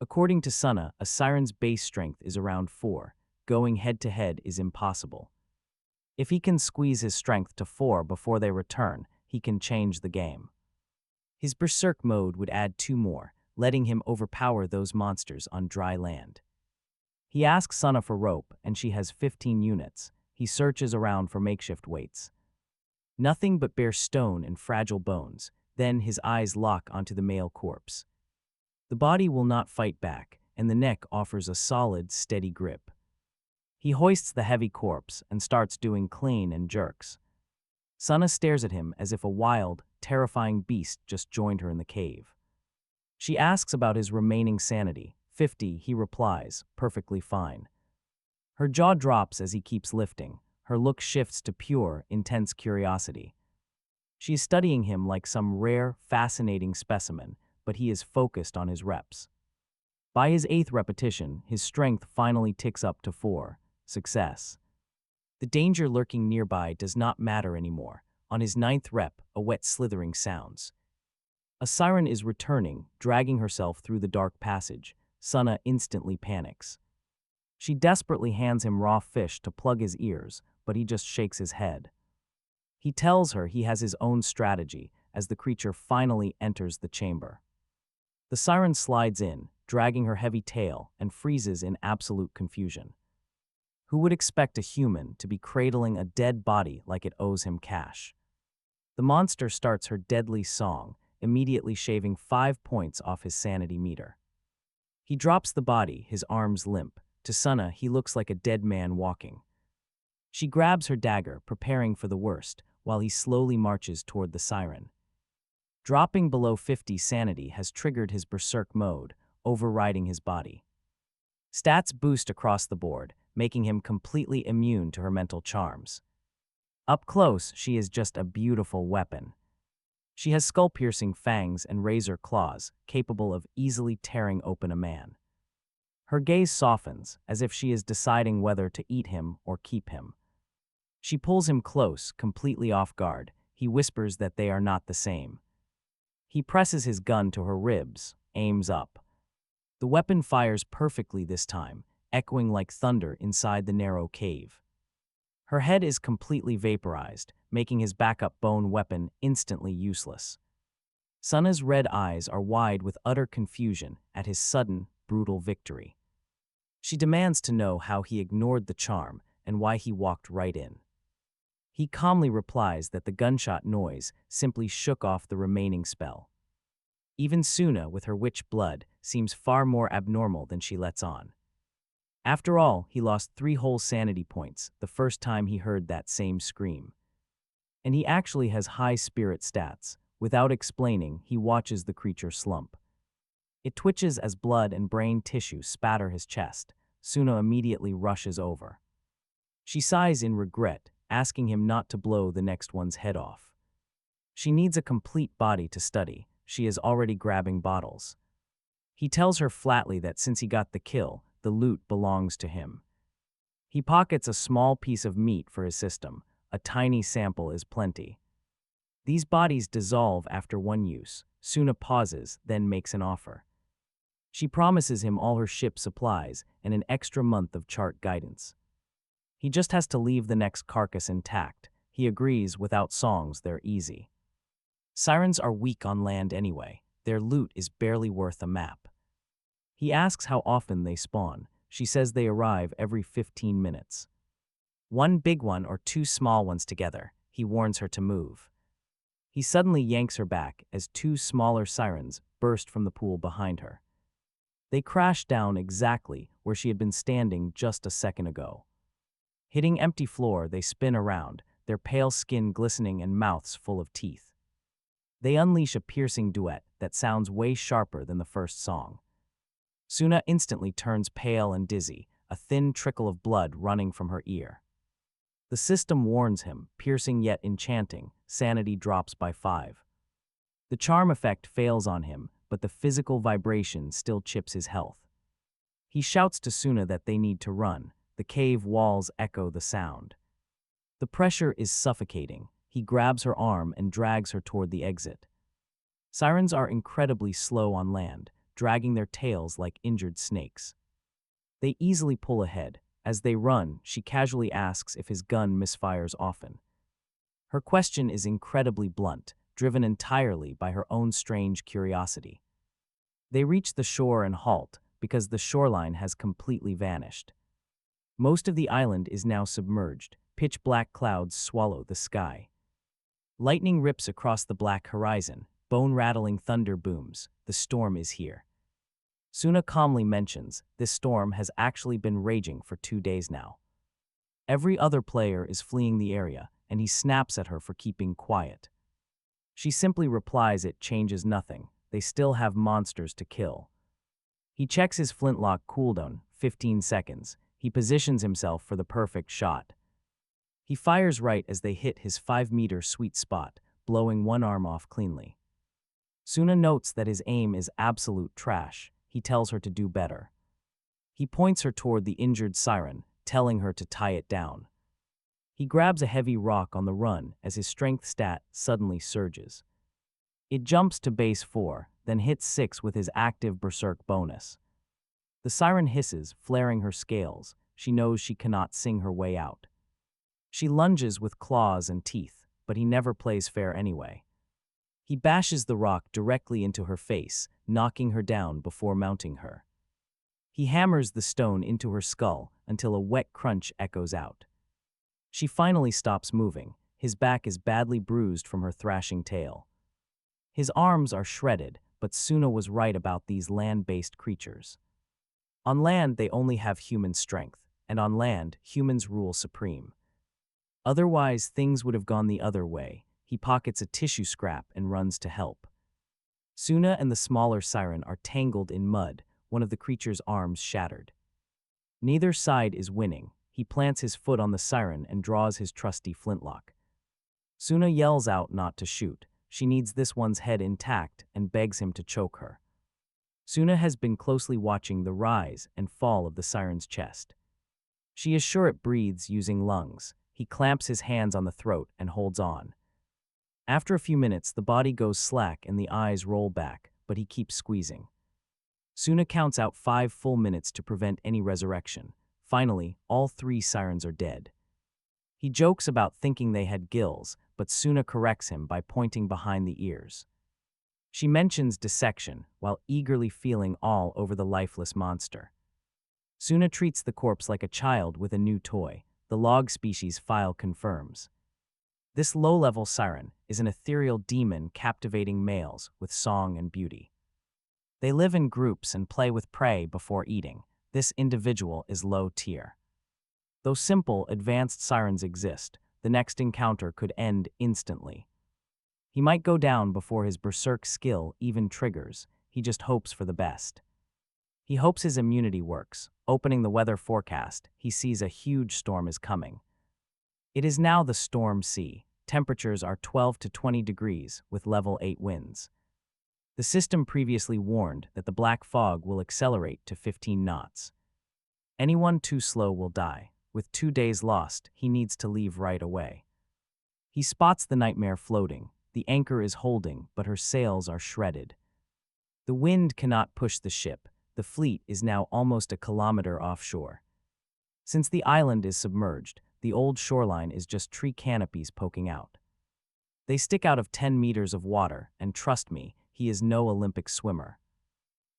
According to Sunna, a siren's base strength is around 4. Going head-to-head is impossible. If he can squeeze his strength to 4 before they return, he can change the game. His berserk mode would add 2 more, letting him overpower those monsters on dry land. He asks Sunna for rope, and she has 15 units. He searches around for makeshift weights. Nothing but bare stone and fragile bones. Then his eyes lock onto the male corpse. The body will not fight back, and the neck offers a solid, steady grip. He hoists the heavy corpse and starts doing clean and jerks. Sunna stares at him as if a wild, terrifying beast just joined her in the cave. She asks about his remaining sanity. 50, he replies, perfectly fine. Her jaw drops as he keeps lifting. Her look shifts to pure, intense curiosity. She is studying him like some rare, fascinating specimen, but he is focused on his reps. By his 8th repetition, his strength finally ticks up to 4. Success. The danger lurking nearby does not matter anymore. On his 9th rep, a wet slithering sounds. A siren is returning, dragging herself through the dark passage. Sunna instantly panics. She desperately hands him raw fish to plug his ears, but he just shakes his head. He tells her he has his own strategy as the creature finally enters the chamber. The siren slides in, dragging her heavy tail, and freezes in absolute confusion. Who would expect a human to be cradling a dead body like it owes him cash? The monster starts her deadly song, immediately shaving 5 points off his sanity meter. He drops the body, his arms limp. To Sunna, he looks like a dead man walking. She grabs her dagger, preparing for the worst, while he slowly marches toward the siren. Dropping below 50 sanity has triggered his berserk mode, overriding his body. Stats boost across the board, making him completely immune to her mental charms. Up close, she is just a beautiful weapon. She has skull-piercing fangs and razor claws, capable of easily tearing open a man. Her gaze softens, as if she is deciding whether to eat him or keep him. She pulls him close, completely off guard. He whispers that they are not the same. He presses his gun to her ribs, aims up. The weapon fires perfectly this time, echoing like thunder inside the narrow cave. Her head is completely vaporized, making his backup bone weapon instantly useless. Sunna's red eyes are wide with utter confusion at his sudden, brutal victory. She demands to know how he ignored the charm and why he walked right in. He calmly replies that the gunshot noise simply shook off the remaining spell. Even Sunna, with her witch blood, seems far more abnormal than she lets on. After all, he lost 3 whole sanity points the first time he heard that same scream. And he actually has high spirit stats. Without explaining, he watches the creature slump. It twitches as blood and brain tissue spatter his chest. Sunna immediately rushes over. She sighs in regret, asking him not to blow the next one's head off. She needs a complete body to study. She is already grabbing bottles. He tells her flatly that since he got the kill, the loot belongs to him. He pockets a small piece of meat for his system. A tiny sample is plenty. These bodies dissolve after one use. Sunna pauses, then makes an offer. She promises him all her ship supplies and an extra month of chart guidance. He just has to leave the next carcass intact. He agrees. Without songs, they're easy. Sirens are weak on land anyway. Their loot is barely worth a map. He asks how often they spawn. She says they arrive every 15 minutes. 1 big one or 2 small ones together. He warns her to move. He suddenly yanks her back as 2 smaller sirens burst from the pool behind her. They crash down exactly where she had been standing just a second ago. Hitting empty floor, they spin around, their pale skin glistening and mouths full of teeth. They unleash a piercing duet that sounds way sharper than the first song. Sunna instantly turns pale and dizzy, a thin trickle of blood running from her ear. The system warns him, piercing yet enchanting. Sanity drops by 5. The charm effect fails on him, but the physical vibration still chips his health. He shouts to Suna that they need to run. The cave walls echo the sound. The pressure is suffocating. He grabs her arm and drags her toward the exit. Sirens are incredibly slow on land, dragging their tails like injured snakes. They easily pull ahead. As they run, she casually asks if his gun misfires often. Her question is incredibly blunt, driven entirely by her own strange curiosity. They reach the shore and halt, because the shoreline has completely vanished. Most of the island is now submerged. Pitch-black clouds swallow the sky. Lightning rips across the black horizon. Bone-rattling thunder booms. The storm is here. Suna calmly mentions, this storm has actually been raging for 2 days now. Every other player is fleeing the area, and he snaps at her for keeping quiet. She simply replies it changes nothing. They still have monsters to kill. He checks his flintlock cooldown, 15 seconds. He positions himself for the perfect shot. He fires right as they hit his 5-meter sweet spot, blowing one arm off cleanly. Suna notes that his aim is absolute trash. He tells her to do better. He points her toward the injured siren, telling her to tie it down. He grabs a heavy rock on the run as his strength stat suddenly surges. It jumps to base 4, then hits 6 with his active berserk bonus. The siren hisses, flaring her scales. She knows she cannot sing her way out. She lunges with claws and teeth, but he never plays fair anyway. He bashes the rock directly into her face, knocking her down before mounting her. He hammers the stone into her skull until a wet crunch echoes out. She finally stops moving. His back is badly bruised from her thrashing tail. His arms are shredded, but Suna was right about these land-based creatures. On land, they only have human strength, and on land, humans rule supreme. Otherwise, things would have gone the other way. He pockets a tissue scrap and runs to help. Suna and the smaller siren are tangled in mud, one of the creature's arms shattered. Neither side is winning. He plants his foot on the siren and draws his trusty flintlock. Suna yells out not to shoot. She needs this one's head intact and begs him to choke her. Suna has been closely watching the rise and fall of the siren's chest. She is sure it breathes using lungs. He clamps his hands on the throat and holds on. After a few minutes, the body goes slack and the eyes roll back, but he keeps squeezing. Suna counts out 5 full minutes to prevent any resurrection. Finally, all 3 sirens are dead. He jokes about thinking they had gills, but Suna corrects him by pointing behind the ears. She mentions dissection, while eagerly feeling all over the lifeless monster. Suna treats the corpse like a child with a new toy. The log species file confirms. This low-level siren is an ethereal demon captivating males with song and beauty. They live in groups and play with prey before eating. This individual is low tier. Though simple, advanced sirens exist, the next encounter could end instantly. He might go down before his berserk skill even triggers. He just hopes for the best. He hopes his immunity works. Opening the weather forecast, he sees a huge storm is coming. It is now the storm sea. Temperatures are 12 to 20 degrees with level 8 winds. The system previously warned that the black fog will accelerate to 15 knots. Anyone too slow will die. With 2 days lost, he needs to leave right away. He spots the nightmare floating. The anchor is holding, but her sails are shredded. The wind cannot push the ship. The fleet is now almost a kilometer offshore. Since the island is submerged, the old shoreline is just tree canopies poking out. They stick out of 10 meters of water, and trust me, he is no Olympic swimmer.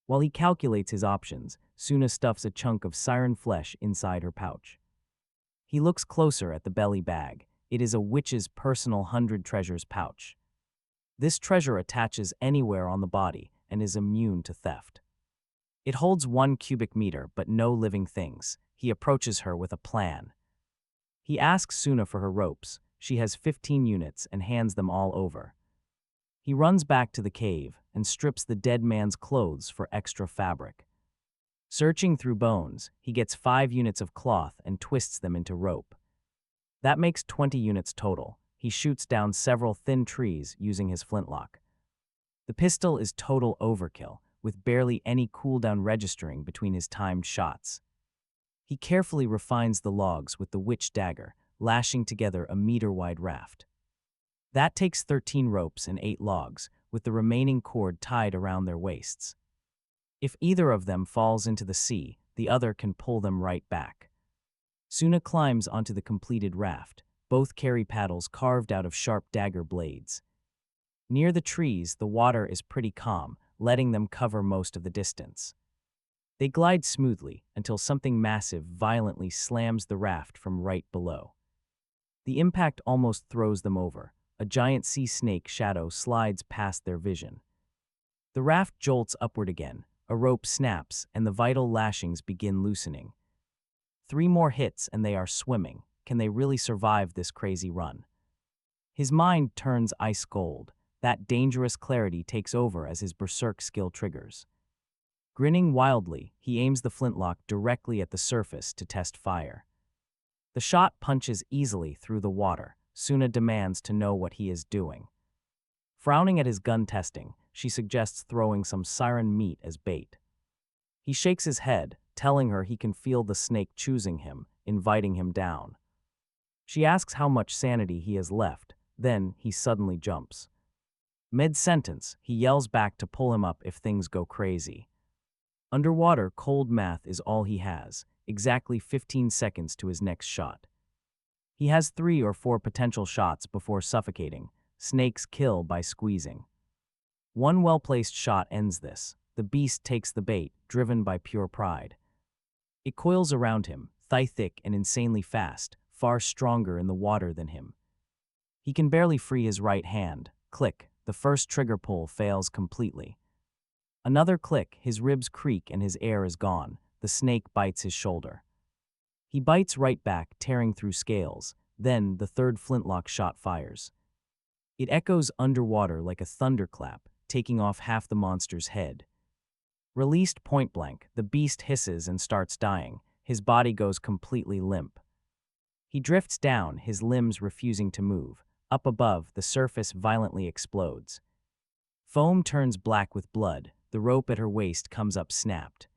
While he calculates his options, Suna stuffs a chunk of siren flesh inside her pouch. He looks closer at the belly bag. It is a witch's personal 100 treasures pouch. This treasure attaches anywhere on the body and is immune to theft. It holds 1 cubic meter, but no living things. He approaches her with a plan. He asks Suna for her ropes. She has 15 units and hands them all over. He runs back to the cave and strips the dead man's clothes for extra fabric. Searching through bones, he gets 5 units of cloth and twists them into rope. That makes 20 units total. He shoots down several thin trees using his flintlock. The pistol is total overkill. with barely any cooldown registering between his timed shots. He carefully refines the logs with the witch dagger, lashing together a meter-wide raft. That takes 13 ropes and 8 logs, with the remaining cord tied around their waists. If either of them falls into the sea, the other can pull them right back. Suna climbs onto the completed raft. Both carry paddles carved out of sharp dagger blades. Near the trees, the water is pretty calm, letting them cover most of the distance. They glide smoothly until something massive violently slams the raft from right below. The impact almost throws them over. A giant sea snake shadow slides past their vision. The raft jolts upward again, a rope snaps, and the vital lashings begin loosening. 3 more hits and they are swimming. Can they really survive this crazy run? His mind turns ice cold. That dangerous clarity takes over as his berserk skill triggers. Grinning wildly, he aims the flintlock directly at the surface to test fire. The shot punches easily through the water. Suna demands to know what he is doing. Frowning at his gun testing, she suggests throwing some siren meat as bait. He shakes his head, telling her he can feel the snake choosing him, inviting him down. She asks how much sanity he has left, then he suddenly jumps. Mid-sentence, he yells back to pull him up if things go crazy. Underwater, cold math is all he has, exactly 15 seconds to his next shot. He has 3 or 4 potential shots before suffocating. Snakes kill by squeezing. One well-placed shot ends this. The beast takes the bait, driven by pure pride. It coils around him, thigh-thick and insanely fast, far stronger in the water than him. He can barely free his right hand. Click, the first trigger pull fails completely. Another click, his ribs creak and his air is gone. The snake bites his shoulder. He bites right back, tearing through scales. Then the third flintlock shot fires. It echoes underwater like a thunderclap, taking off half the monster's head. Released point blank, the beast hisses and starts dying. His body goes completely limp. He drifts down, his limbs refusing to move. Up above, the surface violently explodes. Foam turns black with blood. The rope at her waist comes up snapped.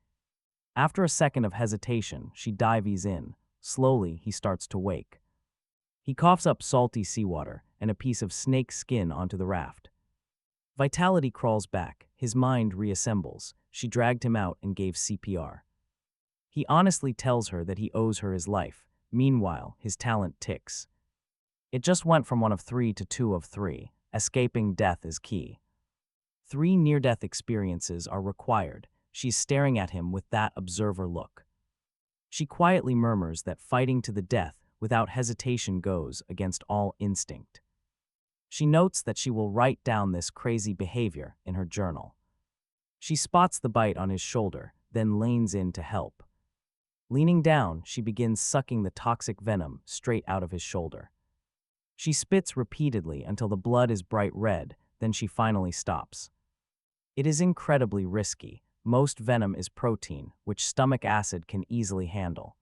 After a second of hesitation, she dives in. Slowly, he starts to wake. He coughs up salty seawater and a piece of snake skin onto the raft. Vitality crawls back. His mind reassembles. She dragged him out and gave CPR. He honestly tells her that he owes her his life. Meanwhile, his talent ticks. It just went from 1 of 3 to 2 of 3. Escaping death is key. 3 near-death experiences are required. She's staring at him with that observer look. She quietly murmurs that fighting to the death without hesitation goes against all instinct. She notes that she will write down this crazy behavior in her journal. She spots the bite on his shoulder, then leans in to help. Leaning down, she begins sucking the toxic venom straight out of his shoulder. She spits repeatedly until the blood is bright red, then she finally stops. It is incredibly risky. Most venom is protein, which stomach acid can easily handle.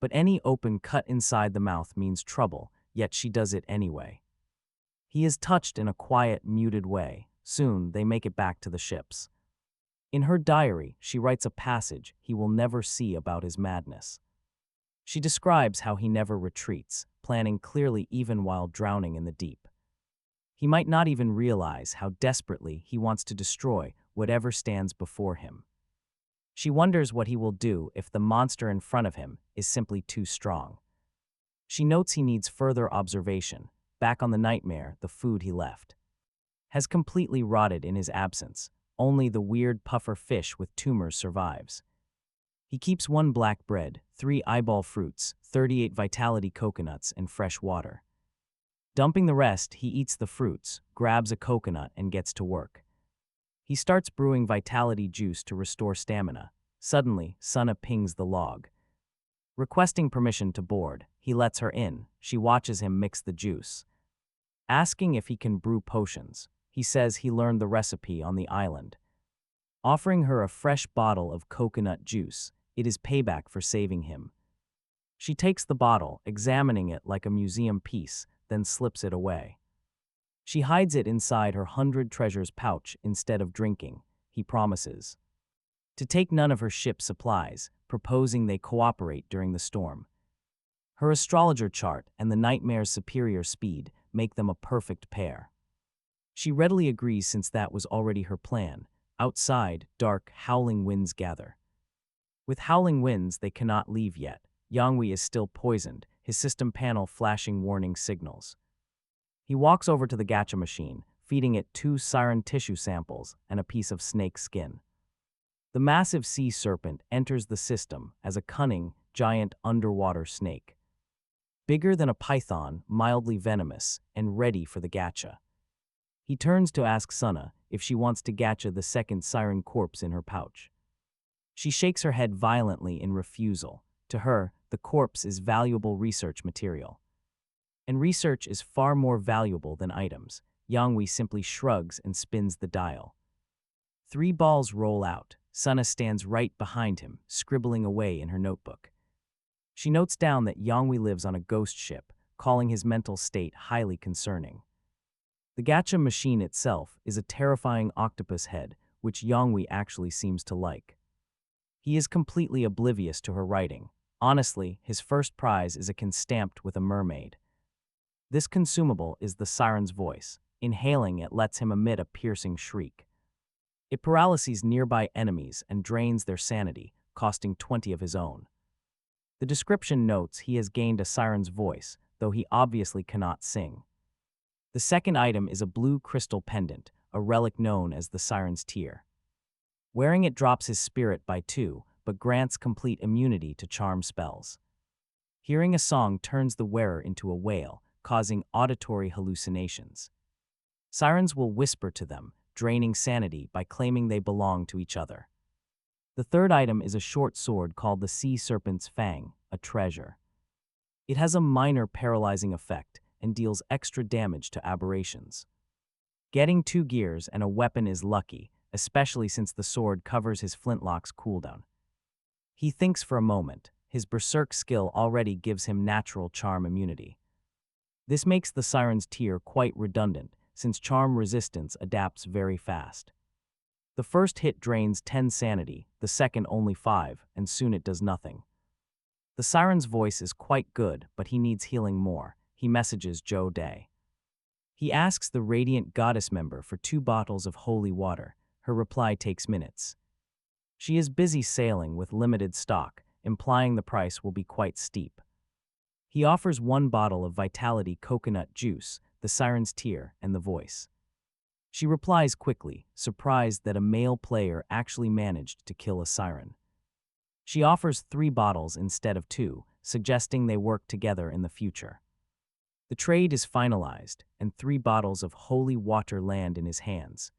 But any open cut inside the mouth means trouble, yet she does it anyway. He is touched in a quiet, muted way. Soon, they make it back to the ships. In her diary, she writes a passage he will never see about his madness. She describes how he never retreats, planning clearly even while drowning in the deep. He might not even realize how desperately he wants to destroy whatever stands before him. She wonders what he will do if the monster in front of him is simply too strong. She notes he needs further observation. Back on the nightmare, the food he left has completely rotted in his absence. Only the weird puffer fish with tumors survives. He keeps 1 black bread, 3 eyeball fruits, 38 vitality coconuts, and fresh water. Dumping the rest, he eats the fruits, grabs a coconut, and gets to work. He starts brewing vitality juice to restore stamina. Suddenly, Suna pings the log. Requesting permission to board, he lets her in. She watches him mix the juice. Asking if he can brew potions, he says he learned the recipe on the island. Offering her a fresh bottle of coconut juice, it is payback for saving him. She takes the bottle, examining it like a museum piece, then slips it away. She hides it inside her 100 treasures pouch instead of drinking. he promises to take none of her ship's supplies, proposing they cooperate during the storm. Her astrologer chart and the nightmare's superior speed make them a perfect pair. She readily agrees since that was already her plan. Outside, dark, howling winds gather. With howling winds, they cannot leave yet. Yangwei is still poisoned, his system panel flashing warning signals. He walks over to the gacha machine, feeding it 2 siren tissue samples and a piece of snake skin. The massive sea serpent enters the system as a cunning, giant underwater snake. Bigger than a python, mildly venomous, and ready for the gacha. He turns to ask Sunna if she wants to gacha the second siren corpse in her pouch. She shakes her head violently in refusal. To her, the corpse is valuable research material. And research is far more valuable than items. Yangwei simply shrugs and spins the dial. 3 balls roll out. Sunna stands right behind him, scribbling away in her notebook. She notes down that Yangwei lives on a ghost ship, calling his mental state highly concerning. The gacha machine itself is a terrifying octopus head, which Yangwei actually seems to like. He is completely oblivious to her writing. Honestly, his first prize is a can stamped with a mermaid. This consumable is the siren's voice. Inhaling it lets him emit a piercing shriek. It paralyzes nearby enemies and drains their sanity, costing 20 of his own. The description notes he has gained a siren's voice, though he obviously cannot sing. The second item is a blue crystal pendant, a relic known as the siren's tear. Wearing it drops his spirit by 2, but grants complete immunity to charm spells. Hearing a song turns the wearer into a whale, causing auditory hallucinations. Sirens will whisper to them, draining sanity by claiming they belong to each other. The third item is a short sword called the Sea Serpent's Fang, a treasure. It has a minor paralyzing effect and deals extra damage to aberrations. Getting 2 gears and a weapon is lucky, especially since the sword covers his flintlock's cooldown. He thinks for a moment. His berserk skill already gives him natural charm immunity. This makes the siren's tear quite redundant, since charm resistance adapts very fast. The first hit drains 10 sanity, the second only 5, and soon it does nothing. The siren's voice is quite good, but he needs healing more. He messages Joe Day. He asks the Radiant Goddess member for 2 bottles of holy water. Her reply takes minutes. She is busy sailing with limited stock, implying the price will be quite steep. He offers 1 bottle of Vitality coconut juice, the siren's tear, and the voice. She replies quickly, surprised that a male player actually managed to kill a siren. She offers 3 bottles instead of 2, suggesting they work together in the future. The trade is finalized, and 3 bottles of holy water land in his hands.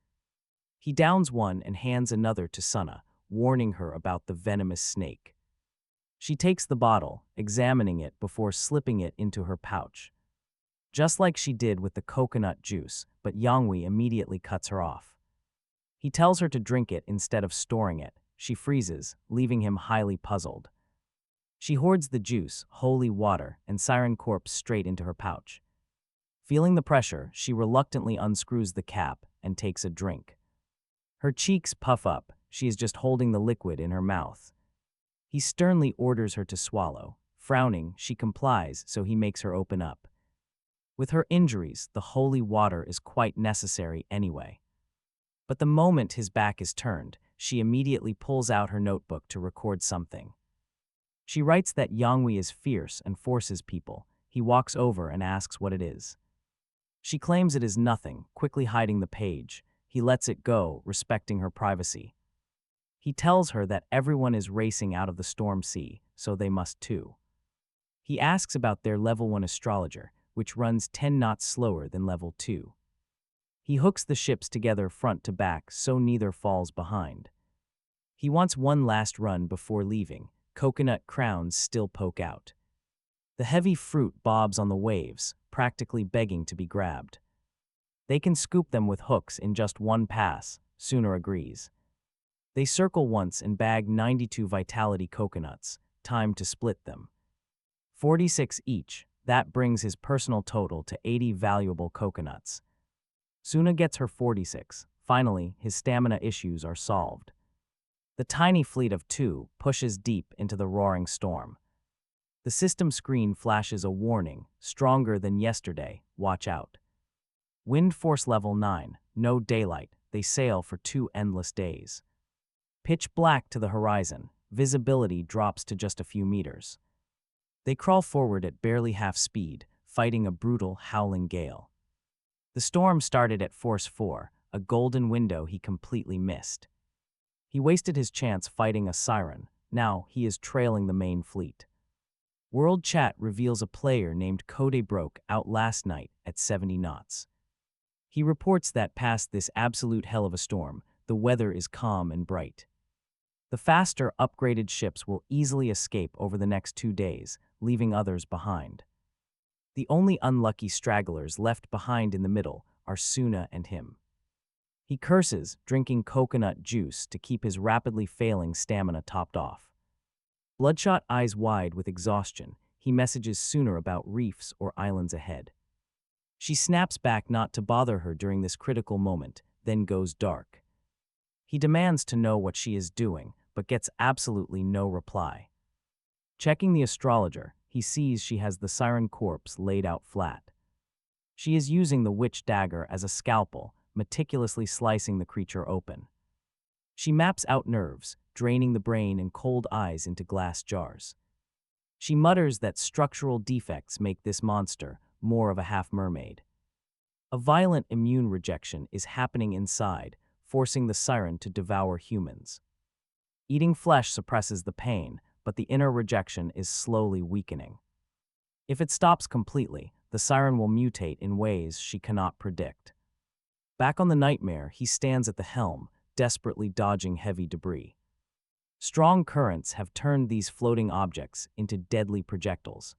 He downs one and hands another to Sunna, warning her about the venomous snake. She takes the bottle, examining it before slipping it into her pouch. Just like she did with the coconut juice, but Yangwei immediately cuts her off. He tells her to drink it instead of storing it. She freezes, leaving him highly puzzled. She hoards the juice, holy water, and siren corpse straight into her pouch. Feeling the pressure, she reluctantly unscrews the cap and takes a drink. Her cheeks puff up. She is just holding the liquid in her mouth. He sternly orders her to swallow. Frowning, she complies, so he makes her open up. With her injuries, the holy water is quite necessary anyway. But the moment his back is turned, she immediately pulls out her notebook to record something. She writes that Yangwei is fierce and forces people. He walks over and asks what it is. She claims it is nothing, quickly hiding the page. He lets it go, respecting her privacy. He tells her that everyone is racing out of the storm sea, so they must too. He asks about their level 1 astrologer, which runs 10 knots slower than level 2. He hooks the ships together front to back so neither falls behind. He wants one last run before leaving. Coconut crowns still poke out. The heavy fruit bobs on the waves, practically begging to be grabbed. They can scoop them with hooks in just 1 pass, Sooner agrees. They circle once and bag 92 vitality coconuts, time to split them. 46 each, that brings his personal total to 80 valuable coconuts. Suna gets her 46, Finally, his stamina issues are solved. The tiny fleet of two pushes deep into the roaring storm. The system screen flashes a warning, stronger than yesterday, watch out. Wind force level 9, no daylight, they sail for 2 endless days. Pitch black to the horizon, visibility drops to just a few meters. They crawl forward at barely half speed, fighting a brutal, howling gale. The storm started at force 4, a golden window he completely missed. He wasted his chance fighting a siren, now he is trailing the main fleet. World Chat reveals a player named Code broke out last night at 70 knots. He reports that past this absolute hell of a storm, the weather is calm and bright. The faster, upgraded ships will easily escape over the next 2 days, leaving others behind. The only unlucky stragglers left behind in the middle are Suna and him. He curses, drinking coconut juice to keep his rapidly failing stamina topped off. Bloodshot eyes wide with exhaustion, he messages Suna about reefs or islands ahead. She snaps back not to bother her during this critical moment, then goes dark. He demands to know what she is doing, but gets absolutely no reply. Checking the astrologer, he sees she has the siren corpse laid out flat. She is using the witch dagger as a scalpel, meticulously slicing the creature open. She maps out nerves, draining the brain and cold eyes into glass jars. She mutters that structural defects make this monster more of a half-mermaid. A violent immune rejection is happening inside, forcing the siren to devour humans. Eating flesh suppresses the pain, but the inner rejection is slowly weakening. If it stops completely, the siren will mutate in ways she cannot predict. Back on the Nightmare, he stands at the helm, desperately dodging heavy debris. Strong currents have turned these floating objects into deadly projectiles.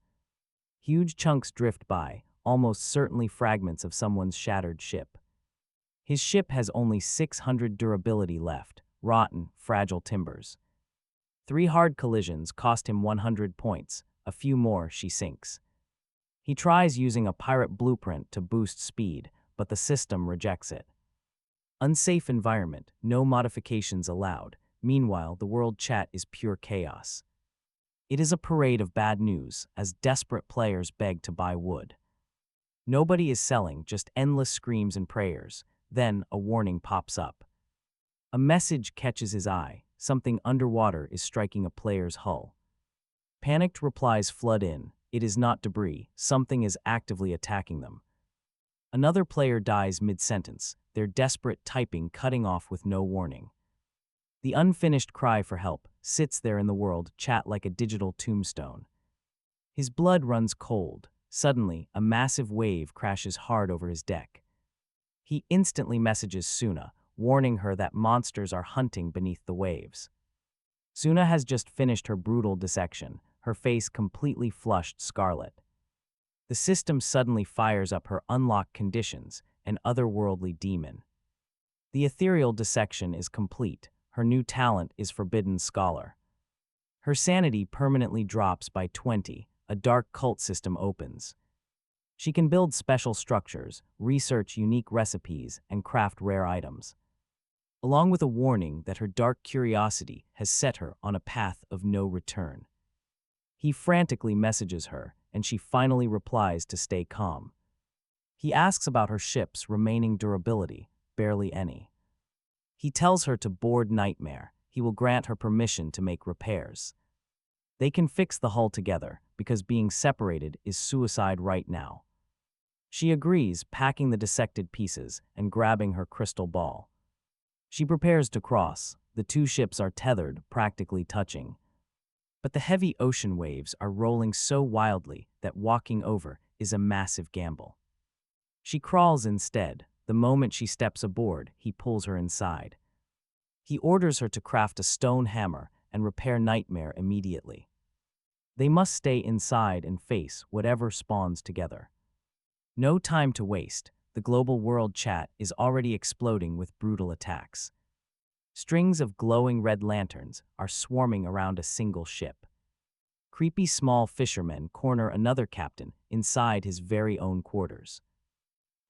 Huge chunks drift by, almost certainly fragments of someone's shattered ship. His ship has only 600 durability left, rotten, fragile timbers. 3 hard collisions cost him 100 points, a few more she sinks. He tries using a pirate blueprint to boost speed, but the system rejects it. Unsafe environment, no modifications allowed. Meanwhile, the world chat is pure chaos. It is a parade of bad news as desperate players beg to buy wood. Nobody is selling, just endless screams and prayers. Then a warning pops up. A message catches his eye. Something underwater is striking a player's hull. Panicked replies flood in. It is not debris. Something is actively attacking them. Another player dies mid-sentence, their desperate typing cutting off with no warning. The unfinished cry for help sits there in the world chat like a digital tombstone. His blood runs cold. Suddenly, a massive wave crashes hard over his deck. He instantly messages Suna, warning her that monsters are hunting beneath the waves. Suna has just finished her brutal dissection, her face completely flushed scarlet. The system suddenly fires up her unlocked conditions, an otherworldly demon. The ethereal dissection is complete. Her new talent is Forbidden Scholar. Her sanity permanently drops by 20, a dark cult system opens. She can build special structures, research unique recipes, and craft rare items. Along with a warning that her dark curiosity has set her on a path of no return. He frantically messages her, and she finally replies to stay calm. He asks about her ship's remaining durability, barely any. He tells her to board Nightmare. He will grant her permission to make repairs. They can fix the hull together, because being separated is suicide right now. She agrees, packing the dissected pieces and grabbing her crystal ball. She prepares to cross. The 2 ships are tethered, practically touching. But the heavy ocean waves are rolling so wildly that walking over is a massive gamble. She crawls instead. The moment she steps aboard, he pulls her inside. He orders her to craft a stone hammer and repair Nightmare immediately. They must stay inside and face whatever spawns together. No time to waste. The global world chat is already exploding with brutal attacks. Strings of glowing red lanterns are swarming around a single ship. Creepy small fishermen corner another captain inside his very own quarters.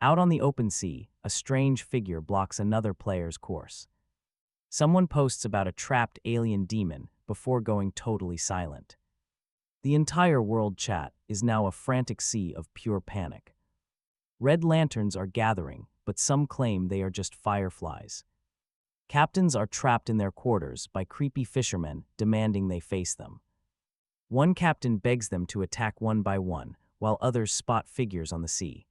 Out on the open sea, a strange figure blocks another player's course. Someone posts about a trapped alien demon before going totally silent. The entire world chat is now a frantic sea of pure panic. Red lanterns are gathering, but some claim they are just fireflies. Captains are trapped in their quarters by creepy fishermen demanding they face them. One captain begs them to attack one by one, while others spot figures on the sea.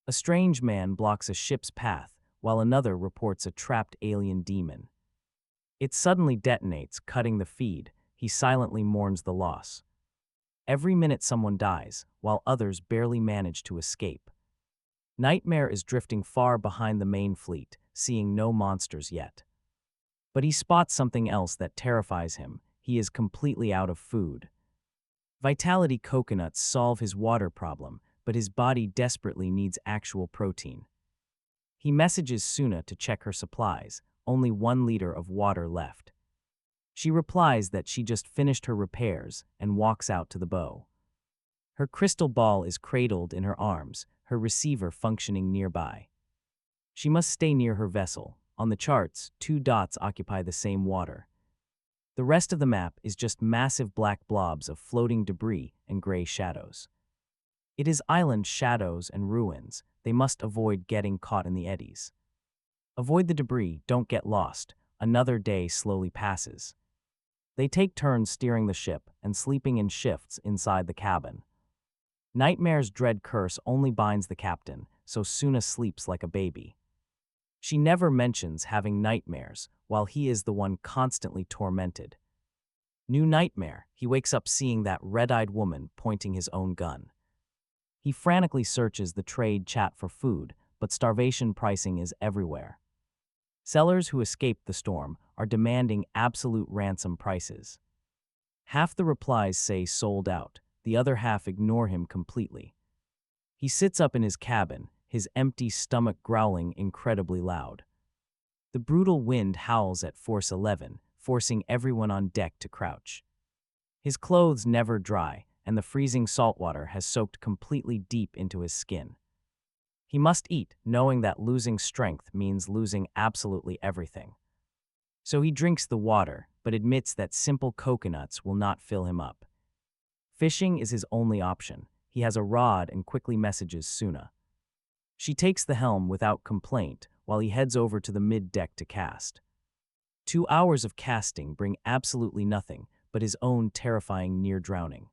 A strange man blocks a ship's path, while another reports a trapped alien demon. It suddenly detonates, cutting the feed. He silently mourns the loss. Every minute someone dies, while others barely manage to escape. Nightmare is drifting far behind the main fleet, seeing no monsters yet. But he spots something else that terrifies him. He is completely out of food. Vitality coconuts solve his water problem, but his body desperately needs actual protein. He messages Suna to check her supplies, only 1 liter of water left. She replies that she just finished her repairs and walks out to the bow. Her crystal ball is cradled in her arms, her receiver functioning nearby. She must stay near her vessel. On the charts, 2 dots occupy the same water. The rest of the map is just massive black blobs of floating debris and gray shadows. It is island shadows and ruins. They must avoid getting caught in the eddies. Avoid the debris, don't get lost. Another day slowly passes. They take turns steering the ship and sleeping in shifts inside the cabin. Nightmare's dread curse only binds the captain, so Suna sleeps like a baby. She never mentions having nightmares, while he is the one constantly tormented. New nightmare, he wakes up seeing that red-eyed woman pointing his own gun. He frantically searches the trade chat for food, but starvation pricing is everywhere. Sellers who escaped the storm are demanding absolute ransom prices. Half the replies say sold out, the other half ignore him completely. He sits up in his cabin, his empty stomach growling incredibly loud. The brutal wind howls at force 11, forcing everyone on deck to crouch. His clothes never dry, and the freezing saltwater has soaked completely deep into his skin. He must eat, knowing that losing strength means losing absolutely everything. So he drinks the water, but admits that simple coconuts will not fill him up. Fishing is his only option. He has a rod and quickly messages Suna. She takes the helm without complaint, while he heads over to the mid-deck to cast. 2 hours of casting bring absolutely nothing but his own terrifying near-drowning.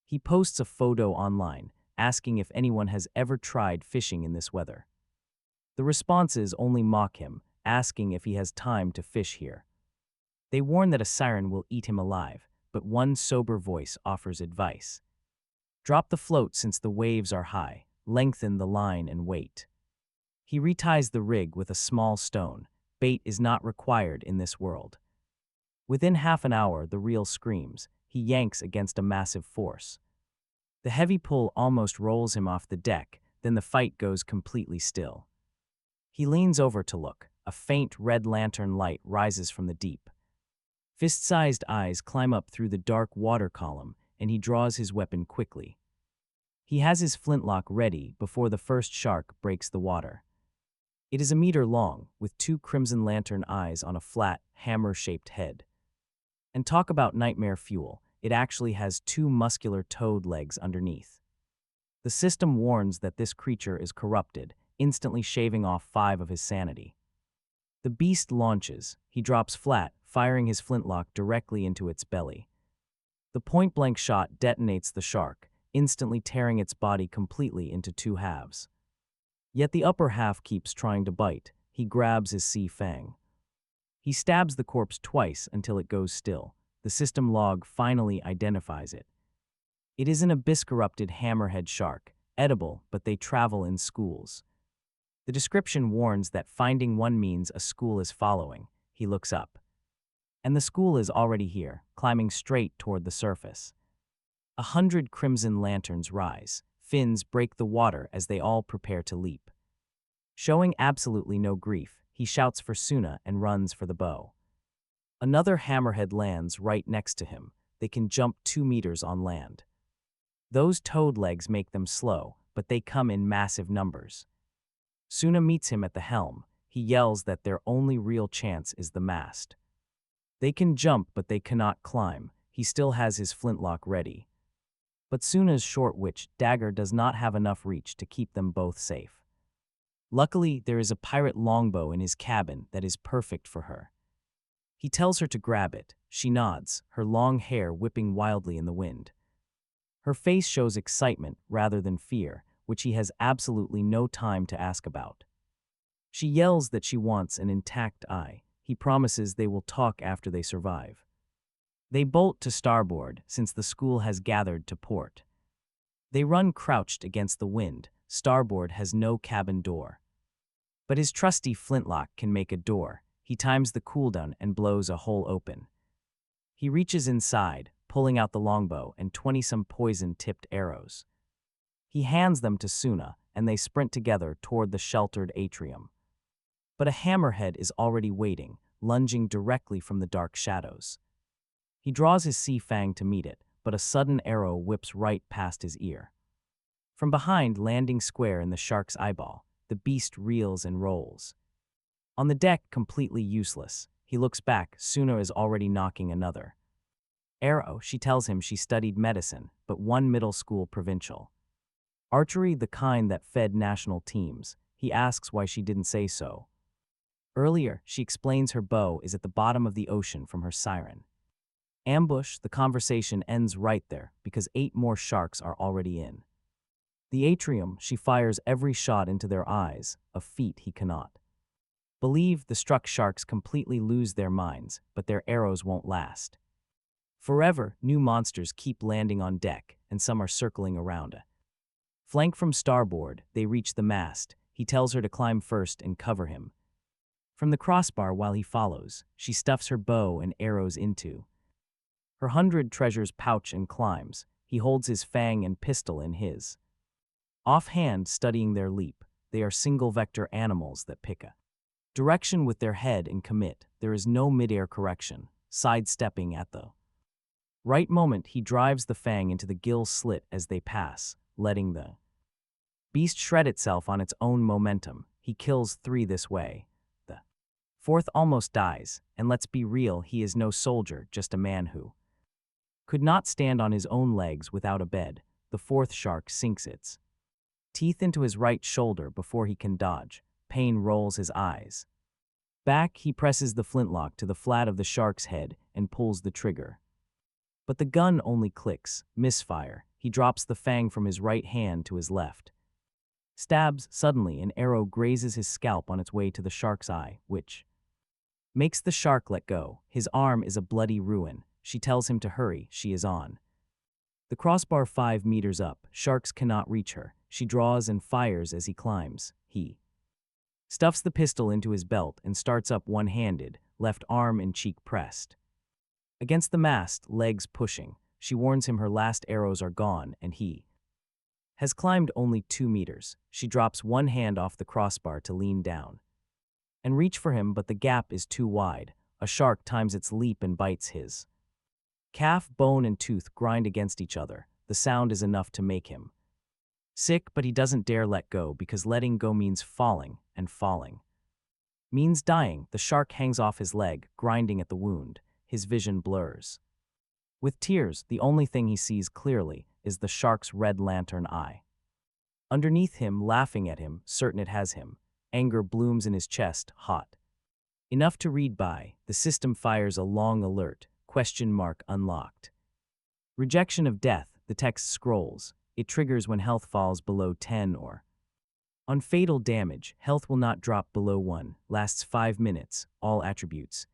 He posts a photo online, asking if anyone has ever tried fishing in this weather. The responses only mock him, asking if he has time to fish here. They warn that a siren will eat him alive, but one sober voice offers advice. Drop the float since the waves are high, lengthen the line and wait. He reties the rig with a small stone. Bait is not required in this world. Within half an hour, the reel screams. He yanks against a massive force. The heavy pull almost rolls him off the deck, then the fight goes completely still. He leans over to look. A faint red lantern light rises from the deep. Fist-sized eyes climb up through the dark water column, and he draws his weapon quickly. He has his flintlock ready before the first shark breaks the water. It is a meter long, with 2 crimson lantern eyes on a flat, hammer-shaped head. And talk about nightmare fuel, it actually has 2 muscular toad legs underneath. The system warns that this creature is corrupted, instantly shaving off 5 of his sanity. The beast launches. He drops flat, firing his flintlock directly into its belly. The point-blank shot detonates the shark, instantly tearing its body completely into 2 halves. Yet the upper half keeps trying to bite. He grabs his sea fang. He stabs the corpse twice until it goes still. The system log finally identifies it. It is an abyss-corrupted hammerhead shark, edible, but they travel in schools. The description warns that finding one means a school is following. He looks up. And the school is already here, climbing straight toward the surface. 100 crimson lanterns rise. Fins break the water as they all prepare to leap. Showing absolutely no grief, he shouts for Suna and runs for the bow. Another hammerhead lands right next to him. They can jump 2 meters on land. Those toad legs make them slow, but they come in massive numbers. Suna meets him at the helm. He yells that their only real chance is the mast. They can jump, but they cannot climb. He still has his flintlock ready. But Suna's short-witch dagger does not have enough reach to keep them both safe. Luckily, there is a pirate longbow in his cabin that is perfect for her. He tells her to grab it. She nods, her long hair whipping wildly in the wind. Her face shows excitement rather than fear, which he has absolutely no time to ask about. She yells that she wants an intact eye. He promises they will talk after they survive. They bolt to starboard since the school has gathered to port. They run crouched against the wind. Starboard has no cabin door. But his trusty flintlock can make a door. He times the cooldown and blows a hole open. He reaches inside, pulling out the longbow and 20-some poison-tipped arrows. He hands them to Suna, and they sprint together toward the sheltered atrium. But a hammerhead is already waiting, lunging directly from the dark shadows. He draws his sea fang to meet it, but a sudden arrow whips right past his ear. From behind, landing square in the shark's eyeball, the beast reels and rolls. On the deck, completely useless, he looks back. Suna is already knocking another arrow. She tells him she studied medicine, but one middle school provincial. Archery, the kind that fed national teams. He asks why she didn't say so. Earlier, she explains her bow is at the bottom of the ocean from her siren. Ambush, the conversation ends right there because 8 more sharks are already in. The atrium, she fires every shot into their eyes, a feat he cannot. Believe the struck sharks completely lose their minds, but their arrows won't last. Forever, new monsters keep landing on deck, and some are circling around. Flank from starboard, they reach the mast. He tells her to climb first and cover him. From the crossbar while he follows, she stuffs her bow and arrows into her 100 treasures pouch and climbs. He holds his fang and pistol in his offhand, studying their leap. They are single-vector animals that pick a direction with their head and commit. There is no mid-air correction, sidestepping at the right moment. He drives the fang into the gill slit as they pass, letting the beast shred itself on its own momentum. He kills 3 this way. The 4th almost dies, and let's be real, he is no soldier, just a man who could not stand on his own legs without a bed. The 4th shark sinks its teeth into his right shoulder before he can dodge. Pain rolls his eyes. Back, he presses the flintlock to the flat of the shark's head and pulls the trigger. But the gun only clicks, misfire. He drops the fang from his right hand to his left. Stabs. Suddenly, an arrow grazes his scalp on its way to the shark's eye, which makes the shark let go. His arm is a bloody ruin. She tells him to hurry. She is on the crossbar 5 meters up. Sharks cannot reach her. She draws and fires as he climbs. He stuffs the pistol into his belt and starts up one-handed, left arm and cheek pressed against the mast, legs pushing. She warns him her last arrows are gone, and he has climbed only 2 meters. She drops one hand off the crossbar to lean down and reach for him, but the gap is too wide. A shark times its leap and bites his calf. Bone and tooth grind against each other. The sound is enough to make him sick, but he doesn't dare let go because letting go means falling, and falling means dying. The shark hangs off his leg, grinding at the wound. His vision blurs. With tears, the only thing he sees clearly is the shark's red lantern eye. Underneath him, laughing at him, certain it has him. Anger blooms in his chest, hot enough to read by. The system fires a long alert, ? Unlocked. Rejection of death, the text scrolls. It triggers when health falls below 10 or on fatal damage. Health will not drop below 1, lasts 5 minutes, all attributes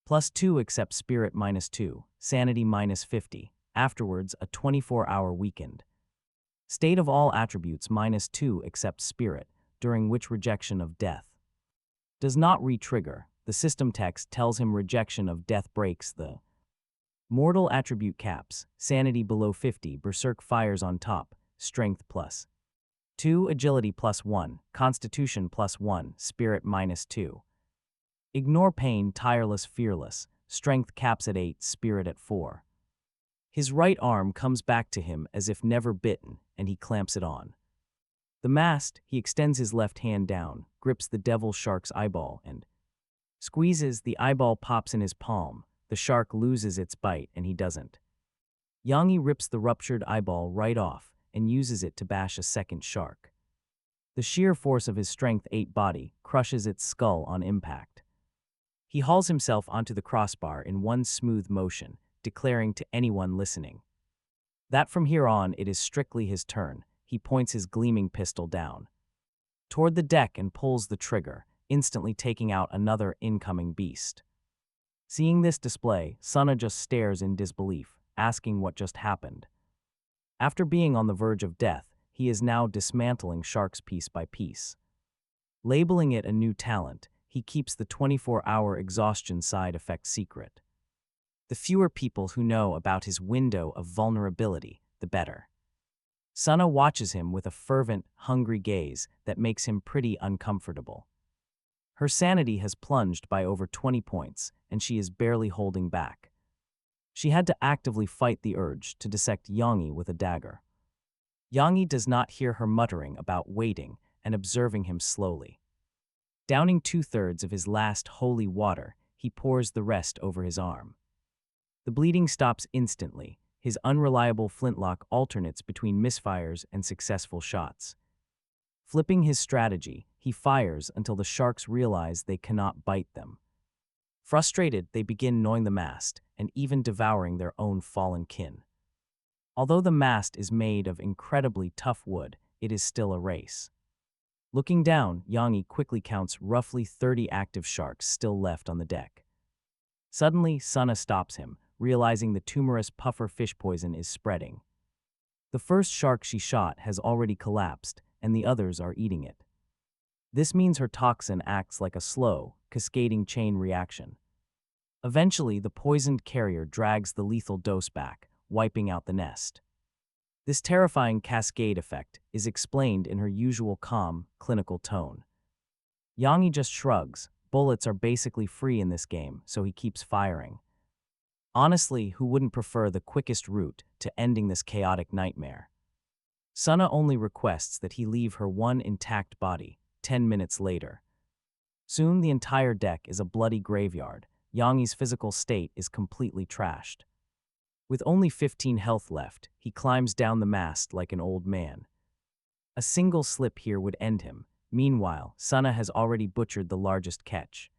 +2 except spirit -2, sanity -50, afterwards a 24-hour weakened state of all attributes -2 except spirit, during which rejection of death does not re-trigger. The system text tells him rejection of death breaks the mortal attribute caps. Sanity below 50, berserk fires on top, strength +2, agility +1, constitution +1, spirit -2. Ignore pain, tireless, fearless, strength caps at 8, spirit at 4. His right arm comes back to him as if never bitten, and he clamps it on. The mast, he extends his left hand down, grips the devil shark's eyeball, and squeezes. The eyeball pops in his palm. The shark loses its bite, and he doesn't. Yangi rips the ruptured eyeball right off and uses it to bash a second shark. The sheer force of his strength-8 body crushes its skull on impact. He hauls himself onto the crossbar in one smooth motion, declaring to anyone listening that from here on it is strictly his turn. He points his gleaming pistol down toward the deck and pulls the trigger, instantly taking out another incoming beast. Seeing this display, Sana just stares in disbelief, asking what just happened. After being on the verge of death, he is now dismantling sharks piece by piece. Labeling it a new talent, he keeps the 24-hour exhaustion side effect secret. The fewer people who know about his window of vulnerability, the better. Sana watches him with a fervent, hungry gaze that makes him pretty uncomfortable. Her sanity has plunged by over 20 points, and she is barely holding back. She had to actively fight the urge to dissect Yangi with a dagger. Yangi does not hear her muttering about waiting and observing him slowly. Downing 2/3 of his last holy water, he pours the rest over his arm. The bleeding stops instantly. His unreliable flintlock alternates between misfires and successful shots. Flipping his strategy, he fires until the sharks realize they cannot bite them. Frustrated, they begin gnawing the mast and even devouring their own fallen kin. Although the mast is made of incredibly tough wood, it is still a race. Looking down, Yangi quickly counts roughly 30 active sharks still left on the deck. Suddenly, Sana stops him, realizing the tumorous puffer fish poison is spreading. The first shark she shot has already collapsed, and the others are eating it. This means her toxin acts like a slow, cascading chain reaction. Eventually, the poisoned carrier drags the lethal dose back, wiping out the nest. This terrifying cascade effect is explained in her usual calm, clinical tone. Yangi just shrugs. Bullets are basically free in this game, so he keeps firing. Honestly, who wouldn't prefer the quickest route to ending this chaotic nightmare? Sana only requests that he leave her one intact body, 10 minutes later. Soon the entire deck is a bloody graveyard. Yangi's physical state is completely trashed. With only 15 health left, he climbs down the mast like an old man. A single slip here would end him. Meanwhile, Sana has already butchered the largest catch.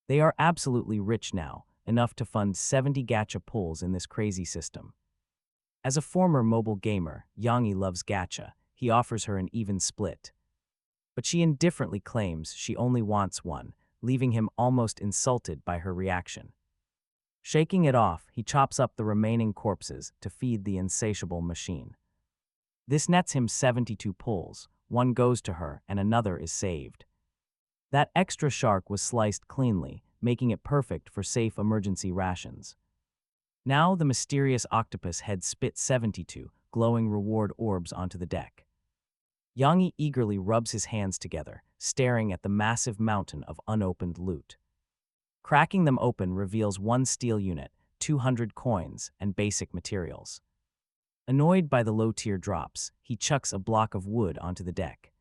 They are absolutely rich now, enough to fund 70 gacha pulls in this crazy system. As a former mobile gamer, Yangi loves gacha. He offers her an even split. But she indifferently claims she only wants one, leaving him almost insulted by her reaction. Shaking it off, he chops up the remaining corpses to feed the insatiable machine. This nets him 72 pulls. One goes to her and another is saved. That extra shark was sliced cleanly, making it perfect for safe emergency rations. Now the mysterious octopus head spits 72 glowing reward orbs onto the deck. Yangi eagerly rubs his hands together, staring at the massive mountain of unopened loot. Cracking them open reveals one steel unit, 200 coins, and basic materials. Annoyed by the low-tier drops, he chucks a block of wood onto the deck.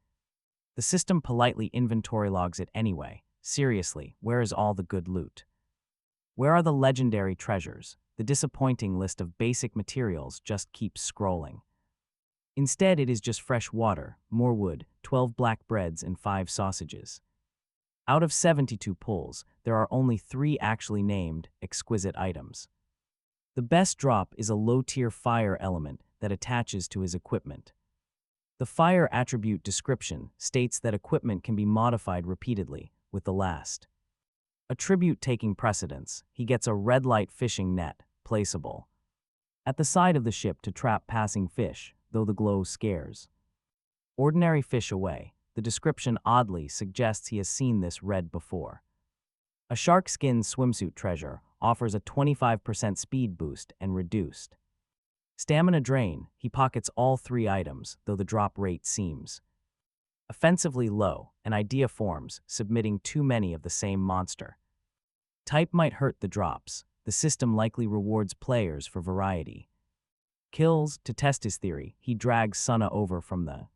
The system politely inventory logs it anyway. Seriously, where is all the good loot? Where are the legendary treasures? The disappointing list of basic materials just keeps scrolling. Instead, it is just fresh water, more wood, 12 black breads, and 5 sausages. Out of 72 pulls, there are only 3 actually named exquisite items. The best drop is a low-tier fire element that attaches to his equipment. The fire attribute description states that equipment can be modified repeatedly, with the last attribute taking precedence. He gets a red light fishing net, placeable at the side of the ship to trap passing fish, though the glow scares ordinary fish away. The description oddly suggests he has seen this red before. A shark skin swimsuit treasure offers a 25% speed boost and reduced stamina drain. He pockets all 3 items, though the drop rate seems offensively low. An idea forms, submitting too many of the same monster type might hurt the drops. The system likely rewards players for variety. Kills. To test his theory, he drags Sana over from the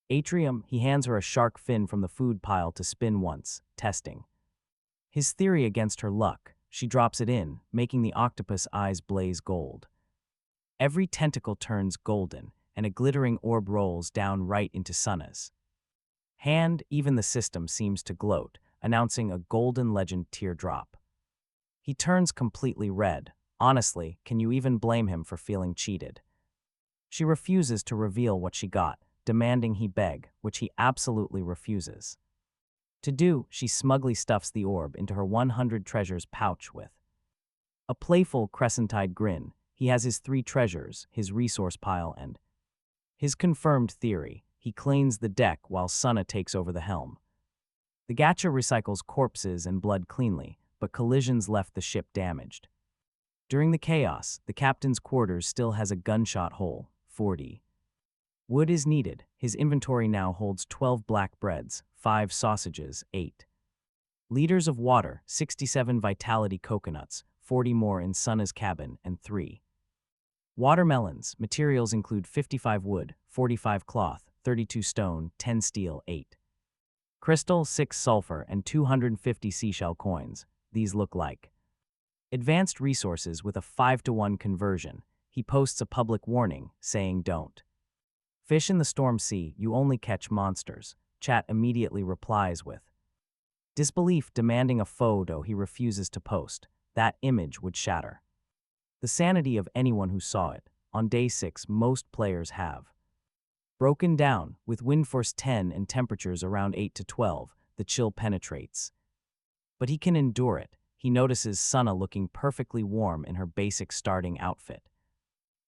Atrium, he hands her a shark fin from the food pile to spin once, testing. His theory against her luck, she drops it in, making the octopus eyes blaze gold. Every tentacle turns golden, and a glittering orb rolls down right into Suna's hand. Even the system seems to gloat, announcing a golden legend teardrop. He turns completely red. Honestly, can you even blame him for feeling cheated? She refuses to reveal what she got, demanding he beg, which he absolutely refuses. To do, she smugly stuffs the orb into her 100 treasures pouch with a playful crescentide grin. He has his 3 treasures, his resource pile, and his confirmed theory. He cleans the deck while Suna takes over the helm. The gacha recycles corpses and blood cleanly, but collisions left the ship damaged. During the chaos, the captain's quarters still has a gunshot hole. 40. Wood is needed. His inventory now holds 12 black breads, 5 sausages, 8 liters of water, 67 vitality coconuts, 40 more in Suna's cabin, and 3 watermelons. Materials include 55 wood, 45 cloth, 32 stone, 10 steel, 8 crystal, 6 sulfur, and 250 seashell coins. These look like advanced resources with a 5-to-1 conversion. He posts a public warning, saying don't fish in the storm sea, you only catch monsters. Chat immediately replies with disbelief, demanding a photo he refuses to post. That image would shatter the sanity of anyone who saw it. On day 6, most players have broken down. With wind force 10 and temperatures around 8 to 12, the chill penetrates. But he can endure it. He notices Suna looking perfectly warm in her basic starting outfit.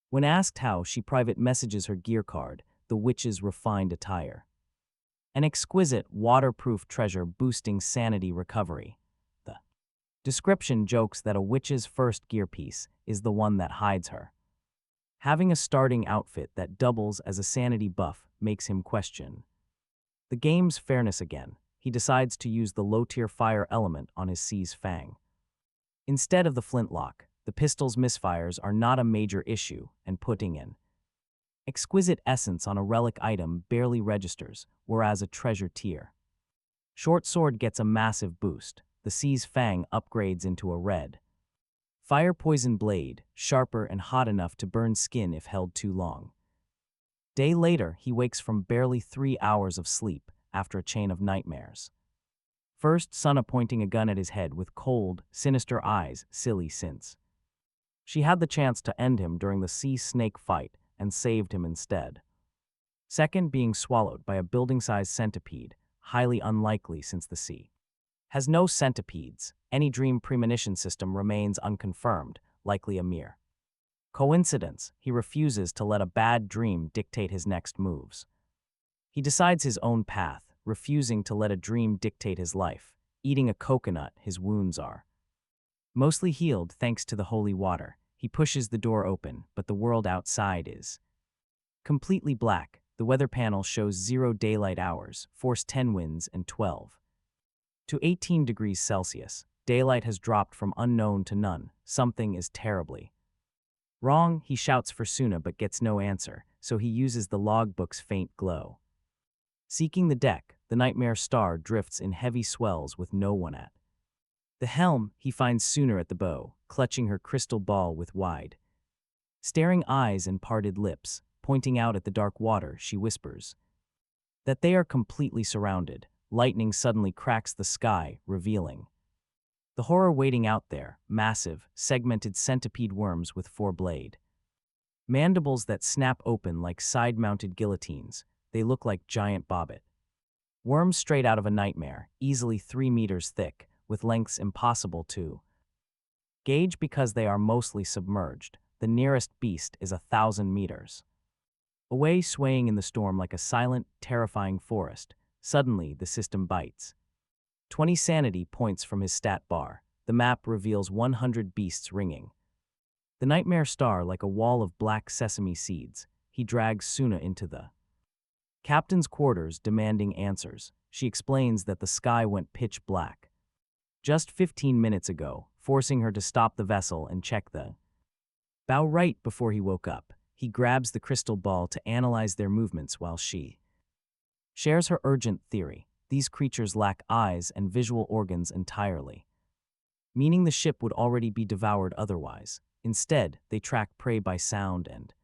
When asked how, she private messages her gear card, the witch's refined attire. An exquisite, waterproof treasure boosting sanity recovery. The description jokes that a witch's first gear piece is the one that hides her. Having a starting outfit that doubles as a sanity buff makes him question the game's fairness again. He decides to use the low-tier fire element on his C's Fang. Instead of the flintlock, the pistol's misfires are not a major issue, and putting in exquisite essence on a relic item barely registers, whereas a treasure tier short sword gets a massive boost. The C's Fang upgrades into a red fire poison blade, sharper and hot enough to burn skin if held too long. Day later, he wakes from barely 3 hours of sleep after a chain of nightmares. First, Suna pointing a gun at his head with cold, sinister eyes, silly since she had the chance to end him during the sea snake fight and saved him instead. Second, being swallowed by a building-sized centipede, highly unlikely since the sea has no centipedes. Any dream premonition system remains unconfirmed, likely a mere coincidence. He refuses to let a bad dream dictate his next moves. He decides his own path, refusing to let a dream dictate his life. Eating a coconut, his wounds are mostly healed thanks to the holy water. He pushes the door open, but the world outside is completely black. The weather panel shows 0 daylight hours, force 10 winds, and 12 to 18 degrees Celsius. Daylight has dropped from unknown to none. Something is terribly wrong. He shouts for Suna but gets no answer, so he uses the logbook's faint glow. Seeking the deck, the nightmare star drifts in heavy swells with no one at the helm. He finds Suna at the bow, clutching her crystal ball with wide, staring eyes and parted lips. Pointing out at the dark water, she whispers that they are completely surrounded. Lightning suddenly cracks the sky, revealing the horror waiting out there. Massive, segmented centipede worms with 4-blade mandibles that snap open like side-mounted guillotines. They look like giant bobbit worms straight out of a nightmare, easily 3 meters thick, with lengths impossible to gauge because they are mostly submerged. The nearest beast is 1,000 meters away, swaying in the storm like a silent, terrifying forest. Suddenly, the system bites. 20 sanity points from his stat bar. The map reveals 100 beasts ringing the nightmare star like a wall of black sesame seeds. He drags Suna into the captain's quarters, demanding answers. She explains that the sky went pitch black just 15 minutes ago, forcing her to stop the vessel and check the bow. Right before he woke up, he grabs the crystal ball to analyze their movements while she shares her urgent theory. These creatures lack eyes and visual organs entirely, meaning the ship would already be devoured otherwise. Instead, they track prey by sound and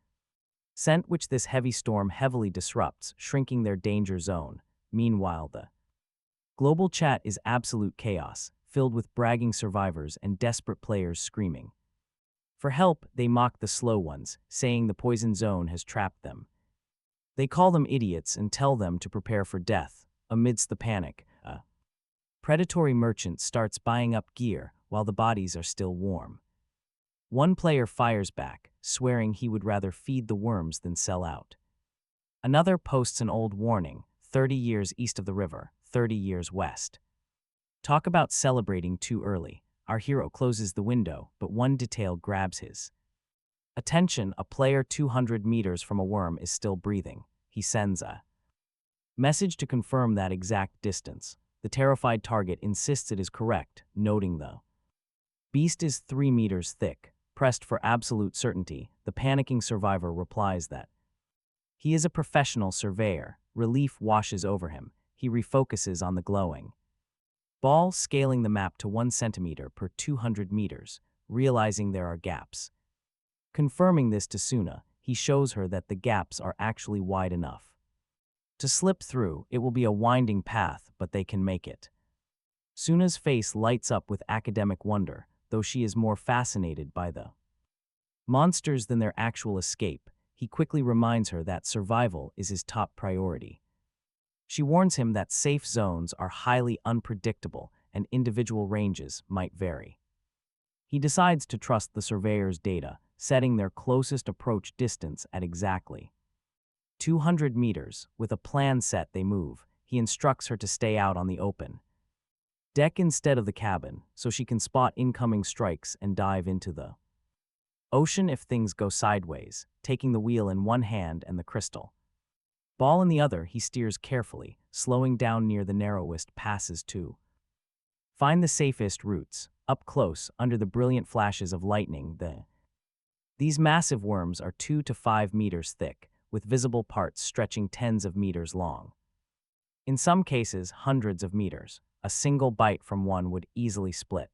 scent, which this heavy storm heavily disrupts, shrinking their danger zone. Meanwhile, the global chat is absolute chaos, filled with bragging survivors and desperate players screaming for help. They mock the slow ones, saying the poison zone has trapped them. They call them idiots and tell them to prepare for death. Amidst the panic, a predatory merchant starts buying up gear while the bodies are still warm. One player fires back, swearing he would rather feed the worms than sell out. Another posts an old warning: 30 years east of the river, 30 years west. Talk about celebrating too early. Our hero closes the window, but one detail grabs his attention. A player 200 meters from a worm is still breathing. He sends a message to confirm that exact distance. The terrified target insists it is correct, noting the beast is 3 meters thick. Pressed for absolute certainty, the panicking survivor replies that he is a professional surveyor. Relief washes over him. He refocuses on the glowing ball, scaling the map to 1 centimeter per 200 meters, realizing there are gaps. Confirming this to Suna, he shows her that the gaps are actually wide enough to slip through. It will be a winding path, but they can make it. Suna's face lights up with academic wonder, though she is more fascinated by the monsters than their actual escape. He quickly reminds her that survival is his top priority. She warns him that safe zones are highly unpredictable and individual ranges might vary. He decides to trust the surveyor's data, setting their closest approach distance at exactly 200 meters. With a plan set, they move. He instructs her to stay out on the open deck instead of the cabin, so she can spot incoming strikes and dive into the ocean if things go sideways. Taking the wheel in one hand and the crystal ball in the other, he steers carefully, slowing down near the narrowest passes to find the safest routes. Up close, under the brilliant flashes of lightning, these massive worms are 2 to 5 meters thick, with visible parts stretching tens of meters long. In some cases, hundreds of meters. A single bite from one would easily split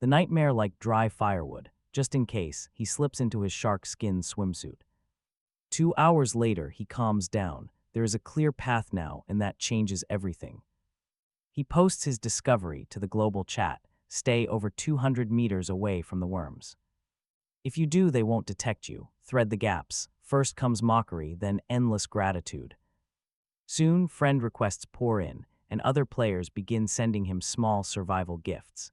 the nightmare like dry firewood. Just in case, he slips into his shark skin swimsuit. 2 hours later, he calms down. There is a clear path now, and that changes everything. He posts his discovery to the global chat: stay over 200 meters away from the worms. If you do, they won't detect you. Thread the gaps. First comes mockery, then endless gratitude. Soon, friend requests pour in, and other players begin sending him small survival gifts.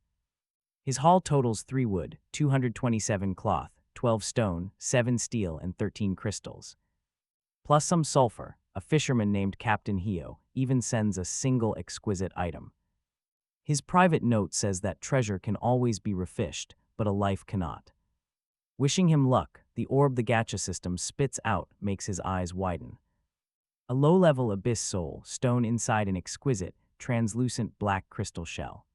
His haul totals 3 wood, 227 cloth, 12 stone, 7 steel, and 13 crystals. Plus some sulfur. A fisherman named Captain Hio even sends a single exquisite item. His private note says that treasure can always be refished, but a life cannot. Wishing him luck, the orb the gacha system spits out makes his eyes widen. A low-level abyss soul stone inside an exquisite, translucent black crystal shell.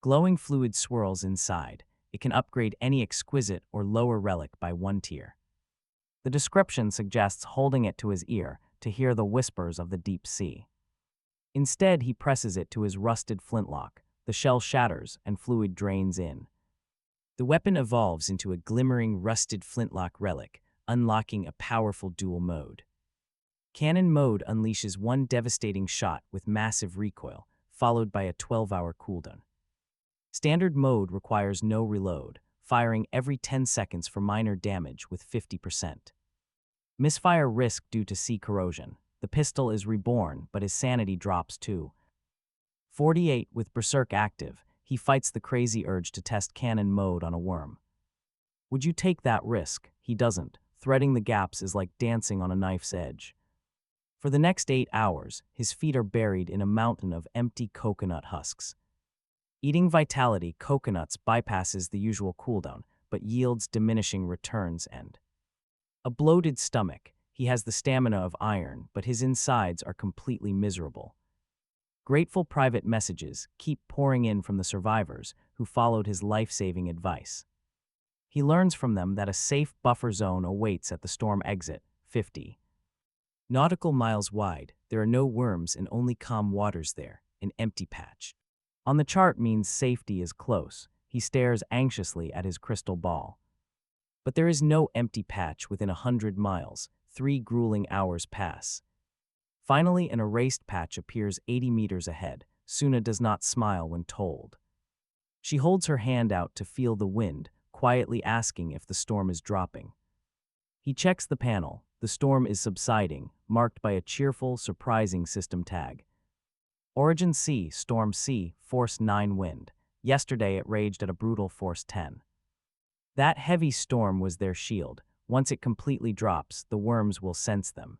Glowing fluid swirls inside. It can upgrade any exquisite or lower relic by 1 tier. The description suggests holding it to his ear to hear the whispers of the deep sea. Instead, he presses it to his rusted flintlock. The shell shatters and fluid drains in. The weapon evolves into a glimmering rusted flintlock relic, unlocking a powerful dual mode. Cannon mode unleashes one devastating shot with massive recoil, followed by a 12-hour cooldown. Standard mode requires no reload, firing every 10 seconds for minor damage with 50% misfire risk due to sea corrosion. The pistol is reborn, but his sanity drops to 48. With Berserk active, he fights the crazy urge to test cannon mode on a worm. Would you take that risk? He doesn't. Threading the gaps is like dancing on a knife's edge. For the next 8 hours, his feet are buried in a mountain of empty coconut husks. Eating vitality coconuts bypasses the usual cooldown, but yields diminishing returns and a bloated stomach. He has the stamina of iron, but his insides are completely miserable. Grateful private messages keep pouring in from the survivors who followed his life-saving advice. He learns from them that a safe buffer zone awaits at the storm exit, 50 nautical miles wide, There are no worms and only calm waters there, an empty patch. On the chart means safety is close. He stares anxiously at his crystal ball. But there is no empty patch within 100 miles. 3 grueling hours pass. Finally, an erased patch appears 80 meters ahead. Suna does not smile when told. She holds her hand out to feel the wind, quietly asking if the storm is dropping. He checks the panel. The storm is subsiding, marked by a cheerful, surprising system tag. Origin C, Storm C, Force 9 wind. Yesterday it raged at a brutal Force 10. That heavy storm was their shield. Once it completely drops, the worms will sense them.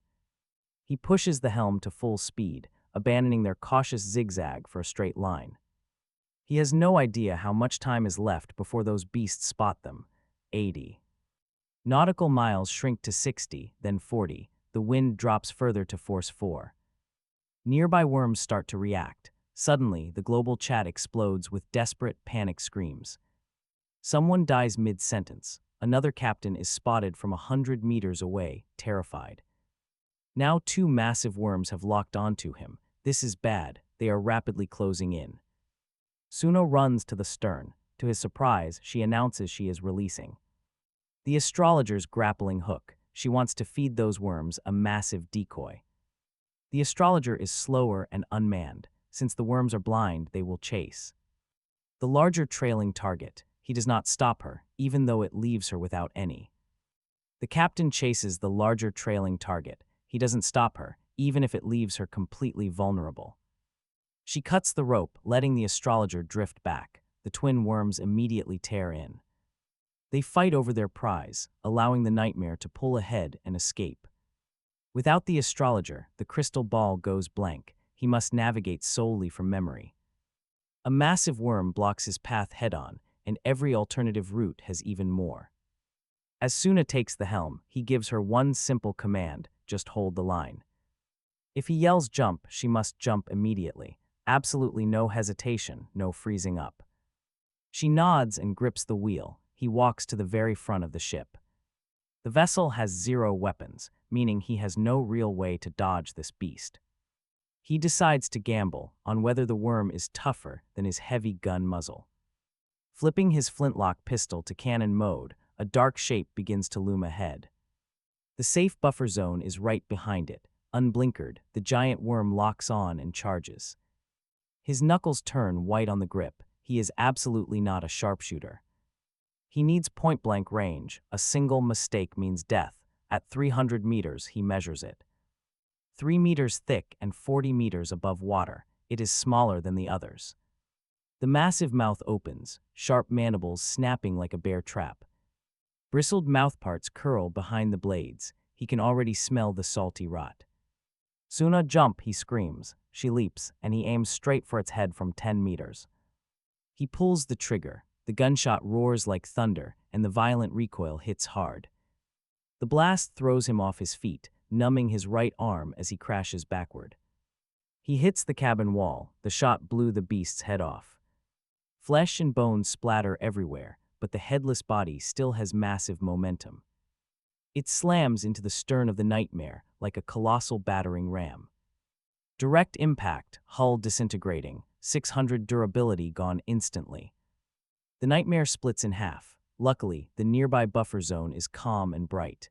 He pushes the helm to full speed, abandoning their cautious zigzag for a straight line. He has no idea how much time is left before those beasts spot them. 80. Nautical miles shrink to 60, then 40. The wind drops further to Force 4. Nearby worms start to react. Suddenly, the global chat explodes with desperate, panic screams. Someone dies mid-sentence. Another captain is spotted from 100 meters away, terrified. Now 2 massive worms have locked onto him. This is bad. They are rapidly closing in. Suno runs to the stern. To his surprise, she announces she is releasing. The astrologer's grappling hook. She wants to feed those worms a massive decoy. The astrologer is slower and unmanned. Since the worms are blind, they will chase. The larger trailing target. He does not stop her, even though it leaves her without any. The captain chases the larger trailing target. He doesn't stop her, even if it leaves her completely vulnerable. She cuts the rope, letting the astrologer drift back. The twin worms immediately tear in. They fight over their prize, allowing the nightmare to pull ahead and escape. Without the astrologer, the crystal ball goes blank. He must navigate solely from memory. A massive worm blocks his path head-on, and every alternative route has even more. As Suna takes the helm, he gives her one simple command: just hold the line. If he yells jump, she must jump immediately. Absolutely no hesitation, no freezing up. She nods and grips the wheel. He walks to the very front of the ship. The vessel has 0 weapons, meaning he has no real way to dodge this beast. He decides to gamble on whether the worm is tougher than his heavy gun muzzle. Flipping his flintlock pistol to cannon mode, a dark shape begins to loom ahead. The safe buffer zone is right behind it. Unblinkered, the giant worm locks on and charges. His knuckles turn white on the grip. He is absolutely not a sharpshooter. He needs point-blank range. A single mistake means death. At 300 meters, he measures it. 3 meters thick and 40 meters above water, it is smaller than the others. The massive mouth opens, sharp mandibles snapping like a bear trap. Bristled mouthparts curl behind the blades. He can already smell the salty rot. Suna, jump, he screams. She leaps, and he aims straight for its head from 10 meters. He pulls the trigger. The gunshot roars like thunder, and the violent recoil hits hard. The blast throws him off his feet, numbing his right arm as he crashes backward. He hits the cabin wall. The shot blew the beast's head off. Flesh and bones splatter everywhere, but the headless body still has massive momentum. It slams into the stern of the nightmare like a colossal battering ram. Direct impact, hull disintegrating, 600 durability gone instantly. The nightmare splits in half. Luckily, the nearby buffer zone is calm and bright.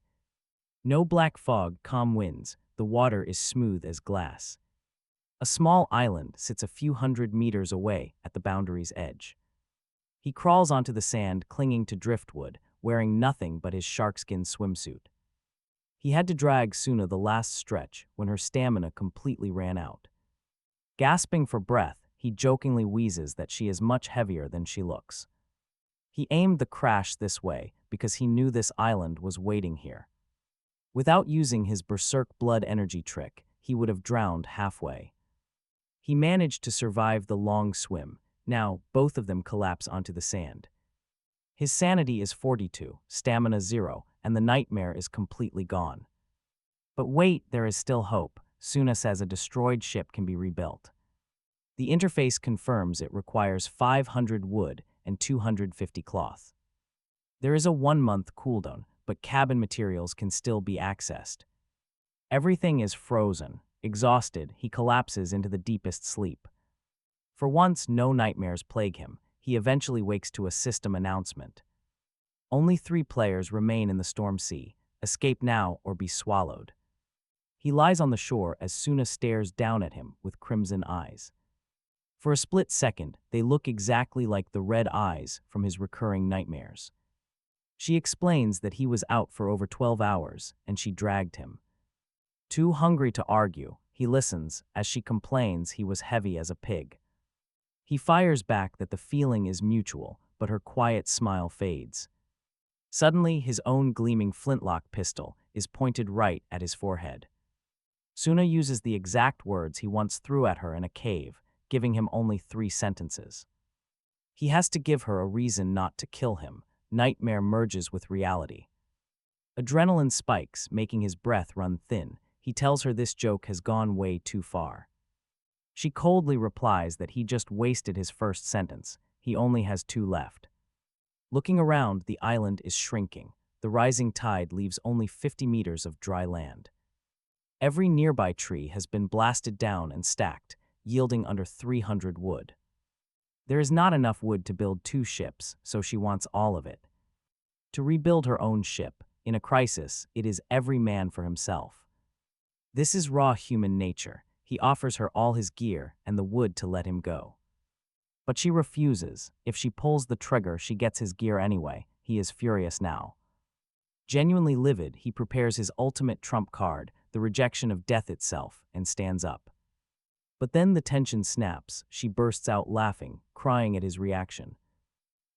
No black fog, calm winds. The water is smooth as glass. A small island sits a few hundred meters away at the boundary's edge. He crawls onto the sand, clinging to driftwood, wearing nothing but his sharkskin swimsuit. He had to drag Suna the last stretch when her stamina completely ran out. Gasping for breath, he jokingly wheezes that she is much heavier than she looks. He aimed the crash this way because he knew this island was waiting here. Without using his berserk blood energy trick, he would have drowned halfway. He managed to survive the long swim. Now, both of them collapse onto the sand. His sanity is 42, stamina 0, and the nightmare is completely gone. But wait, there is still hope. Suna says a destroyed ship can be rebuilt. The interface confirms it requires 500 wood and 250 cloth. There is a 1-month cooldown, but cabin materials can still be accessed. Everything is frozen, Exhausted, he collapses into the deepest sleep. For once, no nightmares plague him. He eventually wakes to a system announcement. Only 3 players remain in the storm sea. Escape now or be swallowed. He lies on the shore as Suna stares down at him with crimson eyes. For a split second, they look exactly like the red eyes from his recurring nightmares. She explains that he was out for over 12 hours, and she dragged him. Too hungry to argue, he listens as she complains he was heavy as a pig. He fires back that the feeling is mutual, but her quiet smile fades. Suddenly, his own gleaming flintlock pistol is pointed right at his forehead. Suna uses the exact words he once threw at her in a cave, giving him only 3 sentences. He has to give her a reason not to kill him. Nightmare merges with reality. Adrenaline spikes, making his breath run thin. He tells her this joke has gone way too far. She coldly replies that he just wasted his first sentence. He only has 2 left. Looking around, the island is shrinking. The rising tide leaves only 50 meters of dry land. Every nearby tree has been blasted down and stacked, yielding under 300 wood. There is not enough wood to build 2 ships, so she wants all of it. To rebuild her own ship, in a crisis, it is every man for himself. This is raw human nature. He offers her all his gear and the wood to let him go. But she refuses. If she pulls the trigger, she gets his gear anyway. He is furious now. Genuinely livid, he prepares his ultimate trump card, the rejection of death itself, and stands up. But then the tension snaps. She bursts out laughing, crying at his reaction.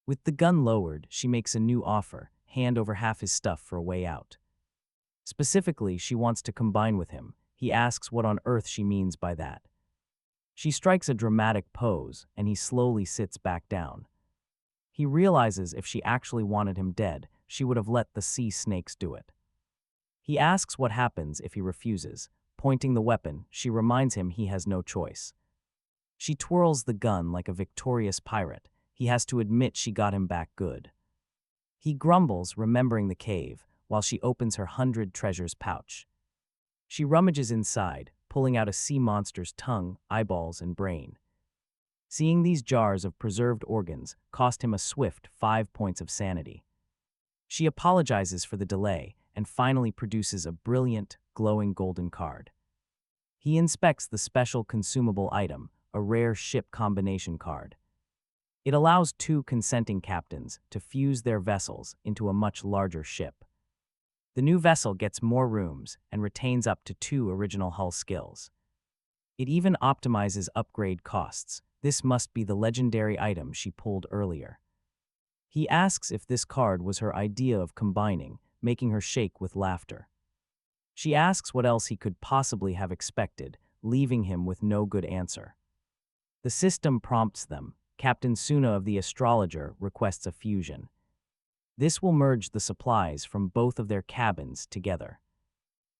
With the gun lowered, she makes a new offer, hand over half his stuff for a way out. Specifically, she wants to combine with him. He asks what on earth she means by that. She strikes a dramatic pose, and he slowly sits back down. He realizes if she actually wanted him dead, she would have let the sea snakes do it. He asks what happens if he refuses. Pointing the weapon, she reminds him he has no choice. She twirls the gun like a victorious pirate. He has to admit she got him back good. He grumbles, remembering the cave, while she opens her 100 treasures pouch. She rummages inside, pulling out a sea monster's tongue, eyeballs, and brain. Seeing these jars of preserved organs cost him a swift 5 points of sanity. She apologizes for the delay and finally produces a brilliant, glowing golden card. He inspects the special consumable item, a rare ship combination card. It allows 2 consenting captains to fuse their vessels into a much larger ship. The new vessel gets more rooms and retains up to 2 original hull skills. It even optimizes upgrade costs. This must be the legendary item she pulled earlier. He asks if this card was her idea of combining, making her shake with laughter. She asks what else he could possibly have expected, leaving him with no good answer. The system prompts them. Captain Suna of the Astrologer requests a fusion. This will merge the supplies from both of their cabins together.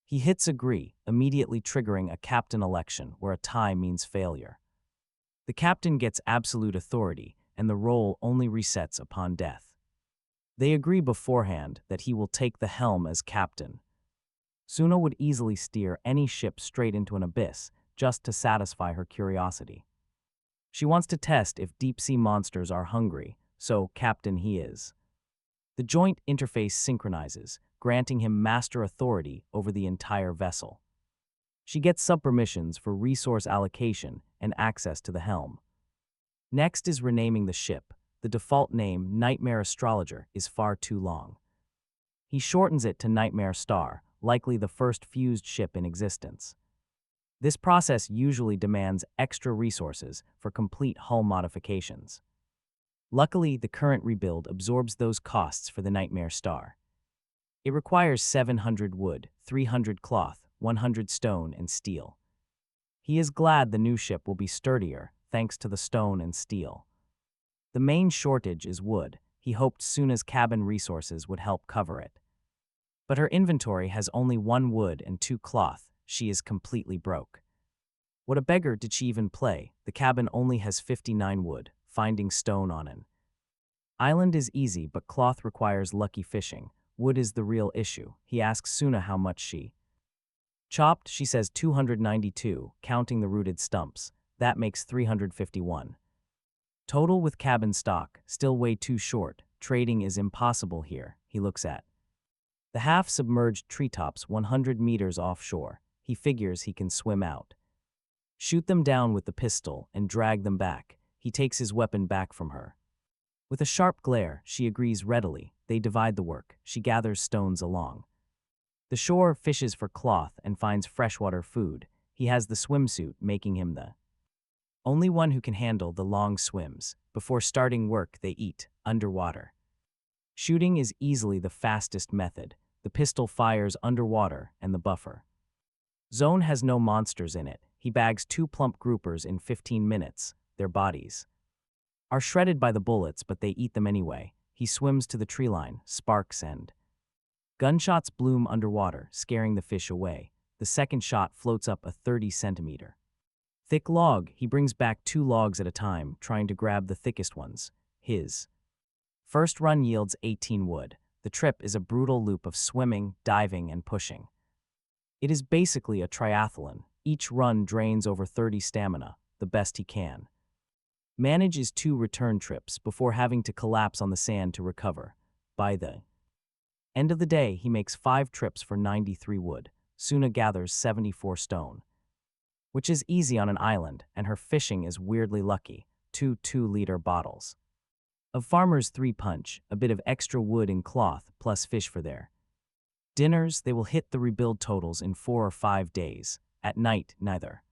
He hits agree, immediately triggering a captain election where a tie means failure. The captain gets absolute authority, and the role only resets upon death. They agree beforehand that he will take the helm as captain. Suna would easily steer any ship straight into an abyss just to satisfy her curiosity. She wants to test if deep-sea monsters are hungry, so captain he is. The joint interface synchronizes, granting him master authority over the entire vessel. She gets sub-permissions for resource allocation and access to the helm. Next is renaming the ship. The default name, Nightmare Astrologer, is far too long. He shortens it to Nightmare Star, likely the first fused ship in existence. This process usually demands extra resources for complete hull modifications. Luckily, the current rebuild absorbs those costs for the Nightmare Star. It requires 700 wood, 300 cloth, 100 stone, and steel. He is glad the new ship will be sturdier, thanks to the stone and steel. The main shortage is wood. He hoped Suna's cabin resources would help cover it. But her inventory has only 1 wood and 2 cloth. She is completely broke. What a beggar did she even play? The cabin only has 59 wood, finding stone on an island is easy, but cloth requires lucky fishing. Wood is the real issue. He asks Suna how much she Chopped, she says 292, counting the rooted stumps. That makes 351. Total with cabin stock, still way too short. Trading is impossible here, he looks at the half-submerged treetops 100 meters offshore. He figures he can swim out. Shoot them down with the pistol and drag them back. He takes his weapon back from her. With a sharp glare, she agrees readily. They divide the work. She gathers stones along the shore, fishes for cloth, and finds freshwater food. He has the swimsuit, making him the only one who can handle the long swims. Before starting work, they eat underwater. Shooting is easily the fastest method. The pistol fires underwater, and the buffer zone has no monsters in it. He bags 2 plump groupers in 15 minutes. Their bodies are shredded by the bullets, but they eat them anyway. He swims to the tree line. Sparks and gunshots bloom underwater, scaring the fish away. The second shot floats up a 30-centimeter thick log. He brings back 2 logs at a time, trying to grab the thickest ones. His first run yields 18 wood. The trip is a brutal loop of swimming, diving, and pushing. It is basically a triathlon. Each run drains over 30 stamina, the best he can. Manages 2 return trips before having to collapse on the sand to recover. By the end of the day, he makes 5 trips for 93 wood. Suna gathers 74 stone, which is easy on an island, and her fishing is weirdly lucky. 2 2-liter bottles of farmer's 3 punch, a bit of extra wood and cloth, plus fish for their dinners. They will hit the rebuild totals in 4 or 5 days. At night, neither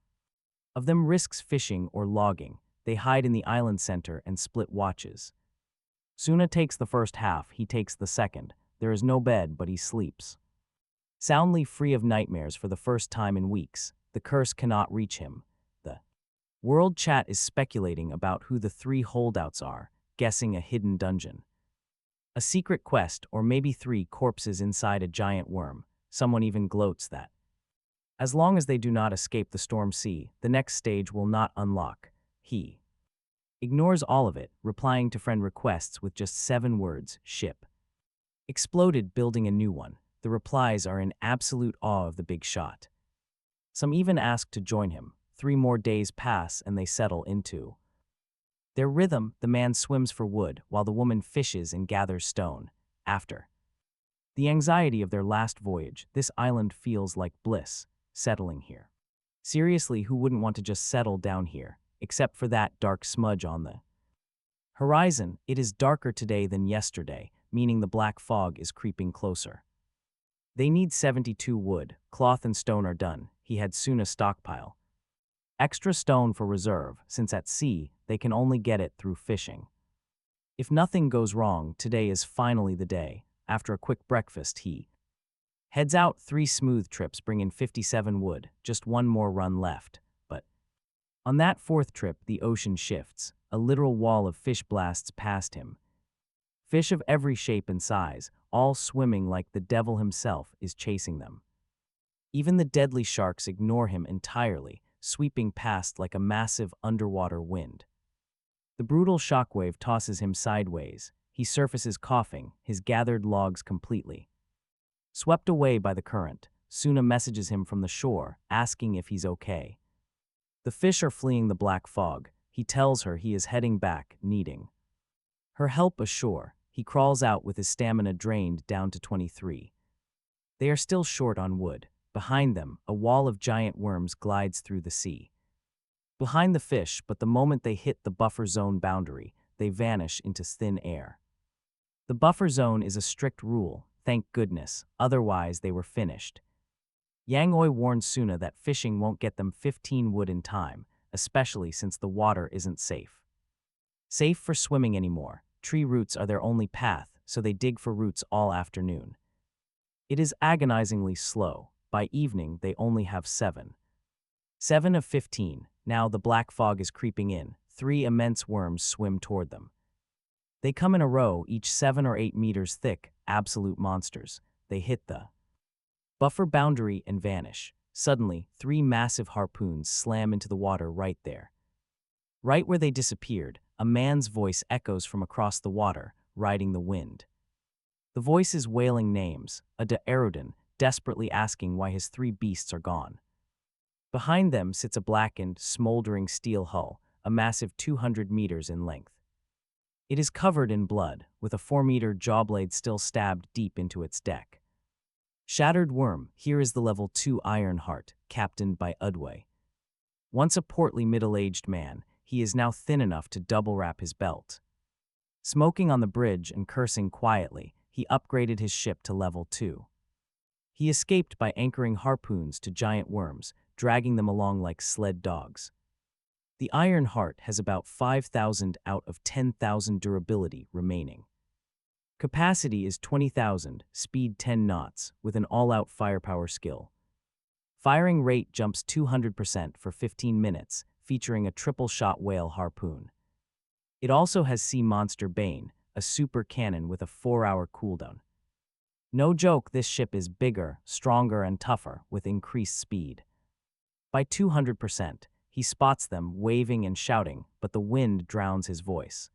of them risks fishing or logging. They hide in the island center and split watches. Suna takes the first half, he takes the second. There is no bed, but he sleeps soundly, free of nightmares for the first time in weeks. The curse cannot reach him. The world chat is speculating about who the 3 holdouts are, guessing a hidden dungeon, a secret quest, or maybe 3 corpses inside a giant worm. Someone even gloats that as long as they do not escape the storm sea, the next stage will not unlock. He ignores all of it, replying to friend requests with just 7 words: ship exploded, building a new one. The replies are in absolute awe of the big shot. Some even ask to join him. 3 more days pass and they settle into their rhythm. The man swims for wood while the woman fishes and gathers stone. After the anxiety of their last voyage, this island feels like bliss, settling here. Seriously, who wouldn't want to just settle down here? Except for that dark smudge on the horizon. It is darker today than yesterday, meaning the black fog is creeping closer. They need 72 wood. Cloth and stone are done. He had Suna stockpile extra stone for reserve, since at sea they can only get it through fishing. If nothing goes wrong, today is finally the day. After a quick breakfast, he heads out. 3 smooth trips bring in 57 wood, just 1 more run left. But on that 4th trip, the ocean shifts. A literal wall of fish blasts past him. Fish of every shape and size, all swimming like the devil himself is chasing them. Even the deadly sharks ignore him entirely, sweeping past like a massive underwater wind. The brutal shockwave tosses him sideways. He surfaces coughing, his gathered logs completely swept away by the current. Suna messages him from the shore, asking if he's okay. The fish are fleeing the black fog. He tells her he is heading back, needing her help ashore. He crawls out with his stamina drained down to 23. They are still short on wood. Behind them, a wall of giant worms glides through the sea behind the fish, but the moment they hit the buffer zone boundary, they vanish into thin air. The buffer zone is a strict rule, thank goodness, otherwise they were finished. Yang Oi warns Suna that fishing won't get them 15 wood in time, especially since the water isn't safe for swimming anymore. Tree roots are their only path, so they dig for roots all afternoon. It is agonizingly slow. By evening, they only have 7 of 15. Now the black fog is creeping in. 3 immense worms swim toward them. They come in a row, each 7 or 8 meters thick, absolute monsters. They hit the buffer boundary and vanish. Suddenly, 3 massive harpoons slam into the water right there. Right where they disappeared, a man's voice echoes from across the water, riding the wind. The voice is wailing names: Ada Erudin, desperately asking why his three beasts are gone. Behind them sits a blackened, smoldering steel hull, a massive 200 meters in length. It is covered in blood, with a 4-meter jawblade still stabbed deep into its deck. Shattered Worm, here is the level 2 Iron Heart, captained by Udway. Once a portly middle-aged man, he is now thin enough to double-wrap his belt. Smoking on the bridge and cursing quietly, he upgraded his ship to level 2. He escaped by anchoring harpoons to giant worms, dragging them along like sled dogs. The Iron Heart has about 5,000 out of 10,000 durability remaining. Capacity is 20,000, speed 10 knots, with an all-out firepower skill. Firing rate jumps 200% for 15 minutes, featuring a triple-shot whale harpoon. It also has Sea Monster Bane, a super cannon with a 4-hour cooldown. No joke, this ship is bigger, stronger, and tougher, with increased speed. By 200%, he spots them, waving and shouting, but the wind drowns his voice.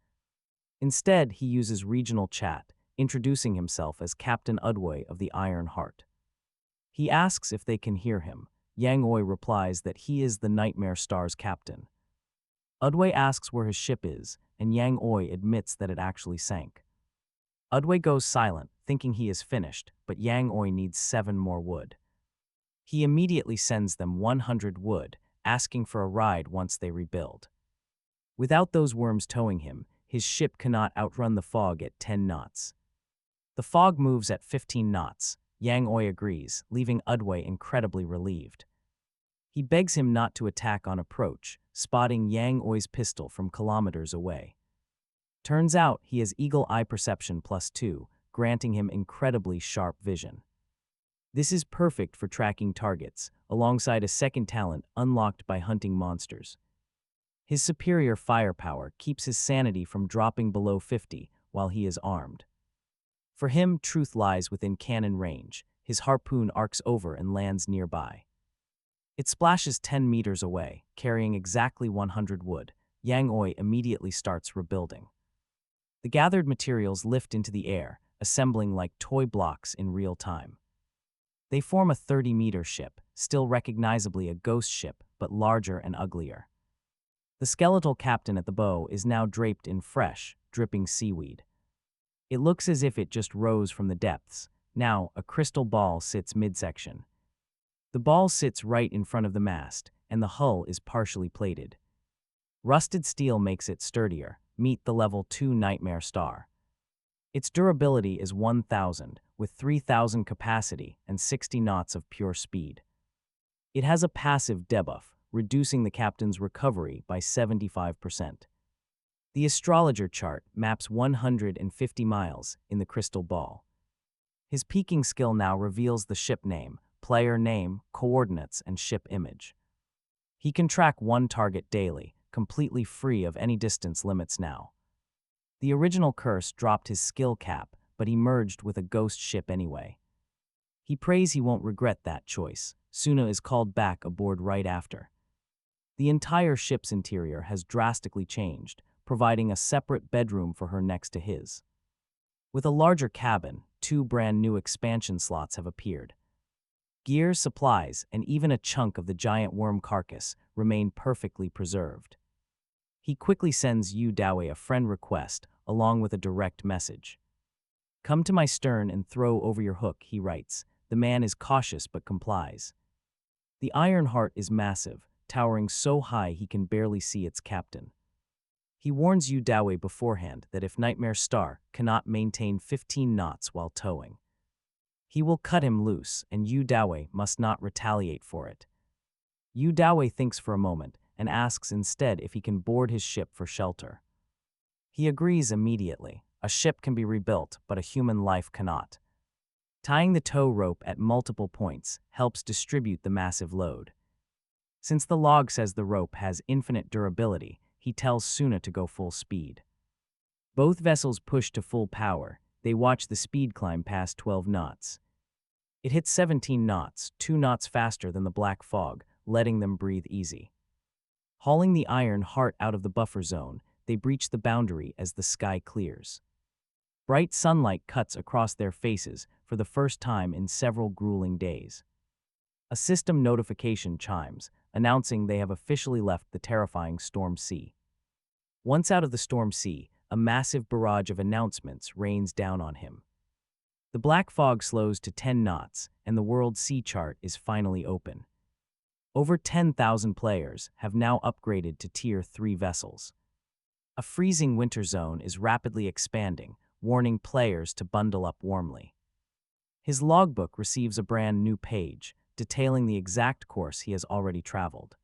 Instead, he uses regional chat, introducing himself as Captain Udway of the Iron Heart. He asks if they can hear him. Yang Oi replies that he is the Nightmare Star's captain. Udway asks where his ship is, and Yang Oi admits that it actually sank. Udway goes silent, thinking he is finished, but Yang Oi needs 7 more wood. He immediately sends them 100 wood, asking for a ride once they rebuild. Without those worms towing him, his ship cannot outrun the fog at 10 knots. The fog moves at 15 knots. Yang Oi agrees, leaving Udway incredibly relieved. He begs him not to attack on approach, spotting Yang Oi's pistol from kilometers away. Turns out he has Eagle Eye Perception +2, granting him incredibly sharp vision. This is perfect for tracking targets, alongside a second talent unlocked by hunting monsters. His superior firepower keeps his sanity from dropping below 50 while he is armed. For him, truth lies within cannon range. His harpoon arcs over and lands nearby. It splashes 10 meters away, carrying exactly 100 wood. Yang Oi immediately starts rebuilding. The gathered materials lift into the air, assembling like toy blocks in real time. They form a 30-meter ship, still recognizably a ghost ship, but larger and uglier. The skeletal captain at the bow is now draped in fresh, dripping seaweed. It looks as if it just rose from the depths. Now, a crystal ball sits midsection. The ball sits right in front of the mast, and the hull is partially plated. Rusted steel makes it sturdier. Meet the level 2 Nightmare Star. Its durability is 1,000, with 3,000 capacity and 60 knots of pure speed. It has a passive debuff, reducing the captain's recovery by 75%. The astrologer chart maps 150 miles in the crystal ball. His peaking skill now reveals the ship name, player name, coordinates, and ship image. He can track one target daily, completely free of any distance limits now. The original curse dropped his skill cap, but he merged with a ghost ship anyway. He prays he won't regret that choice. Suna is called back aboard right after. The entire ship's interior has drastically changed, providing a separate bedroom for her next to his. With a larger cabin, 2 brand new expansion slots have appeared. Gear, supplies, and even a chunk of the giant worm carcass remain perfectly preserved. He quickly sends Yu Daowei a friend request, along with a direct message. "Come to my stern and throw over your hook," he writes. The man is cautious but complies. The Iron Heart is massive, towering so high he can barely see its captain. He warns Yu Daowei beforehand that if Nightmare Star cannot maintain 15 knots while towing, he will cut him loose, and Yu Daowei must not retaliate for it. Yu Daowei thinks for a moment and asks instead if he can board his ship for shelter. He agrees immediately. A ship can be rebuilt, but a human life cannot. Tying the tow rope at multiple points helps distribute the massive load. Since the log says the rope has infinite durability, he tells Suna to go full speed. Both vessels push to full power. They watch the speed climb past 12 knots. It hits 17 knots, 2 knots faster than the black fog, letting them breathe easy. Hauling the Iron Heart out of the buffer zone, they breach the boundary as the sky clears. Bright sunlight cuts across their faces for the first time in several grueling days. A system notification chimes, announcing they have officially left the terrifying Storm Sea. Once out of the Storm Sea, a massive barrage of announcements rains down on him. The black fog slows to 10 knots, and the world sea chart is finally open. Over 10,000 players have now upgraded to Tier 3 vessels. A freezing winter zone is rapidly expanding, warning players to bundle up warmly. His logbook receives a brand new page, detailing the exact course he has already traveled.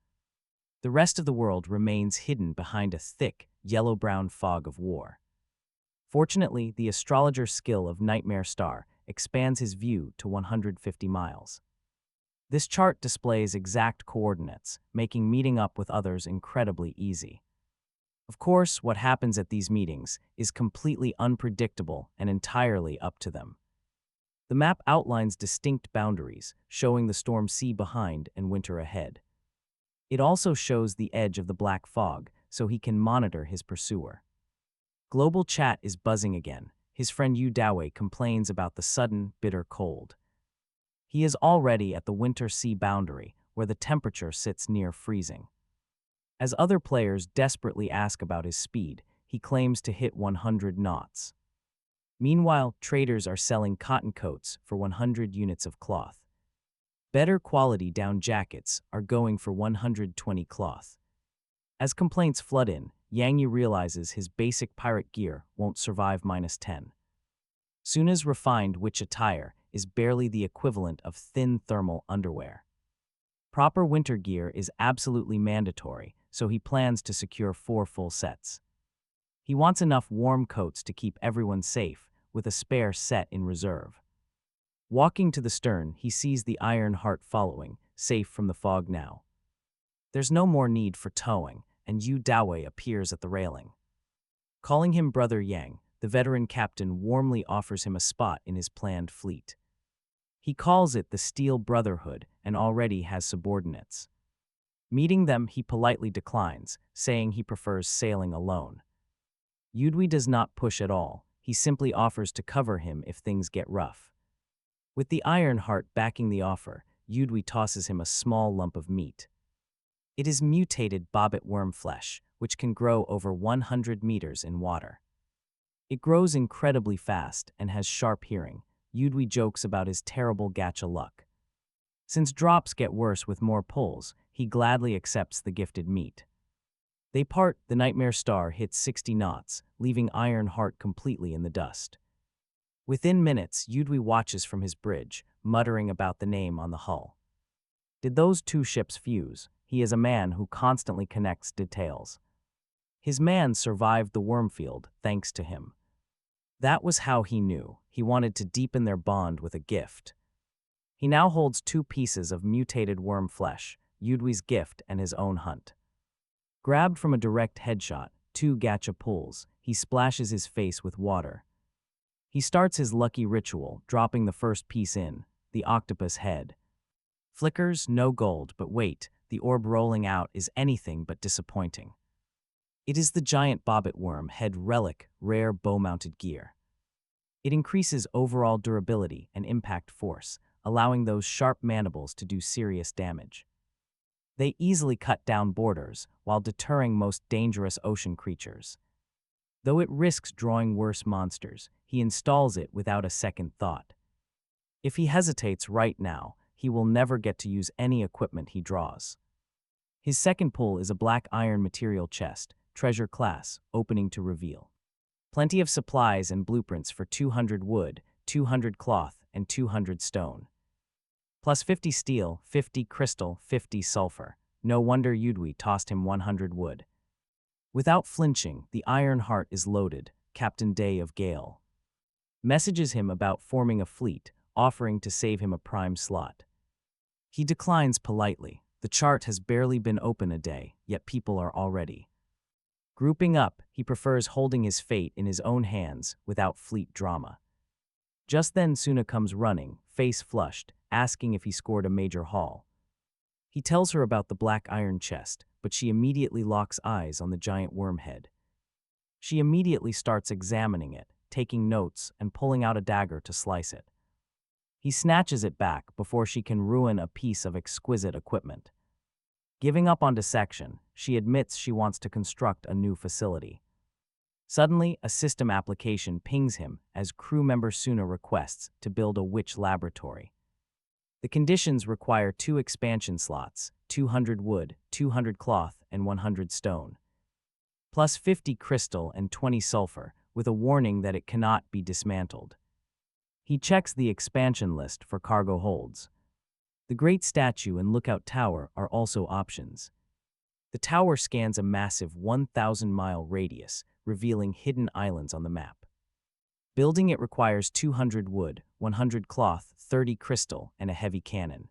The rest of the world remains hidden behind a thick, yellow-brown fog of war. Fortunately, the astrologer's skill of Nightmare Star expands his view to 150 miles. This chart displays exact coordinates, making meeting up with others incredibly easy. Of course, what happens at these meetings is completely unpredictable and entirely up to them. The map outlines distinct boundaries, showing the Storm Sea behind and winter ahead. It also shows the edge of the black fog, so he can monitor his pursuer. Global chat is buzzing again. His friend Yu Dawei complains about the sudden, bitter cold. He is already at the winter sea boundary, where the temperature sits near freezing. As other players desperately ask about his speed, he claims to hit 100 knots. Meanwhile, traders are selling cotton coats for 100 units of cloth. Better quality down jackets are going for 120 cloth. As complaints flood in, Yang Yu realizes his basic pirate gear won't survive -10. Suna's refined witch attire is barely the equivalent of thin thermal underwear. Proper winter gear is absolutely mandatory, so he plans to secure 4 full sets. He wants enough warm coats to keep everyone safe, with a spare set in reserve. Walking to the stern, he sees the Iron Heart following, safe from the fog now. There's no more need for towing, and Yu Dawei appears at the railing. Calling him Brother Yang, the veteran captain warmly offers him a spot in his planned fleet. He calls it the Steel Brotherhood and already has subordinates. Meeting them, he politely declines, saying he prefers sailing alone. Yudwi does not push at all. He simply offers to cover him if things get rough. With the Iron Heart backing the offer, Yudwi tosses him a small lump of meat. It is mutated bobbit worm flesh, which can grow over 100 meters in water. It grows incredibly fast and has sharp hearing. Yudwi jokes about his terrible gacha luck. Since drops get worse with more pulls, he gladly accepts the gifted meat. They part, the Nightmare Star hits 60 knots, leaving Iron Heart completely in the dust. Within minutes, Yudwi watches from his bridge, muttering about the name on the hull. Did those 2 ships fuse? He is a man who constantly connects details. His man survived the wormfield, thanks to him. That was how he knew. He wanted to deepen their bond with a gift. He now holds 2 pieces of mutated worm flesh, Yudwi's gift and his own hunt. Grabbed from a direct headshot, 2 gacha pulls, he splashes his face with water. He starts his lucky ritual, dropping the first piece in, the octopus head. Flickers, no gold, but wait, the orb rolling out is anything but disappointing. It is the giant bobbit worm head relic, rare bow-mounted gear. It increases overall durability and impact force, allowing those sharp mandibles to do serious damage. They easily cut down borders while deterring most dangerous ocean creatures. Though it risks drawing worse monsters, he installs it without a second thought. If he hesitates right now, he will never get to use any equipment he draws. His second pull is a black iron material chest, treasure class, opening to reveal. Plenty of supplies and blueprints for 200 wood, 200 cloth, and 200 stone. Plus 50 steel, 50 crystal, 50 sulfur. No wonder Yudwi tossed him 100 wood. Without flinching, the Iron Heart is loaded, Captain Day of Gale. Messages him about forming a fleet, offering to save him a prime slot. He declines politely. The chart has barely been open a day, yet people are already grouping up. He prefers holding his fate in his own hands without fleet drama. Just then Suna comes running, face flushed, asking if he scored a major haul. He tells her about the black iron chest, but she immediately locks eyes on the giant worm head. She immediately starts examining it, taking notes and pulling out a dagger to slice it. He snatches it back before she can ruin a piece of exquisite equipment. Giving up on dissection, she admits she wants to construct a new facility. Suddenly, a system application pings him as crew member Suna requests to build a witch laboratory. The conditions require 2 expansion slots, 200 wood, 200 cloth, and 100 stone, plus 50 crystal and 20 sulfur, with a warning that it cannot be dismantled. He checks the expansion list for cargo holds. The Great Statue and Lookout Tower are also options. The tower scans a massive 1,000-mile radius, revealing hidden islands on the map. Building it requires 200 wood, 100 cloth, 30 crystal, and a heavy cannon.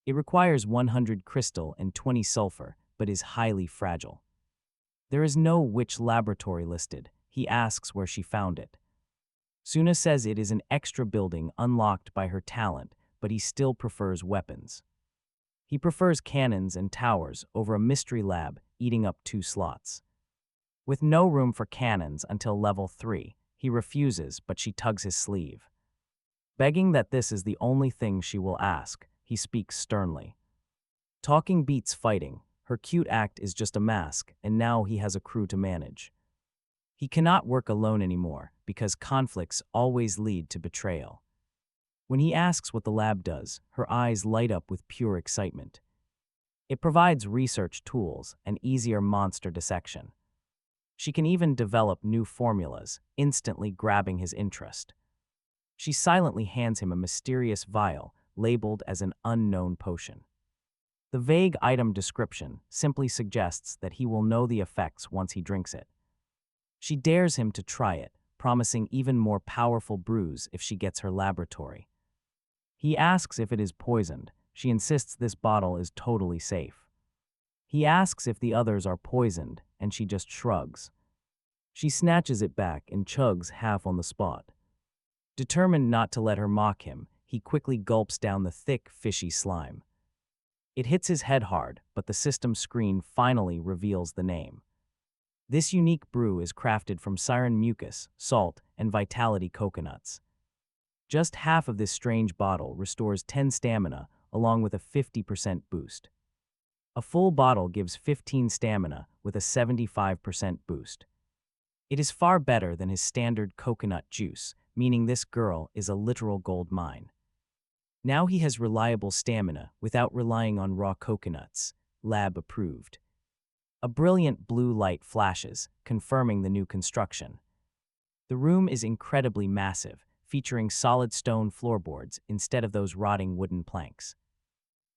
It requires 100 crystal and 20 sulfur, but is highly fragile. There is no witch laboratory listed. He asks where she found it. Suna says it is an extra building unlocked by her talent, but he still prefers weapons. He prefers cannons and towers over a mystery lab eating up 2 slots. With no room for cannons until level 3, he refuses, but she tugs his sleeve. Begging that this is the only thing she will ask, he speaks sternly. Talking beats fighting. Her cute act is just a mask, and now he has a crew to manage. He cannot work alone anymore, because conflicts always lead to betrayal. When he asks what the lab does, her eyes light up with pure excitement. It provides research tools and easier monster dissection. She can even develop new formulas, instantly grabbing his interest. She silently hands him a mysterious vial, labeled as an unknown potion. The vague item description simply suggests that he will know the effects once he drinks it. She dares him to try it, promising even more powerful brews if she gets her laboratory. He asks if it is poisoned. She insists this bottle is totally safe. He asks if the others are poisoned, and she just shrugs. She snatches it back and chugs half on the spot. Determined not to let her mock him, he quickly gulps down the thick, fishy slime. It hits his head hard, but the system screen finally reveals the name. This unique brew is crafted from siren mucus, salt, and vitality coconuts. Just half of this strange bottle restores 10 stamina, along with a 50% boost. A full bottle gives 15 stamina, with a 75% boost. It is far better than his standard coconut juice, meaning this girl is a literal gold mine. Now he has reliable stamina without relying on raw coconuts, lab approved. A brilliant blue light flashes, confirming the new construction. The room is incredibly massive, featuring solid stone floorboards instead of those rotting wooden planks.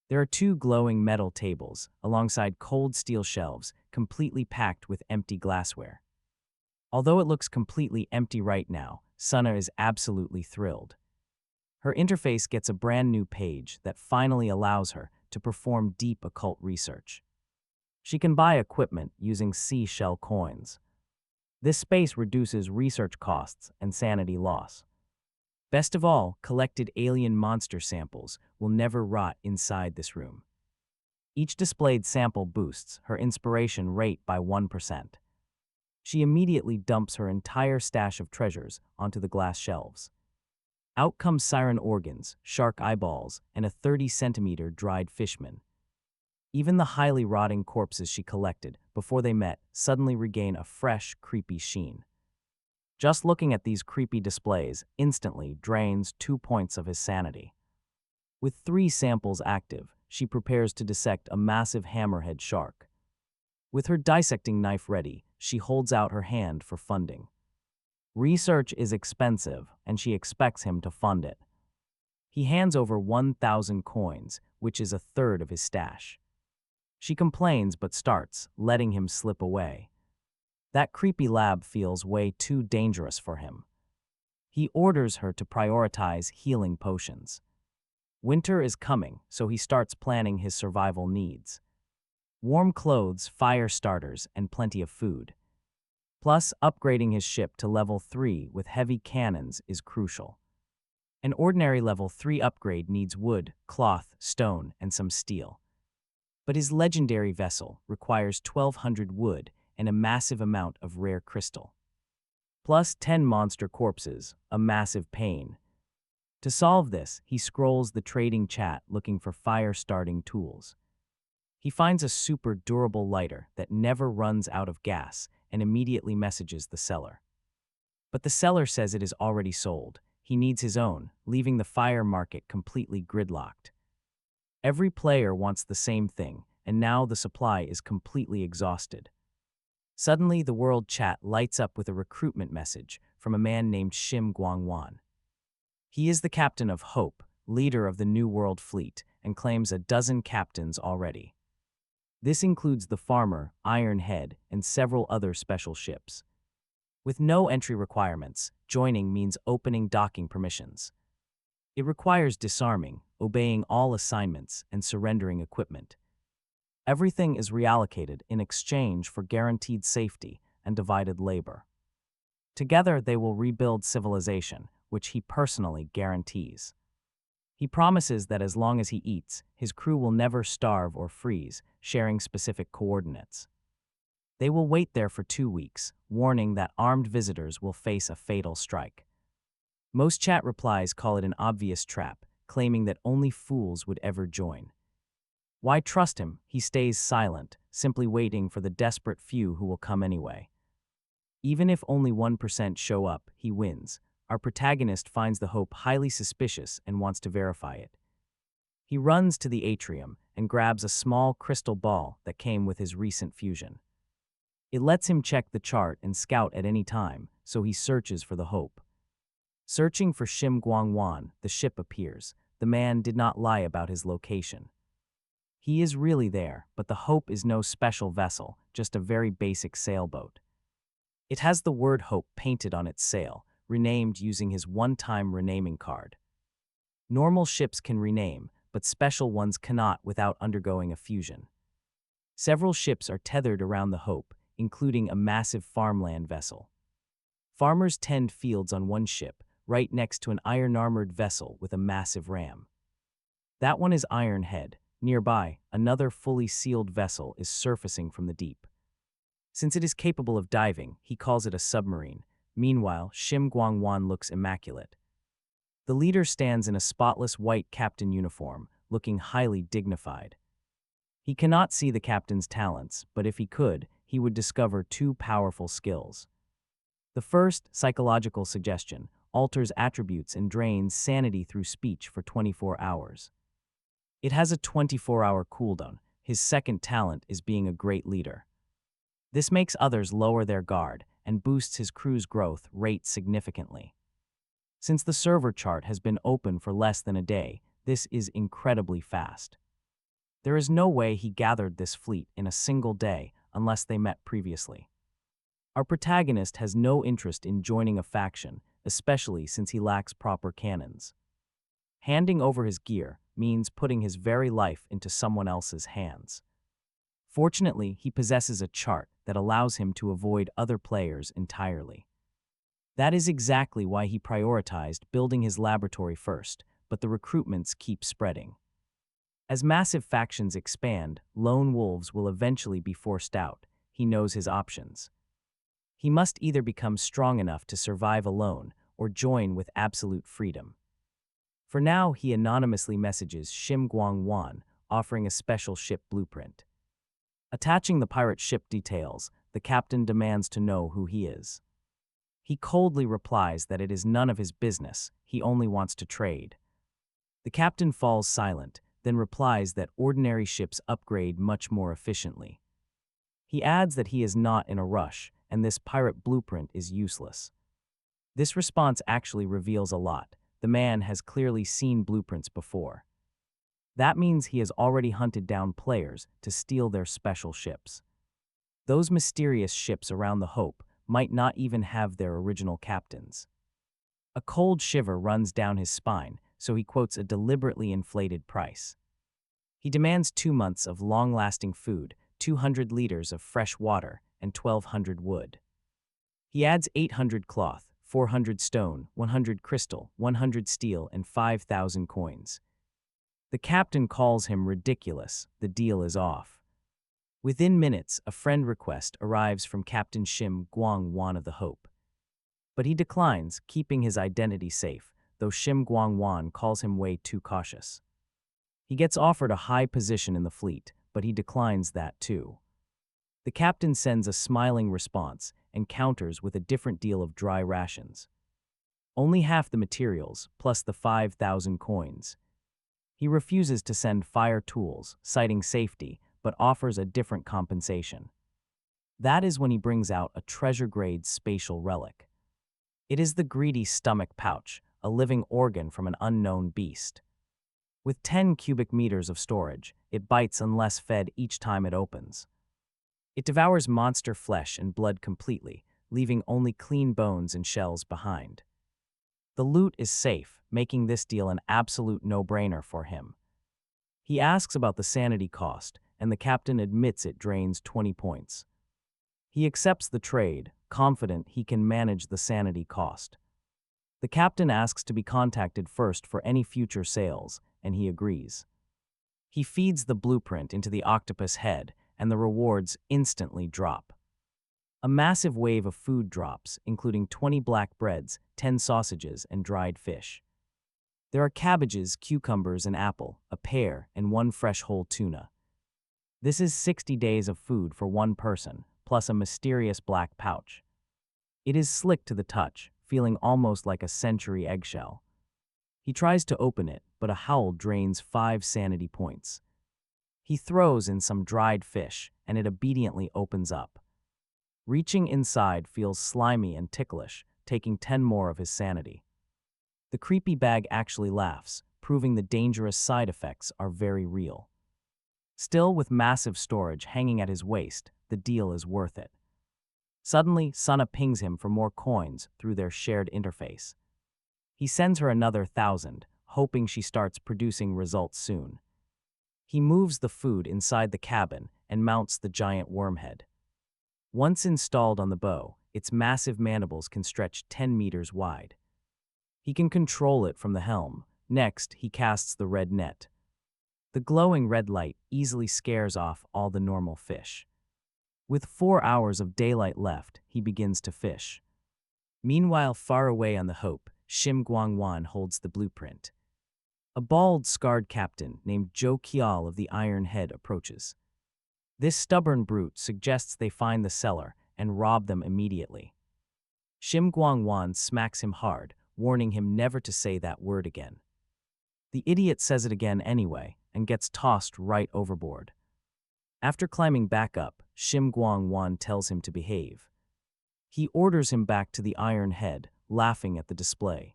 There are 2 glowing metal tables, alongside cold steel shelves, completely packed with empty glassware. Although it looks completely empty right now, Suna is absolutely thrilled. Her interface gets a brand new page that finally allows her to perform deep occult research. She can buy equipment using seashell coins. This space reduces research costs and sanity loss. Best of all, collected alien monster samples will never rot inside this room. Each displayed sample boosts her inspiration rate by 1%. She immediately dumps her entire stash of treasures onto the glass shelves. Out come siren organs, shark eyeballs, and a 30-centimeter dried fishman. Even the highly rotting corpses she collected before they met suddenly regain a fresh, creepy sheen. Just looking at these creepy displays instantly drains 2 points of his sanity. With 3 samples active, she prepares to dissect a massive hammerhead shark. With her dissecting knife ready, she holds out her hand for funding. Research is expensive, and she expects him to fund it. He hands over 1,000 coins, which is a third of his stash. She complains but starts, letting him slip away. That creepy lab feels way too dangerous for him. He orders her to prioritize healing potions. Winter is coming, so he starts planning his survival needs. Warm clothes, fire starters, and plenty of food. Plus, upgrading his ship to level 3 with heavy cannons is crucial. An ordinary level 3 upgrade needs wood, cloth, stone, and some steel. But his legendary vessel requires 1,200 wood and a massive amount of rare crystal. Plus 10 monster corpses, a massive pain. To solve this, he scrolls the trading chat looking for fire-starting tools. He finds a super durable lighter that never runs out of gas and immediately messages the seller. But the seller says it is already sold. He needs his own, leaving the fire market completely gridlocked. Every player wants the same thing, and now the supply is completely exhausted. Suddenly, the world chat lights up with a recruitment message from a man named Shim Guangwan. He is the captain of Hope, leader of the New World Fleet, and claims a dozen captains already. This includes the Farmer, Iron Head, and several other special ships. With no entry requirements, joining means opening docking permissions. It requires disarming, obeying all assignments, and surrendering equipment. Everything is reallocated in exchange for guaranteed safety and divided labor. Together, they will rebuild civilization, which he personally guarantees. He promises that as long as he eats, his crew will never starve or freeze, sharing specific coordinates. They will wait there for 2 weeks, warning that armed visitors will face a fatal strike. Most chat replies call it an obvious trap, claiming that only fools would ever join. Why trust him? He stays silent, simply waiting for the desperate few who will come anyway. Even if only 1% show up, he wins. Our protagonist finds the hope highly suspicious and wants to verify it. He runs to the atrium and grabs a small crystal ball that came with his recent fusion. It lets him check the chart and scout at any time, so he searches for the hope. Searching for Shim Guangwan, the ship appears. The man did not lie about his location. He is really there, but the Hope is no special vessel, just a very basic sailboat. It has the word Hope painted on its sail, renamed using his one-time renaming card. Normal ships can rename, but special ones cannot without undergoing a fusion. Several ships are tethered around the Hope, including a massive farmland vessel. Farmers tend fields on one ship, right next to an iron-armored vessel with a massive ram. That one is Iron Head. Nearby, another fully sealed vessel is surfacing from the deep. Since it is capable of diving, he calls it a submarine. Meanwhile, Shim Guangwan looks immaculate. The leader stands in a spotless white captain uniform, looking highly dignified. He cannot see the captain's talents, but if he could, he would discover 2 powerful skills. The first, psychological suggestion, alters attributes and drains sanity through speech for 24 hours. It has a 24-hour cooldown. His second talent is being a great leader. This makes others lower their guard and boosts his crew's growth rate significantly. Since the server chart has been open for less than a day, this is incredibly fast. There is no way he gathered this fleet in a single day unless they met previously. Our protagonist has no interest in joining a faction, especially since he lacks proper cannons. Handing over his gear means putting his very life into someone else's hands. Fortunately, he possesses a chart that allows him to avoid other players entirely. That is exactly why he prioritized building his laboratory first, but the recruitments keep spreading. As massive factions expand, lone wolves will eventually be forced out. He knows his options. He must either become strong enough to survive alone or join with absolute freedom. For now, he anonymously messages Shim Guangwan, offering a special ship blueprint. Attaching the pirate ship details, the captain demands to know who he is. He coldly replies that it is none of his business, he only wants to trade. The captain falls silent, then replies that ordinary ships upgrade much more efficiently. He adds that he is not in a rush, and this pirate blueprint is useless. This response actually reveals a lot. The man has clearly seen blueprints before. That means he has already hunted down players to steal their special ships. Those mysterious ships around the Hope might not even have their original captains. A cold shiver runs down his spine, so he quotes a deliberately inflated price. He demands 2 months of long-lasting food, 200 liters of fresh water, and 1,200 wood. He adds 800 cloth, 400 stone, 100 crystal, 100 steel, and 5,000 coins. The captain calls him ridiculous. The deal is off. Within minutes, a friend request arrives from Captain Shim Guangwan of the Hope. But he declines, keeping his identity safe, though Shim Guangwan calls him way too cautious. He gets offered a high position in the fleet, but he declines that too. The captain sends a smiling response and counters with a different deal of dry rations. Only half the materials, plus the 5,000 coins. He refuses to send fire tools, citing safety, but offers a different compensation. That is when he brings out a treasure-grade spatial relic. It is the greedy stomach pouch, a living organ from an unknown beast. With 10 cubic meters of storage, it bites unless fed each time it opens. It devours monster flesh and blood completely, leaving only clean bones and shells behind. The loot is safe, making this deal an absolute no-brainer for him. He asks about the sanity cost, and the captain admits it drains 20 points. He accepts the trade, confident he can manage the sanity cost. The captain asks to be contacted first for any future sales, and he agrees. He feeds the blueprint into the octopus head, and the rewards instantly drop. A massive wave of food drops, including 20 black breads, 10 sausages, and dried fish. There are cabbages, cucumbers, an apple, a pear, and 1 fresh whole tuna. This is 60 days of food for 1 person, plus a mysterious black pouch. It is slick to the touch, feeling almost like a century eggshell. He tries to open it, but a howl drains 5 sanity points. He throws in some dried fish, and it obediently opens up. Reaching inside feels slimy and ticklish, taking 10 more of his sanity. The creepy bag actually laughs, proving the dangerous side effects are very real. Still, with massive storage hanging at his waist, the deal is worth it. Suddenly, Sana pings him for more coins through their shared interface. He sends her another 1,000, hoping she starts producing results soon. He moves the food inside the cabin and mounts the giant wormhead. Once installed on the bow, its massive mandibles can stretch 10 meters wide. He can control it from the helm. Next, he casts the red net. The glowing red light easily scares off all the normal fish. With 4 hours of daylight left, he begins to fish. Meanwhile, far away on the Hope, Shim Guangwan holds the blueprint. A bald, scarred captain named Zhou Qial of the Iron Head approaches. This stubborn brute suggests they find the seller and rob them immediately. Shim Guangwan smacks him hard, warning him never to say that word again. The idiot says it again anyway and gets tossed right overboard. After climbing back up, Shim Guangwan tells him to behave. He orders him back to the Iron Head, laughing at the display.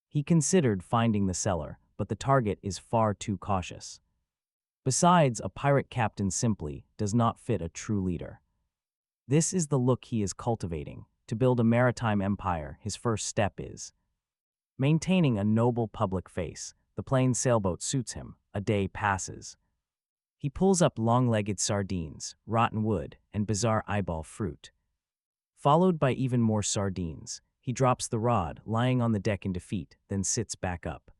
He considered finding the seller, but the target is far too cautious. Besides, a pirate captain simply does not fit a true leader. This is the look he is cultivating. To build a maritime empire, his first step is maintaining a noble public face. The plain sailboat suits him. A day passes. He pulls up long-legged sardines, rotten wood, and bizarre eyeball fruit. Followed by even more sardines, he drops the rod, lying on the deck in defeat, then sits back up.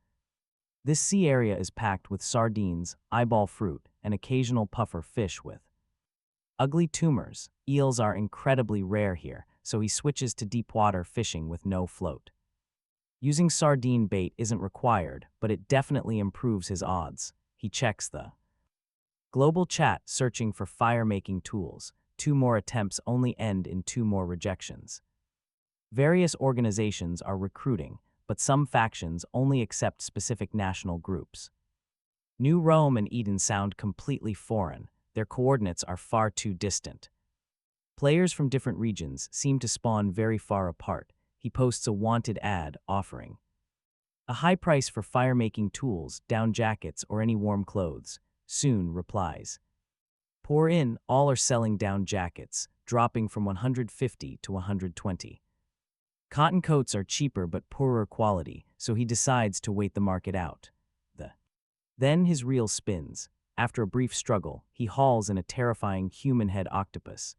This sea area is packed with sardines, eyeball fruit, and occasional puffer fish with ugly tumors. Eels are incredibly rare here, so he switches to deep water fishing with no float. Using sardine bait isn't required, but it definitely improves his odds. He checks the global chat searching for fire-making tools. 2 more attempts only end in 2 more rejections. Various organizations are recruiting, but some factions only accept specific national groups. New Rome and Eden sound completely foreign. Their coordinates are far too distant. Players from different regions seem to spawn very far apart. He posts a wanted ad offering a high price for fire-making tools, down jackets, or any warm clothes. Soon replies, "Pour in, all are selling down jackets, dropping from 150 to 120. Cotton coats are cheaper but poorer quality, so he decides to wait the market out. Then his reel spins. After a brief struggle, he hauls in a terrifying human-head octopus.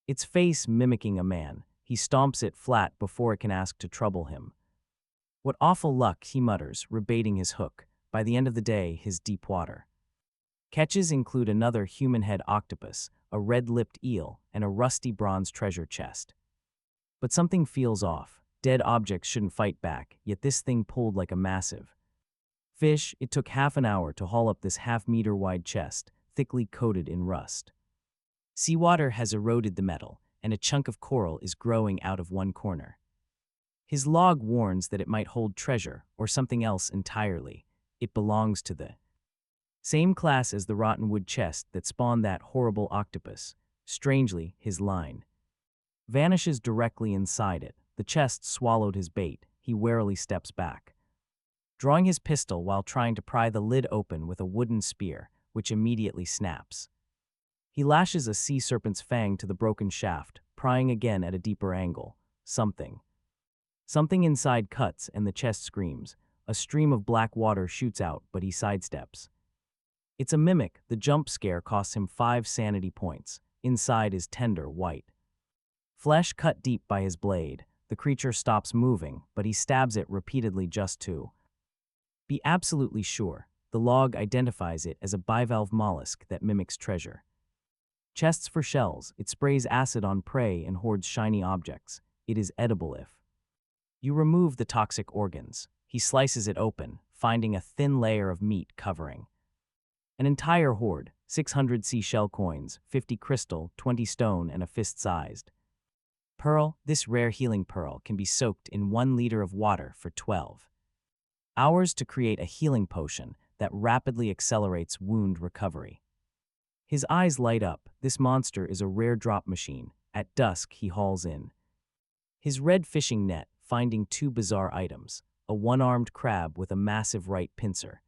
Its face mimicking a man, he stomps it flat before it can ask to trouble him. What awful luck, he mutters, rebaiting his hook. By the end of the day, his deep water catches include another human-head octopus, a red-lipped eel, and a rusty bronze treasure chest. But something feels off. Dead objects shouldn't fight back, yet this thing pulled like a massive fish. It took half an hour to haul up this half-meter-wide chest, thickly coated in rust. Seawater has eroded the metal, and a chunk of coral is growing out of one corner. His log warns that it might hold treasure or something else entirely. It belongs to the same class as the rotten wood chest that spawned that horrible octopus. Strangely, his line vanishes directly inside it. The chest swallowed his bait. He warily steps back, drawing his pistol while trying to pry the lid open with a wooden spear, which immediately snaps. He lashes a sea serpent's fang to the broken shaft, prying again at a deeper angle. Something inside cuts and the chest screams. A stream of black water shoots out, but he sidesteps. It's a mimic. The jump scare costs him 5 sanity points. Inside is tender white flesh cut deep by his blade. The creature stops moving, but he stabs it repeatedly just to be absolutely sure. The log identifies it as a bivalve mollusk that mimics treasure. Chests for shells. It sprays acid on prey and hoards shiny objects. It is edible if you remove the toxic organs. He slices it open, finding a thin layer of meat covering an entire hoard: 600 seashell coins, 50 crystal, 20 stone, and a fist-sized pearl. This rare healing pearl can be soaked in 1 liter of water for 12 hours to create a healing potion that rapidly accelerates wound recovery. His eyes light up. This monster is a rare drop machine. At dusk, he hauls in his red fishing net, finding 2 bizarre items: a one-armed crab with a massive right pincer,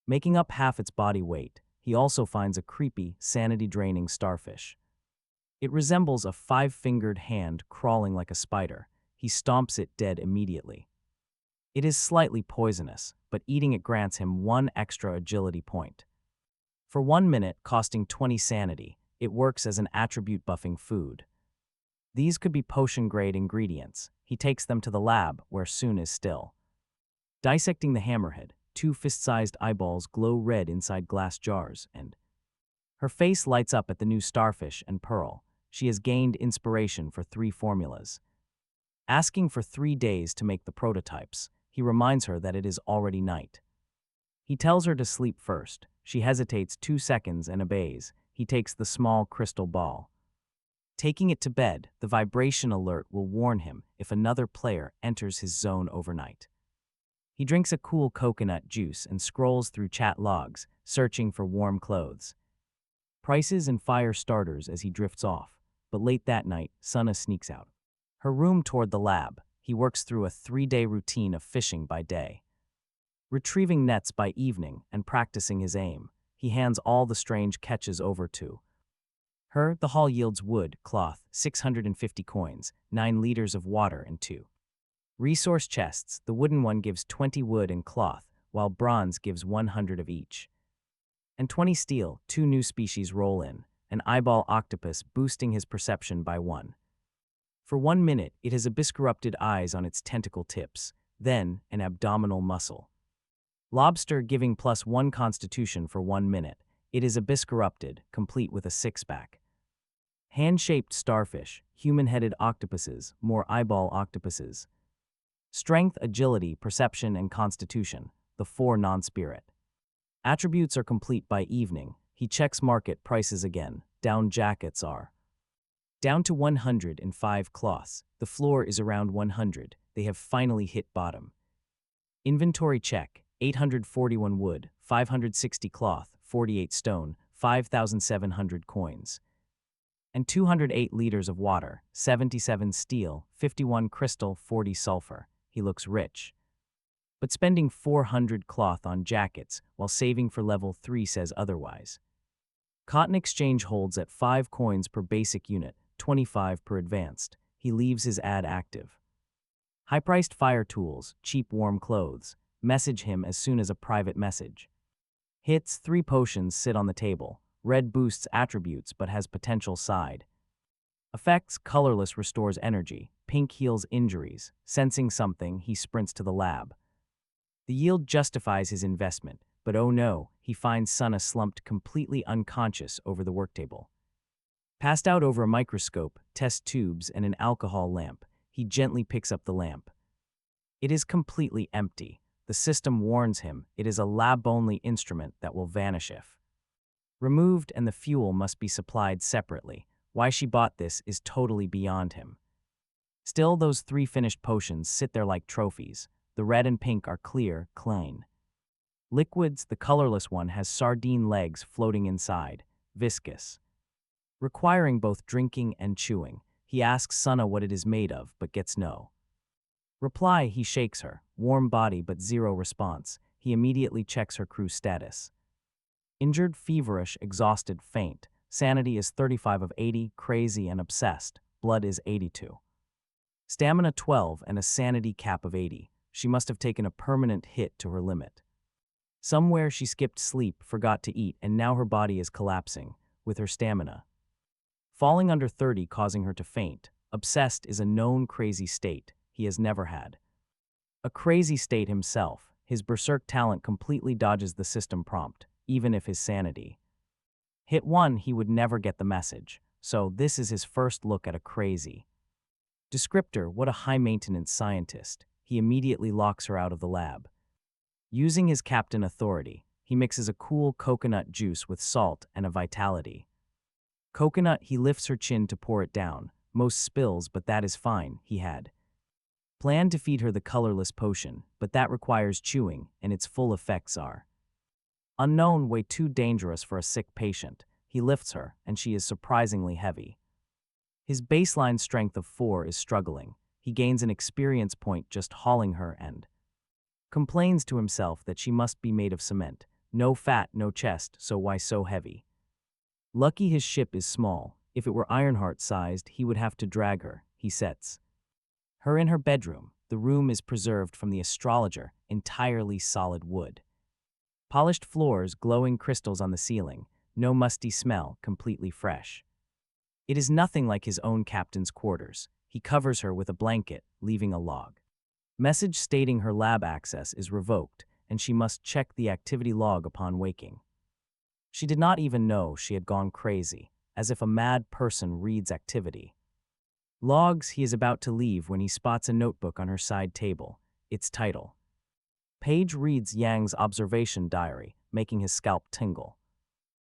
making up half its body weight. He also finds a creepy, sanity-draining starfish. It resembles a 5-fingered hand crawling like a spider. He stomps it dead immediately. It is slightly poisonous, but eating it grants him 1 extra agility point. For 1 minute, costing 20 sanity, it works as an attribute buffing food. These could be potion-grade ingredients. He takes them to the lab, where Soon is still dissecting the hammerhead. 2 fist-sized eyeballs glow red inside glass jars, and her face lights up at the new starfish and pearl. She has gained inspiration for 3 formulas. Asking for 3 days to make the prototypes, he reminds her that it is already night. He tells her to sleep first. She hesitates 2 seconds and obeys. He takes the small crystal ball. Taking it to bed, the vibration alert will warn him if another player enters his zone overnight. He drinks a cool coconut juice and scrolls through chat logs, searching for warm clothes, prices, and fire starters as he drifts off. But late that night, Sana sneaks out her room toward the lab. He works through a 3-day routine of fishing by day, retrieving nets by evening, and practicing his aim. He hands all the strange catches over to her. The haul yields wood, cloth, 650 coins, 9 liters of water, and 2 resource chests. The wooden one gives 20 wood and cloth, while bronze gives 100 of each, and 20 steel. 2 new species roll in, an eyeball octopus boosting his perception by 1. For 1 minute, it has abyss-corrupted eyes on its tentacle tips, then an abdominal muscle lobster giving +1 constitution for 1 minute. It is abyss-corrupted, complete with a 6-pack. Hand-shaped starfish, human-headed octopuses, more eyeball octopuses. Strength, agility, perception, and constitution, the 4 non-spirit attributes are complete by evening. He checks market prices again. Down jackets are down to 105 cloths. The floor is around 100. They have finally hit bottom. Inventory check: 841 wood, 560 cloth, 48 stone, 5,700 coins, and 208 liters of water, 77 steel, 51 crystal, 40 sulfur. He looks rich. But spending 400 cloth on jackets while saving for level 3 says otherwise. Cotton exchange holds at 5 coins per basic unit, 25 per advanced. He leaves his ad active. High-priced fire tools, cheap warm clothes. Message him as soon as a private message hits. 3 potions sit on the table. Red boosts attributes but has potential side effects. Colorless restores energy. Pink heals injuries. Sensing something, he sprints to the lab. The yield justifies his investment, but oh no, he finds Sana slumped completely unconscious over the worktable. Passed out over a microscope, test tubes, and an alcohol lamp, He gently picks up the lamp. It is completely empty. The system warns him it is a lab-only instrument that will vanish if removed, and the fuel must be supplied separately. Why she bought this is totally beyond him. Still, those 3 finished potions sit there like trophies. The red and pink are clear, clean. Liquids, the colorless one has sardine legs floating inside, viscous, requiring both drinking and chewing. He asks Sunna what it is made of, but gets no reply. He shakes her, warm body but zero response. He immediately checks her crew status. Injured, feverish, exhausted, faint. Sanity is 35 of 80, crazy and obsessed. Blood is 82. Stamina 12 and a sanity cap of 80. She must have taken a permanent hit to her limit. Somewhere she skipped sleep, forgot to eat, and now her body is collapsing, with her stamina falling under 30, causing her to faint. Obsessed is a known crazy state he has never had. A crazy state himself, his berserk talent completely dodges the system prompt, even if his sanity hit 1, he would never get the message. So this is his first look at a crazy descriptor. What a high-maintenance scientist. He immediately locks her out of the lab. Using his captain authority, he mixes a cool coconut juice with salt and a vitality coconut. He lifts her chin to pour it down. Most spills, but that is fine. He had planned to feed her the colorless potion, but that requires chewing, and its full effects are unknown, way too dangerous for a sick patient. He lifts her, and she is surprisingly heavy. His baseline strength of 4 is struggling. He gains an experience point just hauling her and complains to himself that she must be made of cement. No fat, no chest, so why so heavy? Lucky his ship is small. If it were Ironheart-sized, he would have to drag her. He sets her in her bedroom. The room is preserved from the astrologer, entirely solid wood. Polished floors, glowing crystals on the ceiling, no musty smell, completely fresh. It is nothing like his own captain's quarters. He covers her with a blanket, leaving a log message stating her lab access is revoked, and she must check the activity log upon waking. She did not even know she had gone crazy, as if a mad person reads activity logs. He is about to leave when he spots a notebook on her side table. Its title page reads Yang's observation diary, making his scalp tingle.